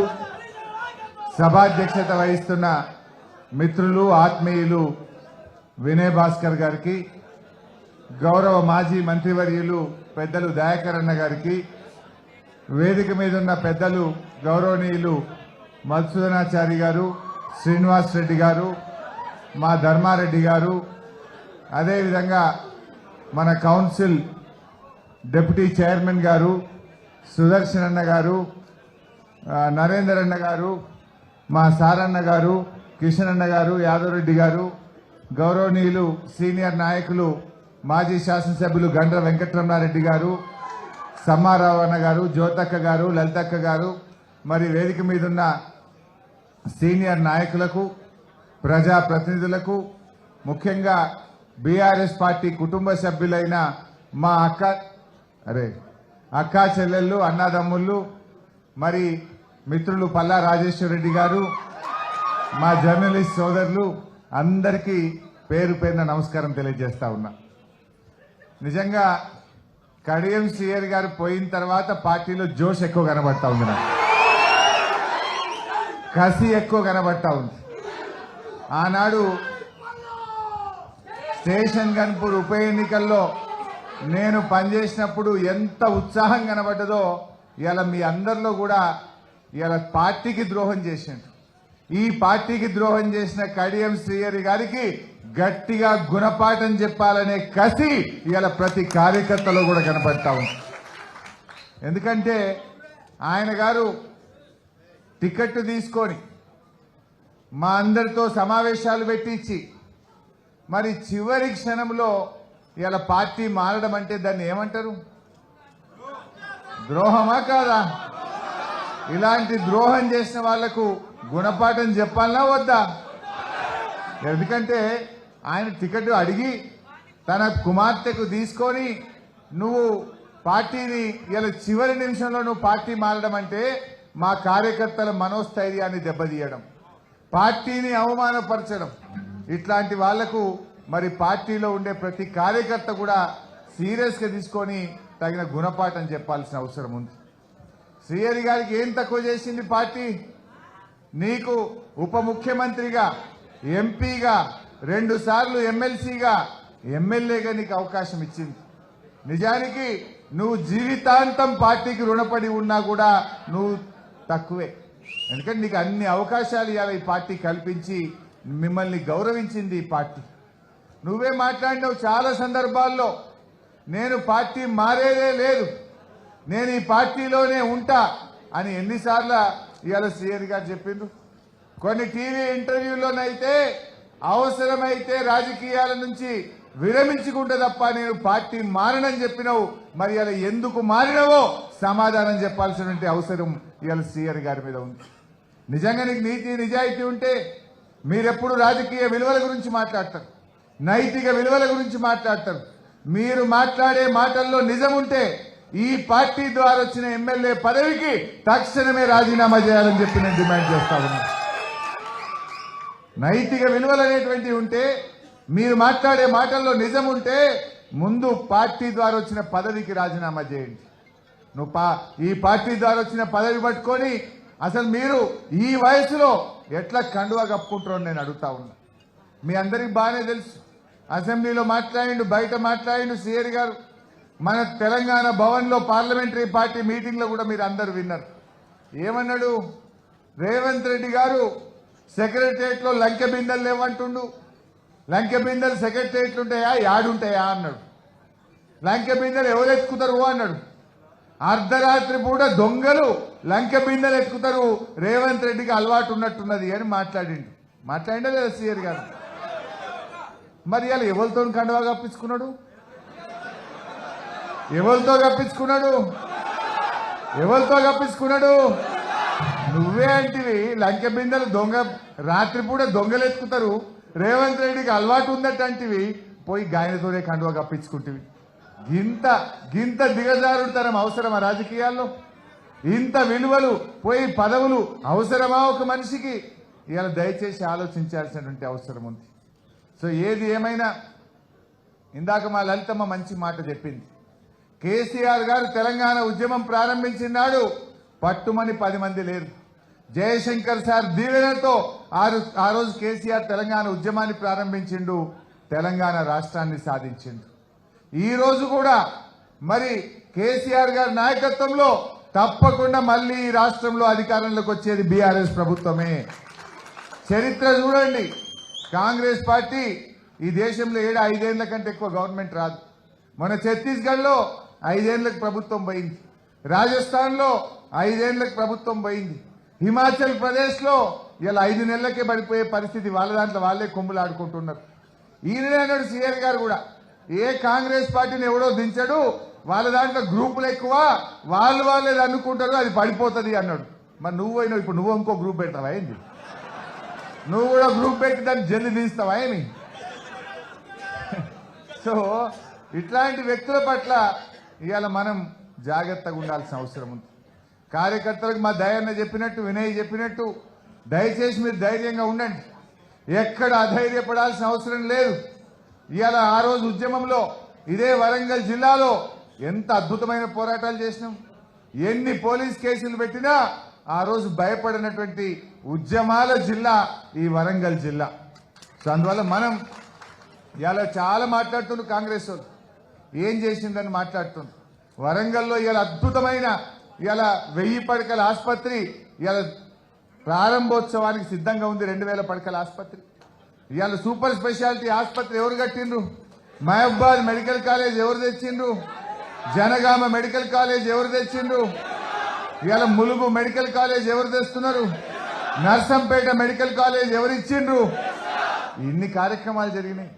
సభాధ్యక్షత వహిస్తున్న మిత్రులు, ఆత్మీయులు వినయ్ భాస్కర్ గారికి, గౌరవ మాజీ మంత్రివర్యులు పెద్దలు దయాకర్ అన్న గారికి, వేదిక మీద ఉన్న పెద్దలు గౌరవనీయులు మధుసూదనాచారి గారు, శ్రీనివాస్ రెడ్డి గారు, మా ధర్మారెడ్డి గారు, అదేవిధంగా మన కౌన్సిల్ డిప్యూటీ చైర్మన్ గారు సుదర్శన్ అన్న గారు, నరేందర్ అన్న గారు, మా సారన్న గారు, కిషన్ అన్న గారు, యాదవ్ రెడ్డి గారు, గౌరవనీయులు సీనియర్ నాయకులు మాజీ శాసనసభ్యులు గండ్ర వెంకటరమణారెడ్డి గారు, సమ్మారావు అన్న గారు, జ్యోతక్క గారు, లలితక్క గారు, మరి వేదిక మీద ఉన్న సీనియర్ నాయకులకు, ప్రజాప్రతినిధులకు, ముఖ్యంగా బీఆర్ఎస్ పార్టీ కుటుంబ సభ్యులైన మా అక్కా చెల్లెళ్ళు, అన్నదమ్ముళ్ళు, మరి మిత్రులు పల్లా రాజేశ్వర రెడ్డి గారు, మా జర్నలిస్ట్ సోదరులు అందరికీ పేరు పేరున నమస్కారం తెలియజేస్తా ఉన్నా. నిజంగా కడియం శ్రీహరి గారు పోయిన తర్వాత పార్టీలో జోష్ ఎక్కువ కనబడతా ఉంది, నాకు కసి ఎక్కువ కనబడతా ఉంది. ఆనాడు స్టేషన్ గన్పూర్ ఉప ఎన్నికల్లో నేను పనిచేసినప్పుడు ఎంత ఉత్సాహం కనబడ్డదో ఇలా మీ అందరిలో కూడా ఇలా పార్టీకి ద్రోహం చేసిండు. ఈ పార్టీకి ద్రోహం చేసిన కడియం శ్రీహరి గారికి గట్టిగా గుణపాఠం చెప్పాలనే కసి ఇలా ప్రతి కార్యకర్తలో కూడా కనపడతా ఉంది. ఎందుకంటే ఆయన గారు టికెట్ తీసుకొని మా అందరితో సమావేశాలు పెట్టించి మరి చివరి క్షణంలో ఇలా పార్టీ మారడం అంటే దాన్ని ఏమంటారు? ద్రోహమా కాదా? ఇలాంటి ద్రోహం చేసిన వాళ్లకు గుణపాఠం చెప్పాలనా వద్దా? ఎందుకంటే ఆయన టికెట్ అడిగి తన కుమార్తెకు తీసుకొని నువ్వు పార్టీని ఇలా చివరి నిమిషంలో నువ్వు పార్టీ మారడం అంటే మా కార్యకర్తల మనోస్థైర్యాన్ని దెబ్బతీయడం, పార్టీని అవమానపరచడం. ఇట్లాంటి వాళ్లకు మరి పార్టీలో ఉండే ప్రతి కార్యకర్త కూడా సీరియస్ గా తీసుకొని తగిన గుణపాఠం చెప్పాల్సిన అవసరం ఉంది. శ్రీహరి గారికి ఏం తక్కువ చేసింది పార్టీ? నీకు ఉప ముఖ్యమంత్రిగా, ఎంపీగా, 2 సార్లు ఎమ్మెల్సీగా, ఎమ్మెల్యేగా నీకు అవకాశం ఇచ్చింది. నిజానికి నువ్వు జీవితాంతం పార్టీకి రుణపడి ఉన్నా కూడా నువ్వు తక్కువే. ఎందుకంటే నీకు అన్ని అవకాశాలు ఇవాళ ఈ పార్టీ కల్పించి మిమ్మల్ని గౌరవించింది ఈ పార్టీ. నువ్వే మాట్లాడినావు చాలా సందర్భాల్లో, నేను పార్టీ మారేదే లేదు, నేను ఈ పార్టీలోనే ఉంటా అని ఎన్నిసార్లు ఇవాళ శ్రీహరి గారు చెప్పిండ్రు. కొన్ని టీవీ ఇంటర్వ్యూలోనైతే అవసరమైతే రాజకీయాల నుంచి విరమించుకుంటే తప్ప నేను పార్టీ మారనని చెప్పినావు. మరి ఇలా ఎందుకు మారినవో సమాధానం చెప్పాల్సినటువంటి అవసరం ఇవాళ శ్రీహరి గారి మీద ఉంది. నిజంగా నీకు నీతి నిజాయితీ ఉంటే మీరెప్పుడు రాజకీయ విలువల గురించి మాట్లాడతారు, నైతిక విలువల గురించి మాట్లాడతారు. మీరు మాట్లాడే మాటల్లో నిజం ఉంటే ఈ పార్టీ ద్వారా వచ్చిన ఎమ్మెల్యే పదవికి తక్షణమే రాజీనామా చేయాలని చెప్పి నేను డిమాండ్ చేస్తా ఉన్నా. నైతిక విలువలు అనేటువంటివి ఉంటే, మీరు మాట్లాడే మాటల్లో నిజం ఉంటే ముందు పార్టీ ద్వారా వచ్చిన పదవికి రాజీనామా చేయండి. నువ్వు ఈ పార్టీ ద్వారా వచ్చిన పదవి పట్టుకొని అసలు మీరు ఈ వయసులో ఎట్లా కండువా కప్పుకుంటారో నేను అడుగుతా ఉన్నా. మీ అందరికి బాగానే తెలుసు, అసెంబ్లీలో మాట్లాడిండు, బయట మాట్లాడిండు శ్రీహరి గారు. మన తెలంగాణ భవన్లో పార్లమెంటరీ పార్టీ మీటింగ్ లో కూడా మీరు అందరు విన్నారు. ఏమన్నాడు? రేవంత్ రెడ్డి గారు సెక్రటరియట్ లో లంకె బిందెలు లేవంటుండు. లంకె బిందెలు సెక్రటరియట్లు ఉంటాయా, యాడుంటాయా అన్నాడు. లంకె బిందెలు ఎవరు ఎత్తుకుతారు అన్నాడు. అర్ధరాత్రి పూట దొంగలు లంకె బిందెలు ఎత్తుకుతారు, రేవంత్ రెడ్డికి అలవాటు ఉన్నట్టున్నది అని మాట్లాడిండు. మాట్లాడిండే లేదా శ్రీహరి గారు? మరి ఇలా ఎవరితో కండువా కప్పించుకున్నాడు? ఎవరితో కప్పించుకున్నాడు? ఎవరితో కప్పించుకున్నాడు? నువ్వే అంటివి లంకె బిందెలు దొంగ, రాత్రిపూట దొంగలు ఎత్తుకుతారు, రేవంత్ రెడ్డికి అలవాటు ఉందట్టంటివి, పోయి గాయనతోనే కండువా కప్పించుకుంటేవి. గింత దిగజారుతనం అవసరమా రాజకీయాల్లో? ఇంత విలువలు పోయి పదవులు అవసరమా ఒక మనిషికి? ఇవాళ దయచేసి ఆలోచించాల్సినటువంటి అవసరం ఉంది. సో ఏది ఏమైనా ఇందాక మా లలితమ్మ మంచి మాట చెప్పింది. కేసీఆర్ గారు తెలంగాణ ఉద్యమం ప్రారంభించినాడు పట్టుమని 10 మంది లేరు. జయశంకర్ సార్ దీవెనతో ఆ రోజు కేసీఆర్ తెలంగాణ ఉద్యమాన్ని ప్రారంభించిండు, తెలంగాణ రాష్ట్రాన్ని సాధించిండు. ఈ రోజు కూడా మరి కేసీఆర్ గారి నాయకత్వంలో తప్పకుండా మళ్ళీ ఈ రాష్ట్రంలో అధికారంలోకి వచ్చేది బీఆర్ఎస్ ప్రభుత్వమే. చరిత్ర చూడండి, కాంగ్రెస్ పార్టీ ఈ దేశంలో 5 ఏళ్ల కంటే ఎక్కువ గవర్నమెంట్ రాదు. మన ఛత్తీస్గఢ్ లో 5 ఏళ్లకు ప్రభుత్వం పోయింది, రాజస్థాన్ లో 5 ఏళ్లకు ప్రభుత్వం పోయింది, హిమాచల్ ప్రదేశ్ లో ఇలా 5 నెలలకే పడిపోయే పరిస్థితి. వాళ్ళ దాంట్లో వాళ్ళే కొమ్ములు ఆడుకుంటున్నారు. ఈయననే అన్నాడు శ్రీహరి గారు కూడా, ఏ కాంగ్రెస్ పార్టీని ఎవడో దించడు, వాళ్ళ దాంట్లో గ్రూపులు ఎక్కువ, వాళ్ళే అనుకుంటారు, అది పడిపోతుంది అన్నాడు. మరి నువ్వైనా ఇప్పుడు నువ్వు ఇంకో గ్రూప్ పెడతావా ఏంది? నువ్వు కూడా గ్రూప్ పెట్టి దాన్ని జల్లి తీస్తావా ఏమి? సో ఇట్లాంటి వ్యక్తుల పట్ల ఇవాళ మనం జాగ్రత్తగా ఉండాల్సిన అవసరం ఉంది. కార్యకర్తలకు మా దయన్న చెప్పినట్టు, వినయ్ చెప్పినట్టు దయచేసి మీరు ధైర్యంగా ఉండండి. ఎక్కడ అధైర్యపడాల్సిన అవసరం లేదు. ఇవాళ ఆ రోజు ఉద్యమంలో ఇదే వరంగల్ జిల్లాలో ఎంత అద్భుతమైన పోరాటాలు చేసినాం. ఎన్ని పోలీస్ కేసులు పెట్టినా ఆ రోజు భయపడినటువంటి ఉద్యమాల జిల్లా ఈ వరంగల్ జిల్లా. సో అందువల్ల మనం ఇవాళ చాలా మాట్లాడుతున్నారు. కాంగ్రెస్ వాళ్ళు ఏం చేసిందని మాట్లాడుతున్నారు. వరంగల్లో ఇవాళ అద్భుతమైన ఇవాళ 1000 పడకల ఆసుపత్రి ఇవాళ ప్రారంభోత్సవానికి సిద్ధంగా ఉంది. 2000 పడకల ఆసుపత్రి. ఇవాళ సూపర్ స్పెషాలిటీ ఆసుపత్రి ఎవరు కట్టిండ్రు? మహబాద్ మెడికల్ కాలేజ్ ఎవరు తెచ్చిండ్రు? జనగామ మెడికల్ కాలేజ్ ఎవరు తెచ్చిండ్రు? ఇవాళ ములుగు మెడికల్ కాలేజ్ ఎవరు తెస్తున్నారు? నర్సంపేట మెడికల్ కాలేజ్ ఎవరు ఇచ్చిండ్రు? ఇన్ని కార్యక్రమాలు జరిగినాయి.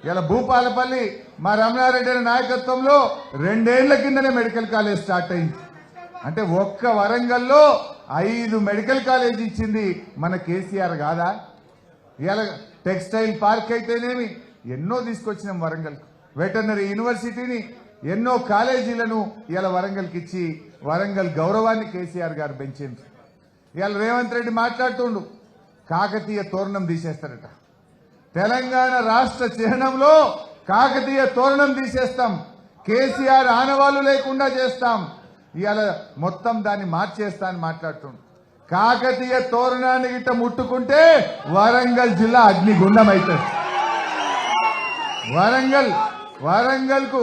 ఇలా భూపాలపల్లి మా రమణారెడ్డి నాయకత్వంలో 2 ఏళ్ల కిందనే మెడికల్ కాలేజ్ స్టార్ట్ అయింది. అంటే ఒక్క వరంగల్లో 5 మెడికల్ కాలేజ్ ఇచ్చింది మన కేసీఆర్ కాదా? ఇవాళ టెక్స్టైల్ పార్క్ అయితేనేమి ఎన్నో తీసుకొచ్చినాం వరంగల్, వెటర్నరీ యూనివర్సిటీని, ఎన్నో కాలేజీలను ఇవాళ వరంగల్కి ఇచ్చి వరంగల్ గౌరవాన్ని కేసీఆర్ గారు పెంచింది. ఇవాళ రేవంత్ రెడ్డి మాట్లాడుతుండు కాకతీయ తోరణం తీసేస్తారట. తెలంగాణ రాష్ట్ర చిహ్నంలో కాకతీయ తోరణం తీసేస్తాం, కేసీఆర్ ఆనవాళ్లు లేకుండా చేస్తాం, ఇవాళ మొత్తం దాన్ని మార్చేస్తా అని మాట్లాడుతుండు. కాకతీయ తోరణాన్ని గిట్ట ముట్టుకుంటే వరంగల్ జిల్లా అగ్నిగుండం అవుతుంది. వరంగల్ కు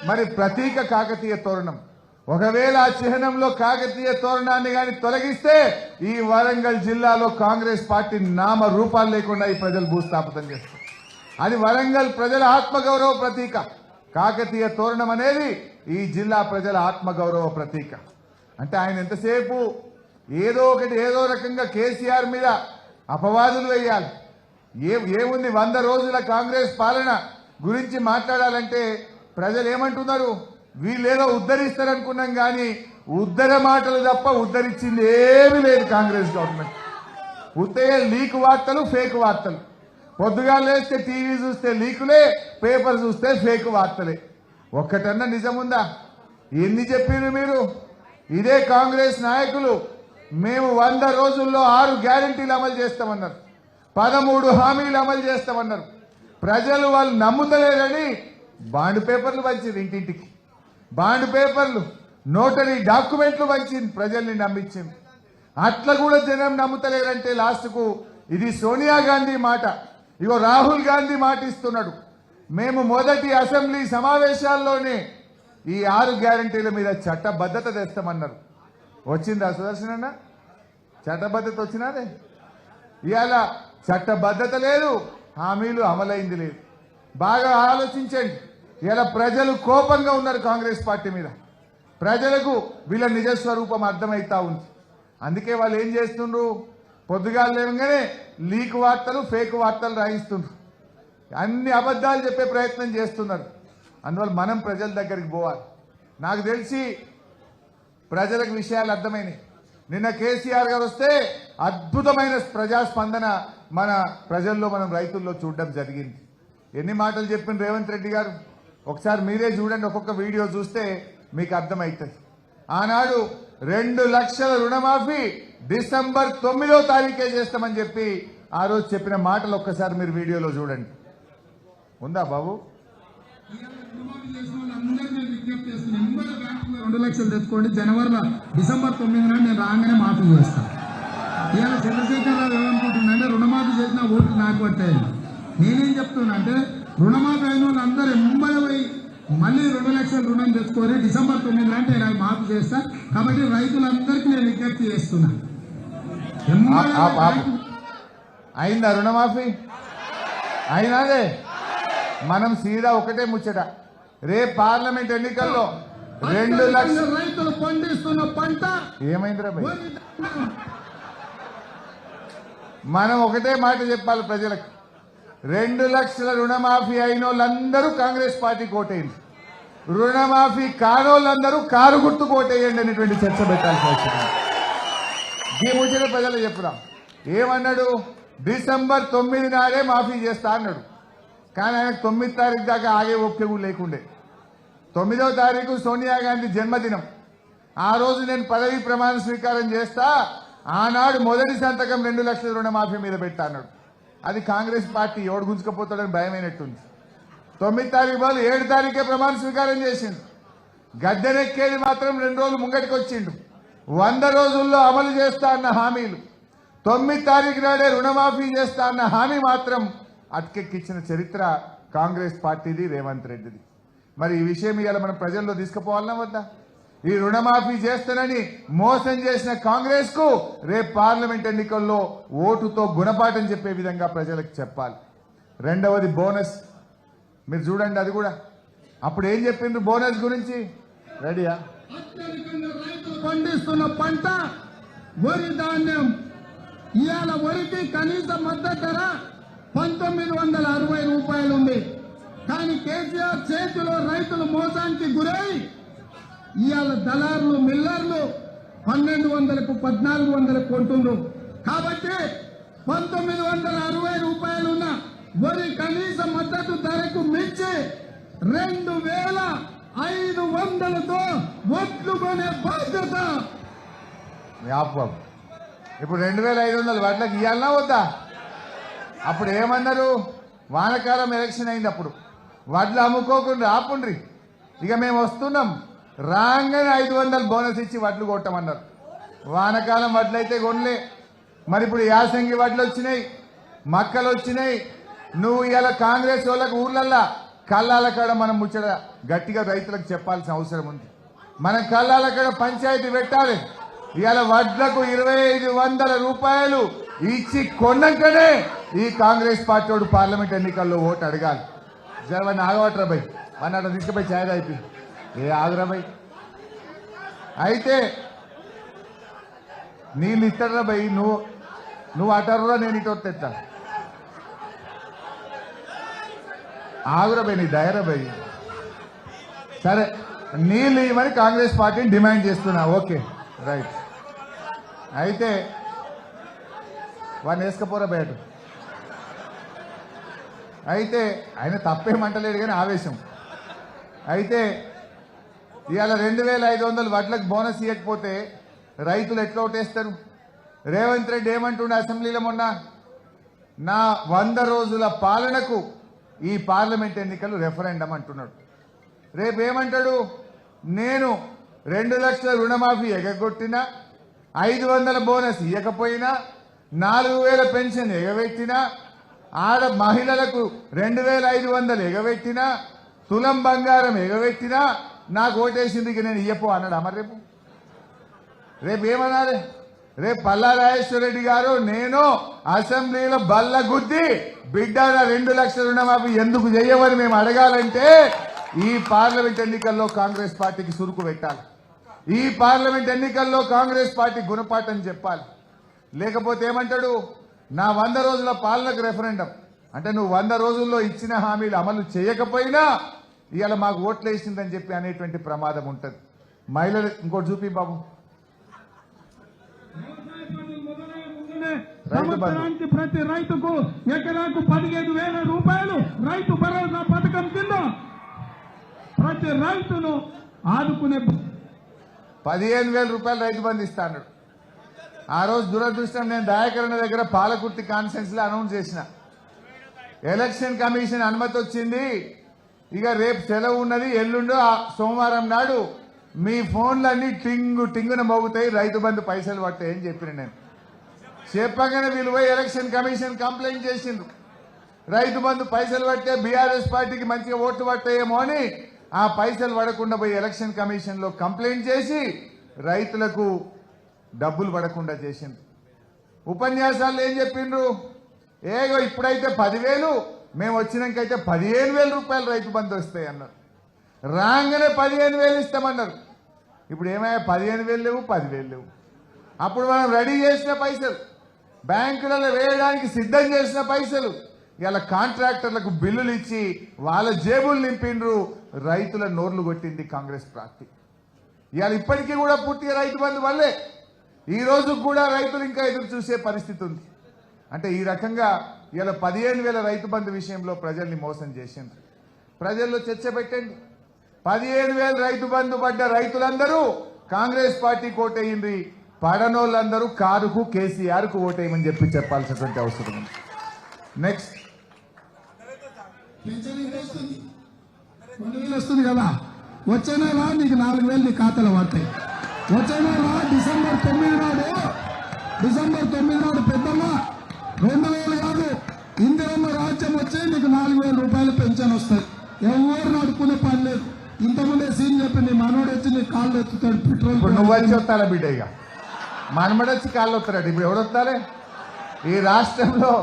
మరి ప్రతీక కాకతీయ తోరణం. ఒకవేళ ఆ చిహ్నంలో కాకతీయ తోరణాన్ని గాని తొలగిస్తే ఈ వరంగల్ జిల్లాలో కాంగ్రెస్ పార్టీ నామ రూపాలు లేకుండా ఈ ప్రజలు భూస్థాపితం చేస్తారు. అది వరంగల్ ప్రజల ఆత్మగౌరవ ప్రతీక. కాకతీయ తోరణం అనేది ఈ జిల్లా ప్రజల ఆత్మగౌరవ ప్రతీక. అంటే ఆయన ఎంతసేపు ఏదో ఒకటి ఏదో రకంగా కేసీఆర్ మీద అపవాదులు వేయాలి. ఏముంది 100 రోజుల కాంగ్రెస్ పాలన గురించి మాట్లాడాలంటే ప్రజలు ఏమంటున్నారు? వీళ్ళేదో ఉద్ధరిస్తారనుకున్నాం కానీ ఉద్ధర మాటలు తప్ప ఉద్ధరించింది ఏమీ లేదు కాంగ్రెస్ గవర్నమెంట్. ఉత్తయ్య లీక్ వార్తలు, ఫేక్ వార్తలు. పొద్దుగా లేస్తే టీవీ చూస్తే లీకులే, పేపర్ చూస్తే ఫేక్ వార్తలే. ఒక్కటన్నా నిజముందా? ఎన్ని చెప్పారు మీరు? ఇదే కాంగ్రెస్ నాయకులు మేము 100 రోజుల్లో 6 గ్యారెంటీలు అమలు చేస్తామన్నారు, 13 హామీలు అమలు చేస్తామన్నారు. ప్రజలు వాళ్ళు నమ్ముతలేరని బాండ్ పేపర్లు పంచింది, ఇంటింటికి బాండ్ పేపర్లు, నోటరీ డాక్యుమెంట్లు పంచింది, ప్రజల్ని నమ్మించింది. అట్లా కూడా జనం నమ్ముతలేరంటే లాస్ట్కు ఇది సోనియా గాంధీ మాట, ఇగో రాహుల్ గాంధీ మాట ఇస్తున్నాడు. మేము మొదటి అసెంబ్లీ సమావేశాల్లోనే ఈ 6 గ్యారెంటీల మీద చట్టబద్ధత తెస్తామన్నారు. వచ్చిందా సుదర్శన్ అన్న? చట్టబద్ధత వచ్చినాదే? ఇవాళ చట్టబద్ధత లేదు, హామీలు అమలైంది లేదు. బాగా ఆలోచించండి. ఇలా ప్రజలు కోపంగా ఉన్నారు కాంగ్రెస్ పార్టీ మీద. ప్రజలకు వీళ్ళ నిజస్వరూపం అర్థమైతా ఉంది. అందుకే వాళ్ళు ఏం చేస్తుండ్రు? పొద్దుగాలు లేవగానే లీక్ వార్తలు, ఫేక్ వార్తలు రాయిస్తుండ్రు, అన్ని అబద్ధాలు చెప్పే ప్రయత్నం చేస్తున్నారు. అందువల్ల మనం ప్రజల దగ్గరికి పోవాలి. నాకు తెలిసి ప్రజలకు విషయాలు అర్థమైనాయి. నిన్న కేసీఆర్ గారు వస్తే అద్భుతమైన ప్రజాస్పందన మన ప్రజల్లో, మనం రైతుల్లో చూడడం జరిగింది. ఎన్ని మాటలు చెప్పిన రేవంత్ రెడ్డి గారు ఒకసారి మీరే చూడండి. ఒక్కొక్క వీడియో చూస్తే మీకు అర్థమవుతుంది. ఆనాడు 2 లక్షల రుణమాఫీ డిసెంబర్ 9వ తారీఖే చేస్తామని చెప్పి ఆ రోజు చెప్పిన మాటలు ఒక్కసారి మీరు వీడియోలో చూడండి. ఉందా బాబు? 2 లక్షలు తెచ్చుకోండి, జనవరిలో డిసెంబర్ 9 నాడు నేను రాగానే మాఫీ చేస్తాను. ఇవాళ చంద్రశేఖరరావు ఏమనుకుంటున్నాంటే రుణమాఫీ చేసిన ఓట్లు నాకు పట్టాయి. నేనేం చెప్తున్నా అంటే రుణమాఫీ అయిన వాళ్ళు అందరూ ముంబై పోయి మళ్ళీ 2 లక్షల రుణం తెచ్చుకొని డిసెంబర్ 9 నాడు నేను మాఫీ చేస్తా. కాబట్టి రైతులందరికీ నేను విజ్ఞప్తి చేస్తున్నా. అయిందా రుణమాఫీ? అయినాదే. మనం సీదా ఒకటే ముచ్చట, రేపు పార్లమెంట్ ఎన్నికల్లో 2 లక్షల రైతులు పండిస్తున్న పంట ఏమైందిరా భయ్? మనం ఒకటే మాట చెప్పాలి ప్రజలకు. 2 లక్షల రుణమాఫీ అయిన వాళ్ళందరూ కాంగ్రెస్ పార్టీ కోటేయండి, రుణమాఫీ కానోళ్ళందరూ కారు గుర్తు కోటేయండి అనేటువంటి చర్చ పెట్టాల్సి వచ్చింది. ఈ ముచ్చట ప్రజలు చెప్పుదాం. ఏమన్నాడు? డిసెంబర్ 9 నాడే మాఫీ చేస్తా అన్నాడు. కానీ ఆయనకు 9 తారీఖు దాకా ఆగే ఓపిక కూడా లేకుండే. 9వ తారీఖు సోనియా గాంధీ జన్మదినం. ఆ రోజు నేను పదవీ ప్రమాణ స్వీకారం చేస్తా, ఆనాడు మొదటి సంతకం 2 లక్షల రుణమాఫీ మీద పెట్టా అన్నాడు. అది కాంగ్రెస్ పార్టీ ఎవడు గుంజుకపోతాడని భయమైనట్టుంది. 9 తారీఖు వాళ్ళు 7 తారీఖే ప్రమాణ స్వీకారం చేసిండు. గద్దెనెక్కేది మాత్రం 2 రోజులు ముంగటికి వచ్చిండు. 100 రోజుల్లో అమలు చేస్తా అన్న హామీలు, 9 తారీఖు నాడే రుణమాఫీ చేస్తా అన్న హామీ మాత్రం అటకెక్కించిన చరిత్ర కాంగ్రెస్ పార్టీది, రేవంత్ రెడ్డిది. మరి ఈ విషయం ఇవాళ మనం ప్రజల్లో తీసుకుపోవాలన్నా వద్దా? ఈ రుణమాఫీ చేస్తానని మోసం చేసిన కాంగ్రెస్ కు రేపు పార్లమెంట్ ఎన్నికల్లో ఓటుతో గుణపాఠం చెప్పే విధంగా ప్రజలకు చెప్పాలి. రెండవది బోనస్. మీరు చూడండి, అది కూడా అప్పుడు ఏం చెప్పిండ్రు బోనస్ గురించి? రెడీయా? రైతులు పండిస్తున్న పంట వరి ధాన్యం, ఇవాళ వరికి కనీస మద్దతు ధర 1960 రూపాయలు ఉంది. కానీ కేసీఆర్ చేతిలో రైతులు మోసానికి గురై ఇవాళ దళారులు మిల్లర్లు 1200కు 1400 కొంటుండ్రు. కాబట్టి 1960 రూపాయలున్న వరి కనీస మద్దతు ధరకు మించి 2500తో ఒట్లు కొనే బాధ్యత. జ్ఞాపకం ఇప్పుడు 2500 వడ్లకు ఇవ్వాలన్నా వద్దా? అప్పుడు ఏమన్నారు? వానకాలం ఎలక్షన్ అయింది, అప్పుడు వడ్లు అమ్ముకోకుండా ఆపుండ్రి, ఇక మేము వస్తున్నాం, రాగానే 500 బోనస్ ఇచ్చి వడ్లు కొట్టమన్నారు. వానకాలం వడ్లు అయితే కొనలే. మరి ఇప్పుడు యాసంగి వడ్లు వచ్చినాయి, మక్కలు వచ్చినాయి. నువ్వు ఇలా కాంగ్రెస్ వాళ్ళకు ఊర్లల్లా కళ్ళాల కాడ మనం ముచ్చట గట్టిగా రైతులకు చెప్పాల్సిన అవసరం ఉంది. మనం కళ్ళాల కాడ పంచాయతీ పెట్టాలి. ఇవాళ వడ్లకు 2500 రూపాయలు ఇచ్చి కొన్నాకనే ఈ కాంగ్రెస్ పార్టీ వాడు పార్లమెంట్ ఎన్నికల్లో ఓటు అడగాలి. జరవని ఆగవట్రా భయ్, అన్నట్టు తీసుకుపోయి ఛాయ్ అయిపోయి ఏ ఆగురా భయ్. అయితే నీళ్ళు ఇస్తారా భయ్? నువ్వు అటర్రా, నేను ఇటు వస్తా. ఆగురా భయ్, నీ దయరా భయ్. సరే, నీళ్ళు ఇవ్వమని కాంగ్రెస్ పార్టీని డిమాండ్ చేస్తున్నా. Okay right. అయితే వాడిని వేసుకపోరా బయట. అయితే ఆయన తప్పేమంటలేడు కానీ ఆవేశం. అయితే ఇవాళ 2500 వడ్లకు బోనస్ ఇవ్వకపోతే రైతులు ఎట్లా ఓటేస్తారు? రేవంత్ రెడ్డి ఏమంటుండే అసెంబ్లీలో మొన్న, నా 100 రోజుల పాలనకు ఈ పార్లమెంట్ ఎన్నికలు రెఫరెండం అంటున్నాడు. రేపు ఏమంటాడు? నేను 2 లక్షల రుణమాఫీ ఎగగొట్టినా, 500 బోనస్ ఇవ్వకపోయినా, 4000 పెన్షన్ ఎగబెట్టినా, ఆడ మహిళలకు 2500 ఎగబెట్టినా, తులం బంగారం ఎగబెట్టినా నాకు ఓటేసిందికి నేను ఇయ్యపో అన్నాడు. అమర్ రేపు ఏమన్నాడు? రేపు పల్లా రాజేశ్వర రెడ్డి గారు నేను అసెంబ్లీలో బల్ల గుద్ది బిడ్డ 2 లక్షల రుణమాఫీ ఎందుకు చెయ్యవని మేము అడగాలంటే ఈ పార్లమెంట్ ఎన్నికల్లో కాంగ్రెస్ పార్టీకి సురుకు పెట్టాలి. ఈ పార్లమెంట్ ఎన్నికల్లో కాంగ్రెస్ పార్టీ గుణపాఠం చెప్పాలి. లేకపోతే ఏమంటాడు? నా 100 రోజుల పాలనకు రెఫరెండం అంటే నువ్వు 100 రోజుల్లో ఇచ్చిన హామీలు అమలు చేయకపోయినా ఇవాళ మాకు ఓట్లు వేసిందని చెప్పి అనేటువంటి ప్రమాదం ఉంటుంది. మహిళలు ఇంకోటి చూపి బాబు. సంవత్సరానికి ప్రతి రైతుకు ఎకరాకు 15,000 రూపాయలు రైతు భరోసా పథకం కింద ప్రతి రైతును ఆదుకునే 15,000 రూపాయలు రైతు బంధు ఇస్తా అన్నాడు. ఆ రోజు దురదృష్టం, నేను దయాకరణ దగ్గర పాలకుర్తి కాన్ఫరెన్స్ లో అనౌన్స్ చేసిన, ఎలక్షన్ కమిషన్ అనుమతి వచ్చింది, ఇక రేపు సెలవు ఉన్నది, ఎల్లుండో సోమవారం నాడు మీ ఫోన్లన్నీ టింగు టింగున మోగుతాయి, రైతు బంధు పైసలు పడతాయి అని చెప్పిన. నేను చెప్పగానే వీళ్ళు పోయి ఎలక్షన్ కమిషన్ కంప్లైంట్ చేసిండ్రు. రైతు బంధు పైసలు పడితే బీఆర్ఎస్ పార్టీకి మంచిగా ఓట్లు పడతాయేమో అని ఆ పైసలు పడకుండా పోయి ఎలక్షన్ కమిషన్ లో కంప్లైంట్ చేసి రైతులకు డబ్బులు పడకుండా చేసిండ్రు. ఉపన్యాసాలు ఏం చెప్పిండ్రు? ఏగో ఇప్పుడైతే 10,000, మేము వచ్చినాకైతే 15,000 రూపాయలు రైతు బంధు వస్తాయి అన్నారు. రాగానే 15,000 ఇస్తామన్నారు. ఇప్పుడు ఏమయ్యా? 15,000 లేవు, 10,000 లేవు. అప్పుడు మనం రెడీ చేసిన పైసలు, బ్యాంకులలో వేయడానికి సిద్ధం చేసిన పైసలు ఇలా కాంట్రాక్టర్లకు బిల్లులు ఇచ్చి వాళ్ళ జేబులు నింపిండ్రు. రైతుల నోర్లు కొట్టింది కాంగ్రెస్ పార్టీ. ఇవాళ ఇప్పటికీ కూడా పూర్తిగా రైతు బంధు వల్లే ఈ రోజు కూడా రైతులు ఇంకా ఎదురు చూసే పరిస్థితి ఉంది. అంటే ఈ రకంగా ఇలా 15,000 రైతు బంధు విషయంలో ప్రజల్ని మోసం చేసింది. ప్రజల్లో చర్చ పెట్టండి. 15,000 రైతు బంధు పడ్డ రైతులందరూ కాంగ్రెస్ పార్టీ ఓటేయింది, పడనోళ్ళందరూ కారుకు కేసీఆర్ కు ఓటేయమని చెప్పాల్సినటువంటి అవసరం ఉంది. నెక్స్ట్ వస్తుంది కదా, వచ్చే నెల నీకు 4,000 నీ ఖాతాలో పడతాయి. వచ్చే నెల డిసెంబర్ 9 నాడు పెద్దమ్మ 2,000 కాదు, ఇందిరమ్మ రాజ్యం వచ్చి నీకు 4,000 రూపాయలు పెన్షన్ వస్తాయి. ఎవరు నడుపుకునే పని లేదు. ఇంతకుముందే సీన్ చెప్పి నీ మనోడు వచ్చి నీ కాళ్ళు ఎత్తుతాడు. పెట్రోల్ నువ్వు వచ్చి వస్తారా బిడ్డ? ఇక మనమడొచ్చి కాళ్ళు వస్తాడు. ఇప్పుడు ఎవడు వస్తారే? ఈ రాష్ట్రంలో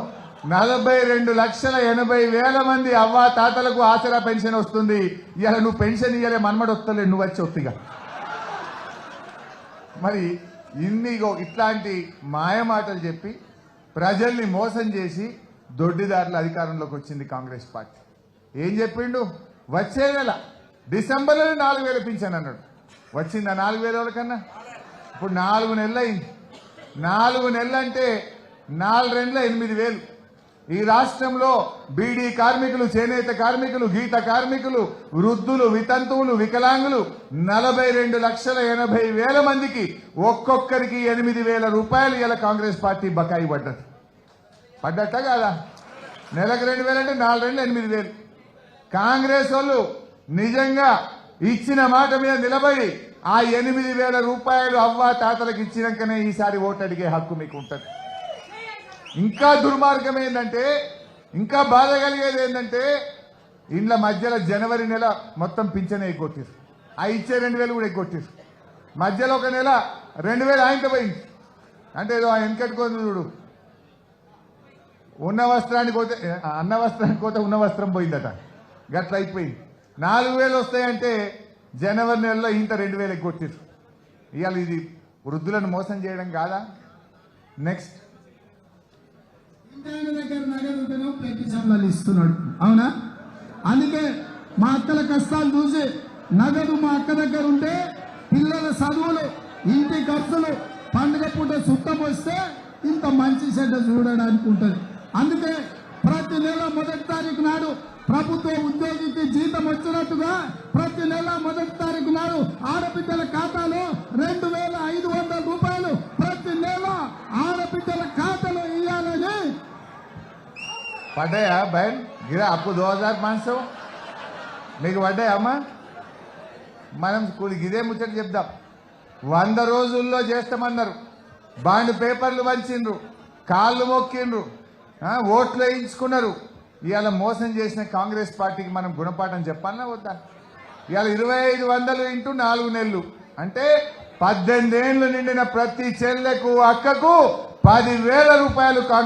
42,80,000 మంది అవ్వ తాతలకు ఆసరా పెన్షన్ వస్తుంది. ఇవాళ నువ్వు పెన్షన్ ఇవ్వలే, మనమడు వస్తలే, నువ్వు వచ్చి వస్తుగా. మరి ఇట్లాంటి మాయమాటలు చెప్పి ప్రజల్ని మోసం చేసి దొడ్డిదారుల అధికారంలోకి వచ్చింది కాంగ్రెస్ పార్టీ. ఏం చెప్పిండు? వచ్చే నెల డిసెంబర్లో 4,000 పింఛన్ అన్నాడు. వచ్చిందా 4,000 ఎవరికన్నా? ఇప్పుడు 4 నెలలు అయింది. 4 నెలలు అంటే 4 రెండ్ల 8,000. ఈ రాష్ట్రంలో బీడీ కార్మికులు, చేనేత కార్మికులు, గీత కార్మికులు, వృద్ధులు, వితంతువులు, వికలాంగులు 42,80,000 మందికి ఒక్కొక్కరికి 8,000 రూపాయలు ఇలా కాంగ్రెస్ పార్టీ బకాయి పడ్డట్ట కాదా? నెలకు 2,000 అంటే 4 రెండ్ల 8,000. కాంగ్రెస్ వాళ్ళు నిజంగా ఇచ్చిన మాట మీద నిలబడి ఆ 8,000 రూపాయలు అవ్వా తాతలకు ఇచ్చినాకనే ఈసారి ఓటు అడిగే హక్కు మీకు ఉంటుంది. ఇంకా దుర్మార్గం ఏంటంటే, ఇంకా బాధ కలిగేది ఏంటంటే, ఇండ్ల మధ్యలో జనవరి నెల మొత్తం పింఛన్ ఎగ్గొట్టారు. ఆ ఇచ్చే 2,000 కూడా ఎగ్గొట్టారు. మధ్యలో ఒక నెల 2,000 ఆయనతో పోయింది. అంటే ఏదో ఆయన వెనకట్టుకొని చూడు, ఉన్న వస్త్రానికి పోతే అన్న వస్త్రానికి పోతే ఉన్న వస్త్రం పోయిందట, గట్ల అయిపోయింది. 4,000 వస్తాయంటే జనవరి నెలలో ఇంత 2,000 ఎగ్గొట్టారు. ఇవాళ ఇది వృద్ధులను మోసం చేయడం కాదా? నెక్స్ట్ దగ్గర నగదు ఉంటేనో పెట్టి సంబలాలు ఇస్తున్నాడు, అవునా? అందుకే మా అక్కల కష్టాలు చూసి నగదు మా అక్క దగ్గర ఉంటే పిల్లల చదువులు, ఇంటి ఖర్చులు, పండుగ పూట సుట్టం వస్తే ఇంత మంచి చెడ్డ చూడడానికి ఉంటుంది. అందుకే ప్రతి నెల 1వ తారీఖు నాడు ప్రభుత్వ ఉద్యోగికి జీతం వచ్చినట్టుగా ప్రతి నెల 1వ తారీఖు నాడు ఆడబిడ్డల ఖాతాలో 2,500 రూపాయలు ప్రతి నెల ఆడబిడ్డల ఖాతాలో ఇవ్వాలని. పడ్డాయా బయన్ గిరా అప్పు 2,500 మీకు పడ్డాయా అమ్మా? మనం ఇదే ముచ్చట చెప్దాం. 100 రోజుల్లో చేస్తామన్నారు, బాండ్ పేపర్లు పంచిండ్రు, కాళ్ళు మొక్కిండ్రు, ఓట్లు వేయించుకున్నారు. ఇవాళ మోసం చేసిన కాంగ్రెస్ పార్టీకి మనం గుణపాఠం చెప్పాలన్నా వద్దా? ఇవాళ 2,500 ఇంటూ 4 నెలలు అంటే 18 ఏళ్లు నిండిన ప్రతి చెల్లెకు, అక్కకు 10,000 రూపాయలు కాంగ్రెస్